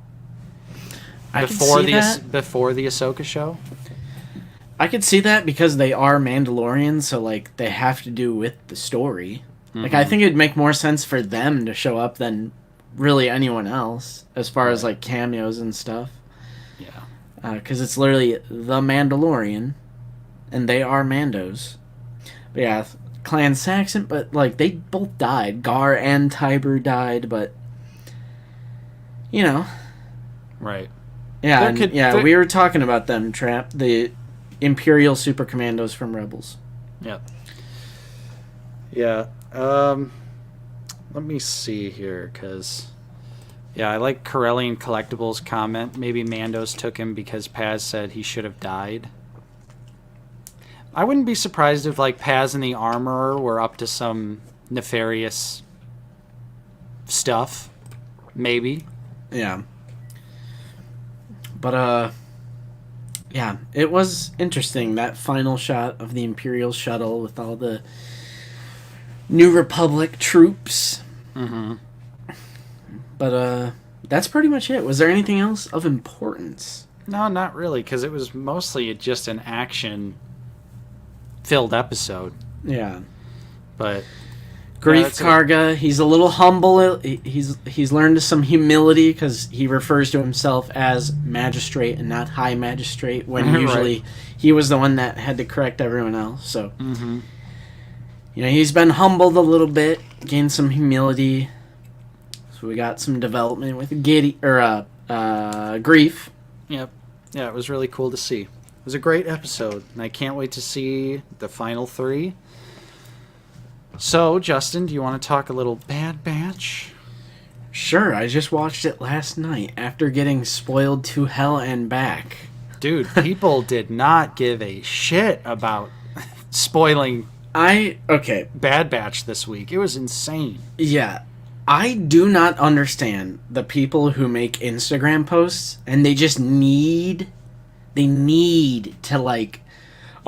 before the Ahsoka show? I could see that because they are Mandalorians, so like they have to do with the story. Like, I think it'd make more sense for them to show up than really anyone else, as far as, like, cameos and stuff. Yeah. Because it's literally the Mandalorian, and they are Mandos. But yeah, Clan Saxon, but, like, they both died. Gar and Tiber died, but, Right. Yeah, we were talking about them, Trap, the Imperial Super Commandos from Rebels. Yep. Yeah. Let me see here, because I like Corellian Collectibles' comment. Maybe Mandos took him because Paz said he should have died. I wouldn't be surprised if like Paz and the Armorer were up to some nefarious stuff. Maybe. Yeah. But, yeah, it was interesting, that final shot of the Imperial shuttle with all the New Republic troops. Mm-hmm. But, that's pretty much it. Was there anything else of importance? No, not really, because it was mostly just an action-filled episode. Yeah. But Grief that's Karga, he's a little humble. He's learned some humility because he refers to himself as magistrate and not high magistrate, when Right. usually he was the one that had to correct everyone else. So, Mm-hmm. he's been humbled a little bit, gained some humility. So we got some development with Grief. Yep. Yeah, it was really cool to see. It was a great episode, and I can't wait to see the final 3. So, Justin, do you want to talk a little Bad Batch? Sure, I just watched it last night after getting spoiled to hell and back. Dude, people did not give a shit about spoiling Bad Batch this week. It was insane. Yeah. I do not understand the people who make Instagram posts and they need to like,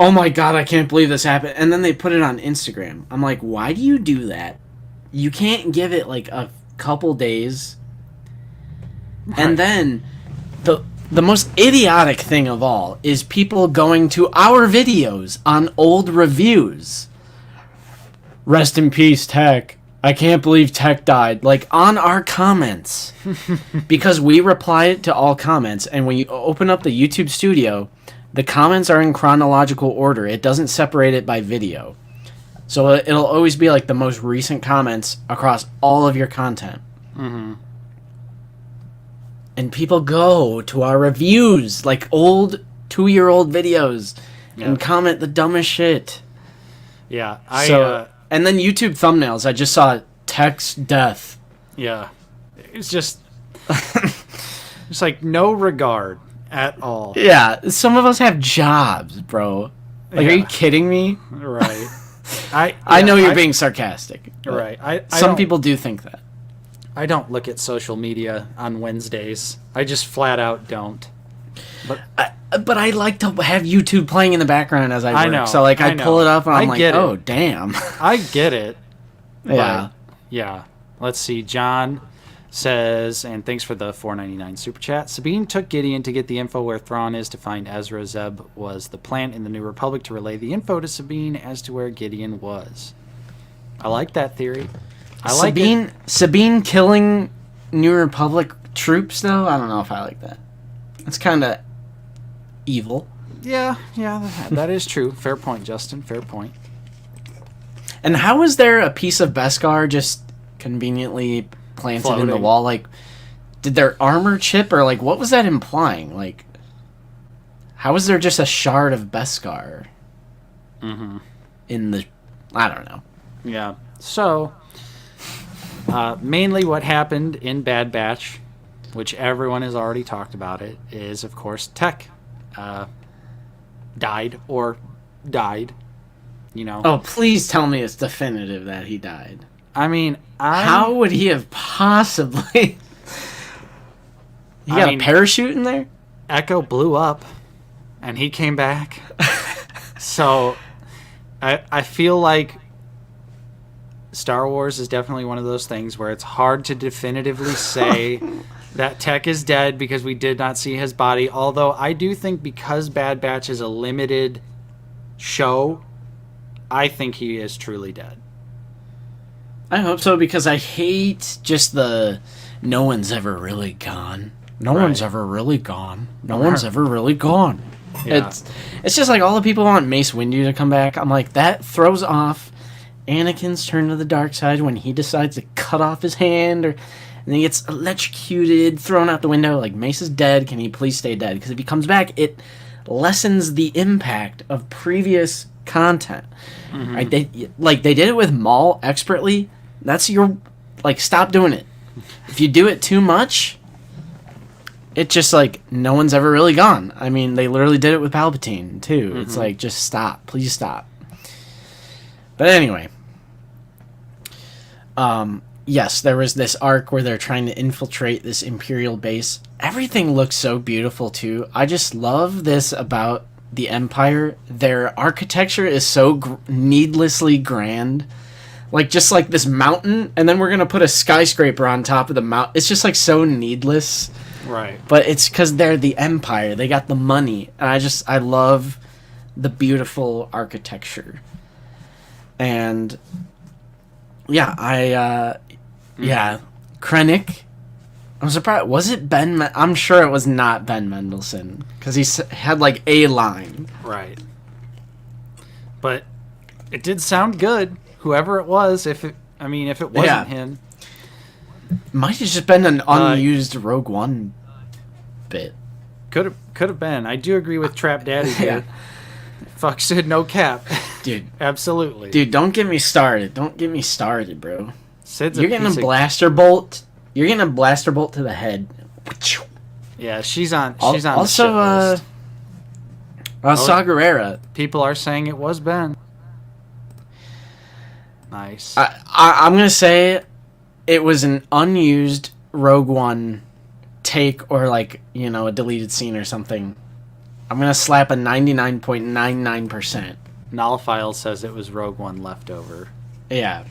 oh my god, I can't believe this happened, and then they put it on Instagram. I'm like, why do you do that? You can't give it like a couple days. Right. And then the most idiotic thing of all is people going to our videos on old reviews. Rest in peace, Tech. I can't believe Tech died. Like, on our comments. Because we reply to all comments, and when you open up the YouTube studio, the comments are in chronological order. It doesn't separate it by video. So it'll always be like the most recent comments across all of your content. Mm-hmm. And people go to our reviews, like old 2-year-old videos, and comment the dumbest shit. Yeah, and then YouTube thumbnails, I just saw Tech's death. Yeah. It's just... it's like no regard at all. Yeah, some of us have jobs, bro. Like, Yeah. are you kidding me? Right. I know you're being sarcastic. Right. Some people do think that. I don't look at social media on Wednesdays. I just flat out don't. But I like to have YouTube playing in the background as I work. I know, So, like, I know. pull it up and I'm I like, get oh, it. damn. I get it. Yeah. Yeah. Let's see. John says, and thanks for the $4.99 super chat. Sabine took Gideon to get the info where Thrawn is to find Ezra. Zeb was the plant in the New Republic to relay the info to Sabine as to where Gideon was. I like that theory. I like it. Sabine killing New Republic troops, though? I don't know if I like that. It's kind of evil. Yeah, that is true. Fair point, Justin. Fair point. And how is there a piece of Beskar just conveniently planted in the Floating. wall? Like, did their armor chip, or like, what was that implying? Like, how is there just a shard of Beskar in the? I don't know. Yeah. So, mainly what happened in Bad Batch, which everyone has already talked about it, is, of course, Tech died. You know. Oh, please tell me it's definitive that he died. I mean, How would he have possibly? He got a parachute in there? Echo blew up, and he came back. So, I feel like Star Wars is definitely one of those things where it's hard to definitively say that Tech is dead because we did not see his body. Although I do think because Bad Batch is a limited show, I think he is truly dead. I hope so, because I hate just the no one's ever really gone. No one's ever really gone. No one's ever really gone. Yeah. It's just like all the people want Mace Windu to come back. I'm like, that throws off Anakin's turn to the dark side when he decides to cut off his hand, and then he gets electrocuted, thrown out the window. Like, Mace is dead. Can he please stay dead? Because if he comes back, it lessens the impact of previous content. Right? They did it with Maul expertly. That's stop doing it. If you do it too much, it's just like no one's ever really gone. I mean, they literally did it with Palpatine too. It's like, just stop, please stop. But anyway, yes, there was this arc where they're trying to infiltrate this Imperial base. Everything looks so beautiful too. I just love this about the Empire. Their architecture is so needlessly grand. Like, just like this mountain, and then we're gonna put a skyscraper on top of the mountain. It's just like so needless. Right. But it's because they're the Empire. They got the money. And I love the beautiful architecture. And Yeah, yeah, Krennic. I'm surprised. Was it Ben? I'm sure it was not Ben Mendelsohn because he had like a line. Right. But it did sound good. Whoever it was, if it wasn't him, Might have just been an unused Rogue One bit. could have been. I do agree with Trap Daddy here. Fuck Sid, no cap. Dude. Absolutely. Dude, don't get me started. Don't get me started, bro. Sid's You're getting a blaster bolt. You're getting a blaster bolt to the head. Yeah, she's on. Also, the shit list. Saw Gerrera. People are saying it was Ben. Nice. I'm gonna say it was an unused Rogue One take, or like a deleted scene or something. I'm gonna slap a 99.99%. Nullifiles says it was Rogue One leftover. Yeah.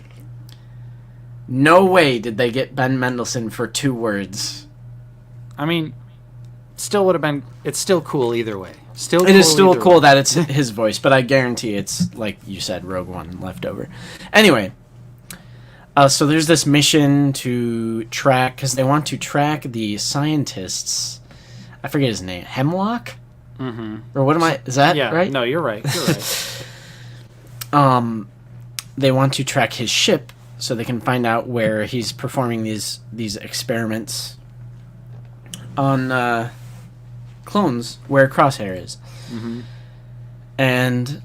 No way did they get Ben Mendelsohn for 2 words. I mean, still would have been. It's still cool either way. It is still cool that it's his voice, but I guarantee it's, like you said, Rogue One leftover. Anyway, so there's this mission to track, because they want to track the scientists. I forget his name. Hemlock? Mm-hmm. Or what am I... Is that right? No, you're right. You're right. They want to track his ship so they can find out where he's performing these experiments on clones where Crosshair is. Mm-hmm. And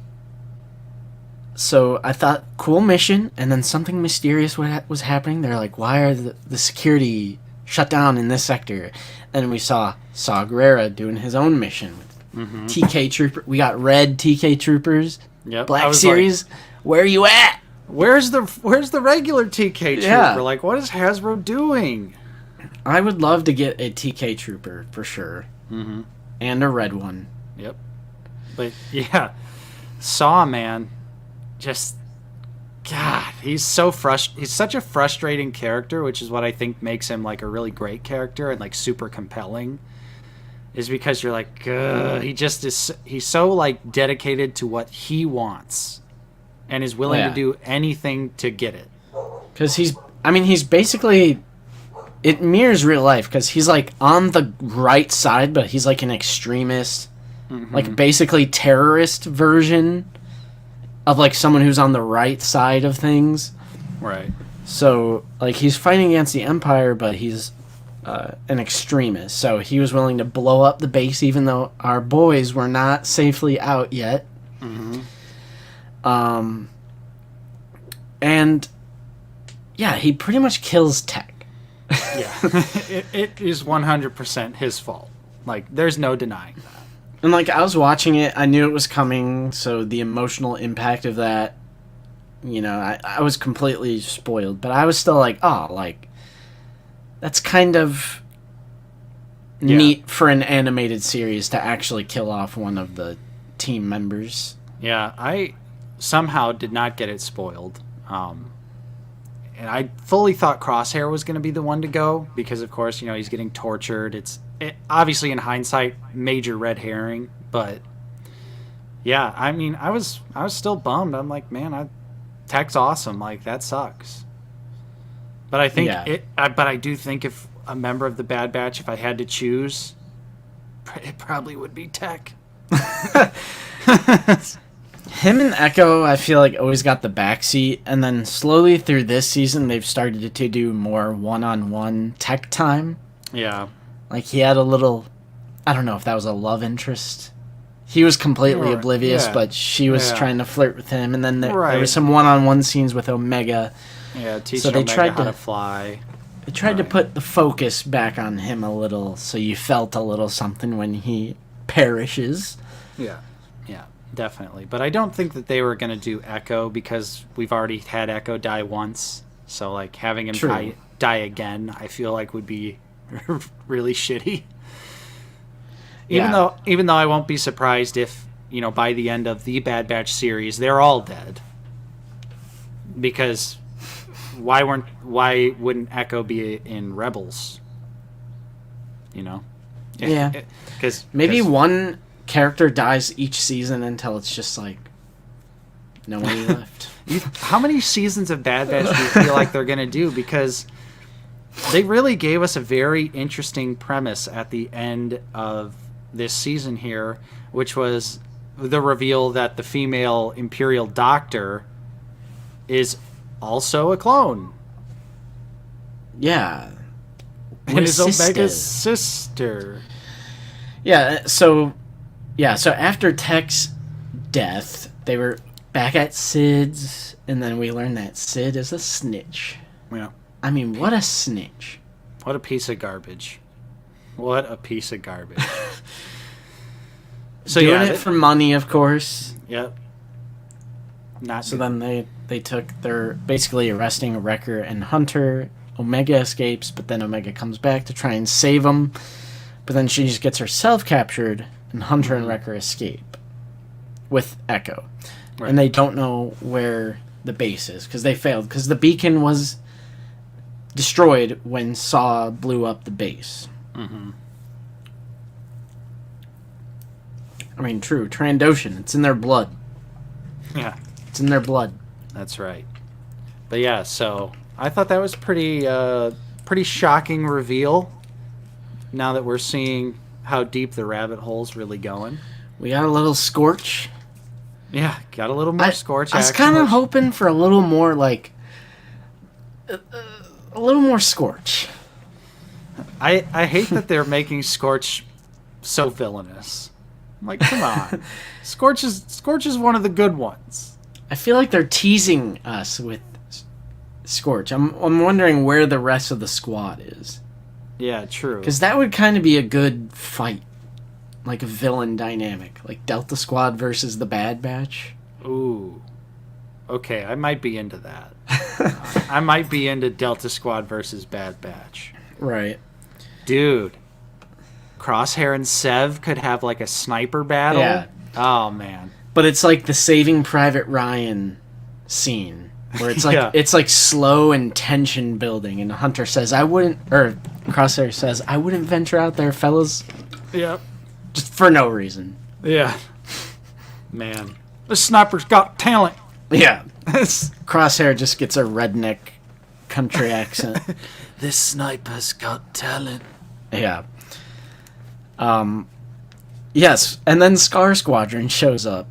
so I thought, cool mission, and then something mysterious was happening. They're like, why are the security shut down in this sector? And we saw Gerrera doing his own mission. Mm-hmm. TK Trooper. We got red TK Troopers. Yep. Black Series. Like, where are you at? Where's the regular TK Trooper? Yeah. Like, what is Hasbro doing? I would love to get a TK Trooper for sure. Mm-hmm. And a red one. Yep. But yeah, Saw, man, just God, he's such a frustrating character, which is what I think makes him like a really great character and like super compelling. Is because you're like, he just is. He's so like dedicated to what he wants, and is willing to do anything to get it. Because he's basically, it mirrors real life. Because he's like on the right side, but he's like an extremist, like basically terrorist version of like someone who's on the right side of things. Right. So like he's fighting against the Empire, but he's an extremist, so he was willing to blow up the base even though our boys were not safely out yet. And yeah, he pretty much kills Tech. Yeah. it is 100% his fault. Like, there's no denying that. And like, I was watching it, I knew it was coming, so the emotional impact of that, I was completely spoiled, but I was still like, oh, like, that's kind of neat for an animated series to actually kill off one of the team members. Yeah, I somehow did not get it spoiled. And I fully thought Crosshair was going to be the one to go because, of course, he's getting tortured. It obviously, in hindsight, major red herring. But, yeah, I mean, I was still bummed. I'm like, man, Tech's awesome. Like, that sucks. But I think but I do think if a member of the Bad Batch, if I had to choose, it probably would be Tech. Him and Echo, I feel like always got the backseat, and then slowly through this season, they've started to do more one-on-one Tech time. Yeah, like he had a little, I don't know if that was a love interest. He was completely oblivious, but she was trying to flirt with him, and then there was some one-on-one scenes with Omega. Yeah, teaching Omega how to fly. They tried to put the focus back on him a little, so you felt a little something when he perishes. Yeah, definitely. But I don't think that they were going to do Echo because we've already had Echo die once. So, like, having him die again, I feel like would be really shitty. Even though I won't be surprised if, by the end of the Bad Batch series, they're all dead. Because why wouldn't Echo be in Rebels? Because maybe one character dies each season until it's just like nobody left. How many seasons of Bad Batch do you feel like they're going to do? Because they really gave us a very interesting premise at the end of this season here, which was the reveal that the female Imperial Doctor is also a clone. Yeah. And his Omega's sister. Yeah, so after Tech's death, they were back at Sid's, and then we learned that Sid is a snitch. Yeah. I mean, what a snitch. What a piece of garbage. What a piece of garbage. So Doing it for money, of course. Yep. Not so good. then they're basically arresting Wrecker and Hunter. Omega escapes, but then Omega comes back to try and save him. But then she just gets herself captured, and Hunter and Wrecker escape with Echo. Right. And they don't know where the base is because they failed. Because the beacon was destroyed when Saw blew up the base. Mm-hmm. I mean, true. Trandoshan. It's in their blood. Yeah. It's in their blood. That's right. But yeah, so I thought that was pretty shocking reveal. Now that we're seeing how deep the rabbit hole's really going. We got a little Scorch. Yeah, got a little more Scorch. I was action. kind of hoping for a little more, like, a little more Scorch. I hate that they're making Scorch so villainous. I'm like, come on. Scorch is one of the good ones. I feel like they're teasing us with Scorch. I'm wondering where the rest of the squad is. Yeah, true. Because that would kind of be a good fight. Like a villain dynamic. Like Delta Squad versus the Bad Batch. Ooh. Okay, I might be into that. I might be into Delta Squad versus Bad Batch. Right. Dude. Crosshair and Sev could have like a sniper battle. Yeah. Oh, man. But it's like the Saving Private Ryan scene. Where it's like Yeah. it's like slow and tension building. And Hunter says, Crosshair says, I wouldn't venture out there, fellas. Yep. Just for no reason. Yeah. Man. This sniper's got talent. Yeah. Crosshair just gets a redneck country accent. This sniper's got talent. Yeah. Yes, and then Scar Squadron shows up.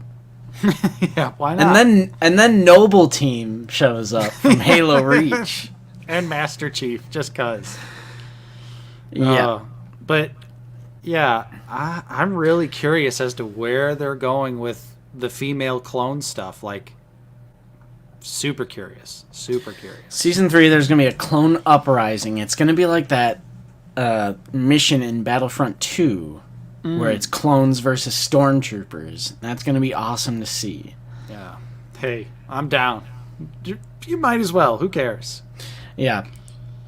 Yeah, why not? And then Noble Team shows up from Halo Reach. And Master Chief, just cuz. Yeah. But, yeah, I'm really curious as to where they're going with the female clone stuff. Like, super curious. Super curious. Season 3, there's going to be a clone uprising. It's going to be like that mission in Battlefront 2, where it's clones versus stormtroopers. That's going to be awesome to see. Yeah. Hey, I'm down. You might as well. Who cares? Yeah.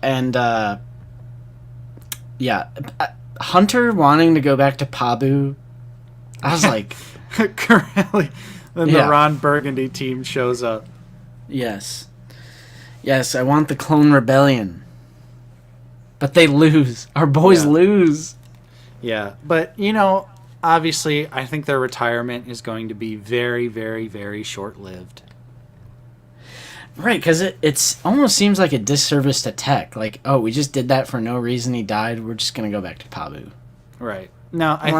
And, Hunter wanting to go back to Pabu, I was like... Corelli. Then Yeah. the Ron Burgundy team shows up. Yes. Yes, I want the Clone Rebellion. But they lose. Our boys Yeah. lose. Yeah, but, you know, obviously, I think their retirement is going to be very, very, very short-lived. Right, because it's almost seems like a disservice to Tech. Like, oh, we just did that for no reason. He died. We're just going to go back to Pabu. Right. No, I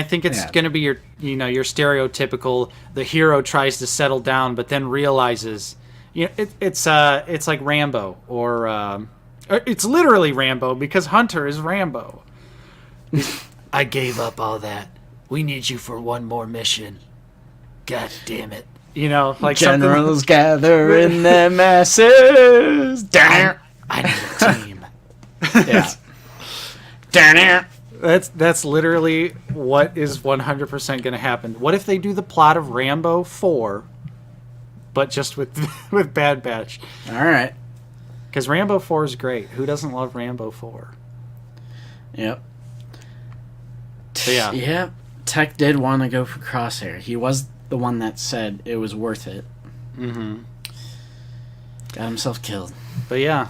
think it's going to be your stereotypical, the hero tries to settle down but then realizes, it's like Rambo or it's literally Rambo because Hunter is Rambo. I gave up all that. We need you for one more mission. God damn it. Like Generals gather in their masses. I need a team. Yeah. Damn. That's literally what is 100% going to happen. What if they do the plot of Rambo 4, but just with Bad Batch? All right. Because Rambo 4 is great. Who doesn't love Rambo 4? Yep. So, yeah. Yep. Tech did want to go for Crosshair. He was the one that said it was worth it. Mm-hmm. Got himself killed. But yeah,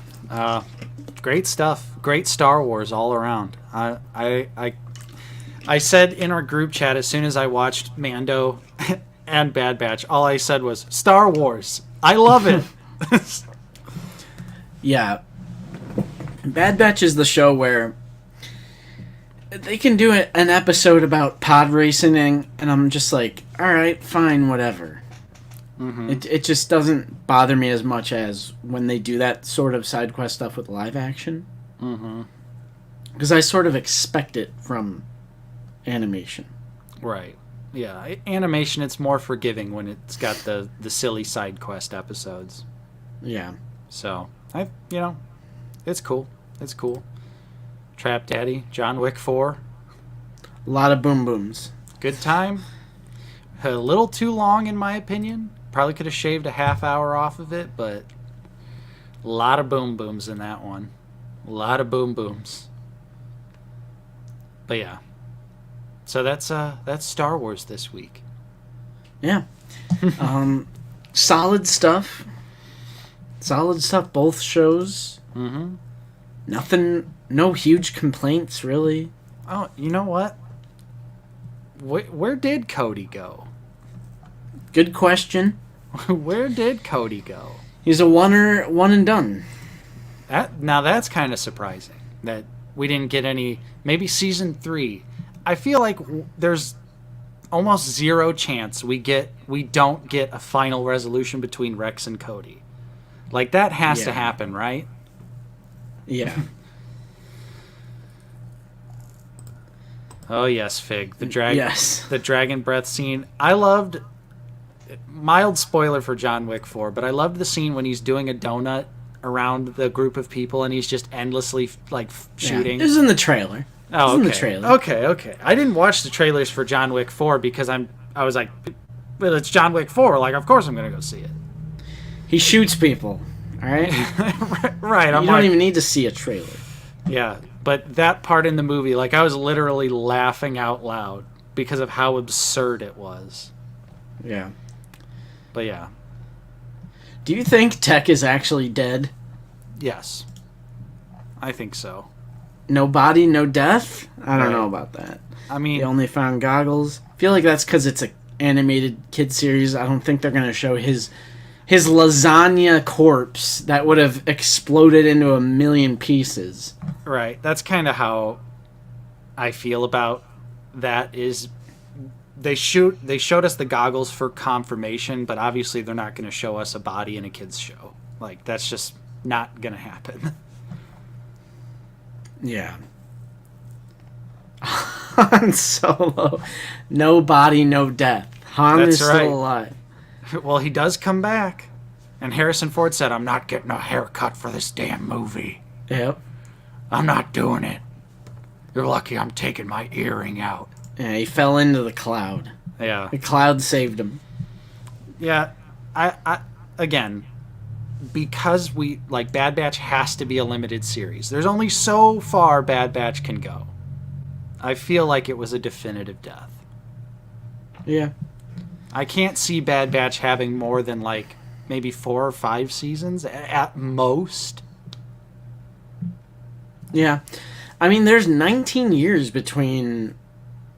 great stuff. Great Star Wars all around. I said in our group chat as soon as I watched Mando and Bad Batch, all I said was Star Wars. I love it. Yeah. Bad Batch is the show where they can do an episode about pod racing, and I'm just like, all right, fine, whatever. It just doesn't bother me as much as when they do that sort of side quest stuff with live action. Because I sort of expect it from animation. Right. Yeah. Animation, it's more forgiving when it's got the silly side quest episodes. Yeah. So, it's cool. It's cool. Trap Daddy, John Wick 4. A lot of boom booms. Good time. A little too long, in my opinion. Probably could have shaved a half hour off of it, but a lot of boom booms in that one. A lot of boom booms. But yeah. So that's Star Wars this week. Yeah. Solid stuff. Solid stuff, both shows. Nothing, no huge complaints, really. Oh, you know what? Where did Cody go? Good question. Where did Cody go? He's a one and done. Now that's kind of surprising that we didn't get any. Maybe season 3. I feel like there's almost zero chance we don't get a final resolution between Rex and Cody. Like that has to happen, right? Yeah. Oh yes, Fig. The dragon breath scene. I loved. Mild spoiler for John Wick 4, but I loved the scene when he's doing a donut around the group of people and he's just endlessly shooting. It was in the trailer. Oh, okay. In the trailer. Okay. I didn't watch the trailers for John Wick 4 because I was like, well, it's John Wick 4. Like, of course I'm gonna go see it. He shoots people. All right. Right. You don't even need to see a trailer. Yeah, but that part in the movie, like, I was literally laughing out loud because of how absurd it was. Yeah. But yeah. Do you think Tech is actually dead? Yes. I think so. No body, no death? I don't know about that. I mean... They only found goggles. I feel like that's because it's an animated kid series. I don't think they're going to show his lasagna corpse that would have exploded into a million pieces. Right. That's kind of how I feel about that is... They showed us the goggles for confirmation, but obviously they're not going to show us a body in a kid's show. Like, that's just not going to happen. Yeah. Han Solo. No body, no death. Han is still alive. Well, he does come back. And Harrison Ford said, I'm not getting a haircut for this damn movie. Yep. I'm not doing it. You're lucky I'm taking my earring out. Yeah, he fell into the cloud. Yeah. The cloud saved him. Yeah, I again, because Bad Batch has to be a limited series. There's only so far Bad Batch can go. I feel like it was a definitive death. Yeah. I can't see Bad Batch having more than maybe 4 or 5 seasons at most. Yeah. I mean, there's 19 years between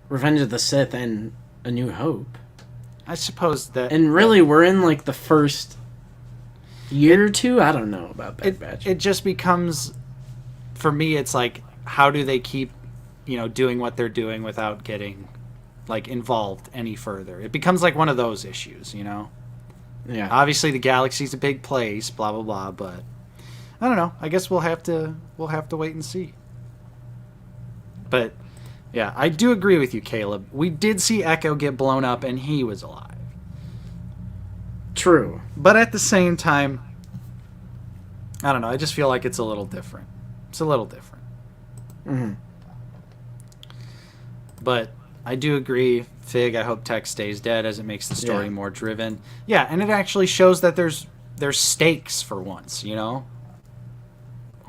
Revenge of the Sith and A New Hope. I suppose that... And really, we're in, the first year or two? I don't know about Bad Batch. It just becomes... For me, it's how do they keep, doing what they're doing without getting, involved any further? It becomes one of those issues, Yeah. Obviously, the galaxy's a big place, blah, blah, blah, but... I don't know. I guess we'll have to wait and see. But... Yeah, I do agree with you, Caleb. We did see Echo get blown up, and he was alive. True. But at the same time, I don't know. I just feel like it's a little different. It's a little different. Mm-hmm. But I do agree, Fig, I hope Tech stays dead as it makes the story more driven. Yeah, and it actually shows that there's stakes for once,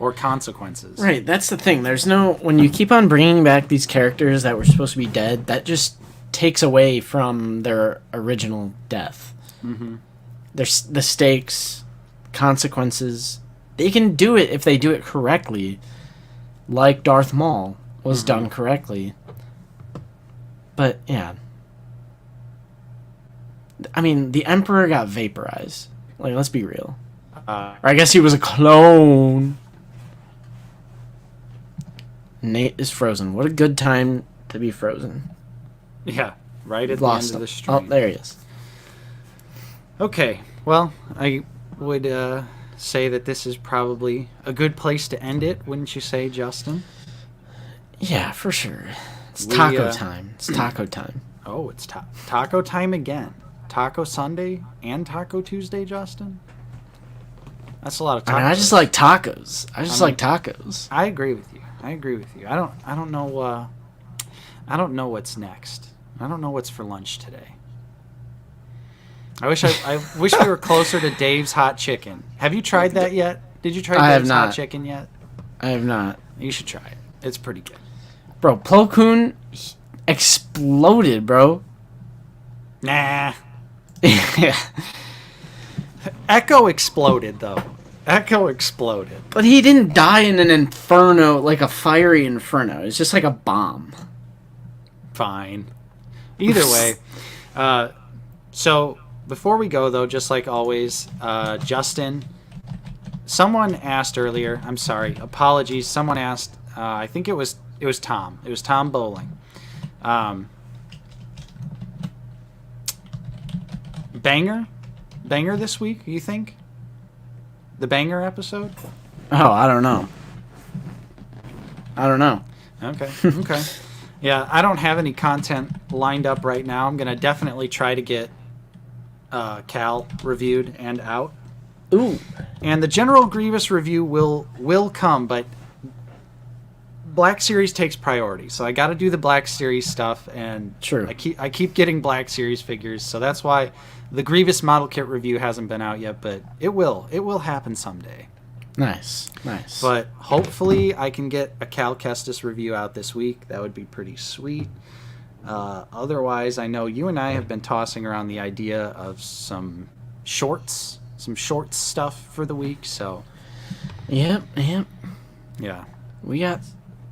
Or consequences. Right, that's the thing. There's no... When you keep on bringing back these characters that were supposed to be dead, that just takes away from their original death. Mm-hmm. There's the stakes, consequences. They can do it if they do it correctly. Like Darth Maul was done correctly. But, yeah. I mean, the Emperor got vaporized. Like, let's be real. Uh, Or I guess he was a clone. Nate is frozen. What a good time to be frozen. yeah, right at the Lost end of him. the stream. Oh, there he is. Okay, well, I would say that this is probably a good place to end it, wouldn't you say, Justin? Yeah, for sure. It's We, taco time. It's taco time. Oh, it's taco time again. Taco Sunday and Taco Tuesday, Justin? That's a lot of tacos. I mean, I just like tacos. I just I mean- like tacos. I agree with you. I don't know I don't know what's next. I don't know what's for lunch today. I wish we were closer to Dave's hot chicken. Have you tried that yet? Did you try I have Dave's not. hot chicken yet? I have not. You should try it. It's pretty good. Bro, Plo Koon exploded, bro. Nah. Echo exploded though. Echo exploded. But he didn't die in an inferno, like a fiery inferno. It's just like a bomb. Fine. Either way. So before we go though, just like always, Justin, someone asked earlier, I'm sorry, apologies, someone asked, I think it was Tom. It was Tom Bowling. Banger this week, you think? The banger episode? Oh, I don't know. Okay. Okay. Yeah, I don't have any content lined up right now. I'm gonna definitely try to get Cal reviewed and out. Ooh. And the General Grievous review will come, but Black Series takes priority. So I got to do the Black Series stuff, and True. I keep getting Black Series figures, so that's why the Grievous model kit review hasn't been out yet, but it will happen someday. Nice. But hopefully I can get a Cal Kestis review out this week. That would be pretty sweet. Otherwise, I know you and I have been tossing around the idea of some shorts stuff for the week. So Yep. yeah,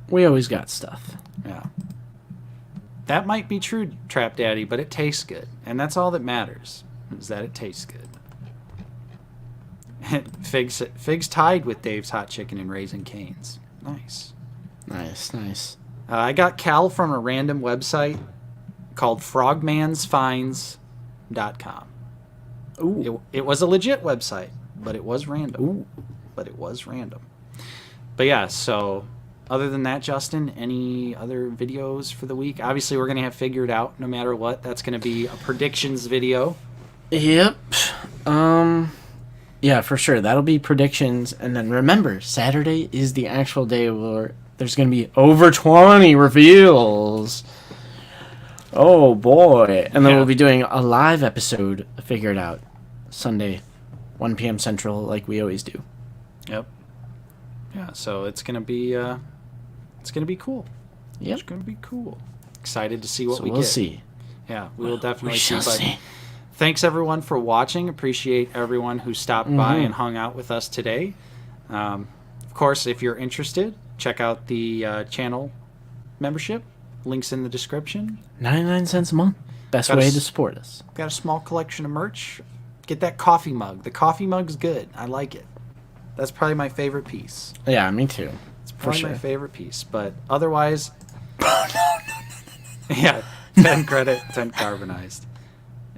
We always got stuff. yeah. That might be true, Trap Daddy, but it tastes good, and that's all that matters. Is that it tastes good. Figs tied with Dave's Hot Chicken and Raising Cane's. Nice. Nice. I got Cal from a random website called frogmansfinds.com. Ooh. It was a legit website, but it was random. Ooh. But yeah, so other than that, Justin, any other videos for the week? Obviously, we're going to have Figured Out no matter what. That's going to be a predictions video. Yep. Yeah, for sure. That'll be predictions. And then remember, Saturday is the actual day where there's going to be over 20 reveals. Oh, boy. And then Yeah. we'll be doing a live episode of Figure It Out Sunday, 1 p.m. Central, like we always do. Yep. Yeah, so it's going to be cool. Yep. It's going to be cool. Excited to see what So we we'll get. see. Yeah, we will definitely We see. shall But see. thanks everyone for watching. Appreciate everyone who stopped by and hung out with us today. Of course, if you're interested, check out the channel membership. Links in the description. 99 cents a month. Best Got a way s- to support us. Got a small collection of merch. Get that coffee mug. The coffee mug's good. I like it. That's probably my favorite piece. Yeah, me too. It's For probably sure. my favorite piece. But otherwise, yeah, 10 credit, 10 carbonized.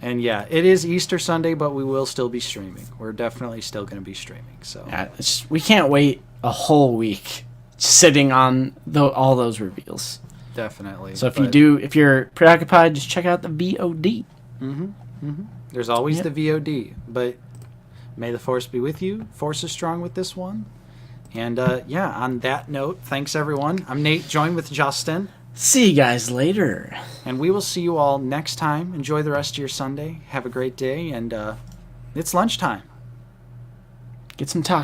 And yeah, it is Easter Sunday, but we will still be streaming. We're definitely still going to be streaming. So Yeah, we can't wait a whole week sitting on all those reveals. definitely. So if But you're preoccupied, just check out the VOD. there's always Yep. the VOD. But may the force be with you. Force is strong with this one. And yeah, on that note, thanks everyone. I'm Nate, joined with Justin. See you guys later. And we will see you all next time. Enjoy the rest of your Sunday. Have a great day. And it's lunchtime. Get some tacos.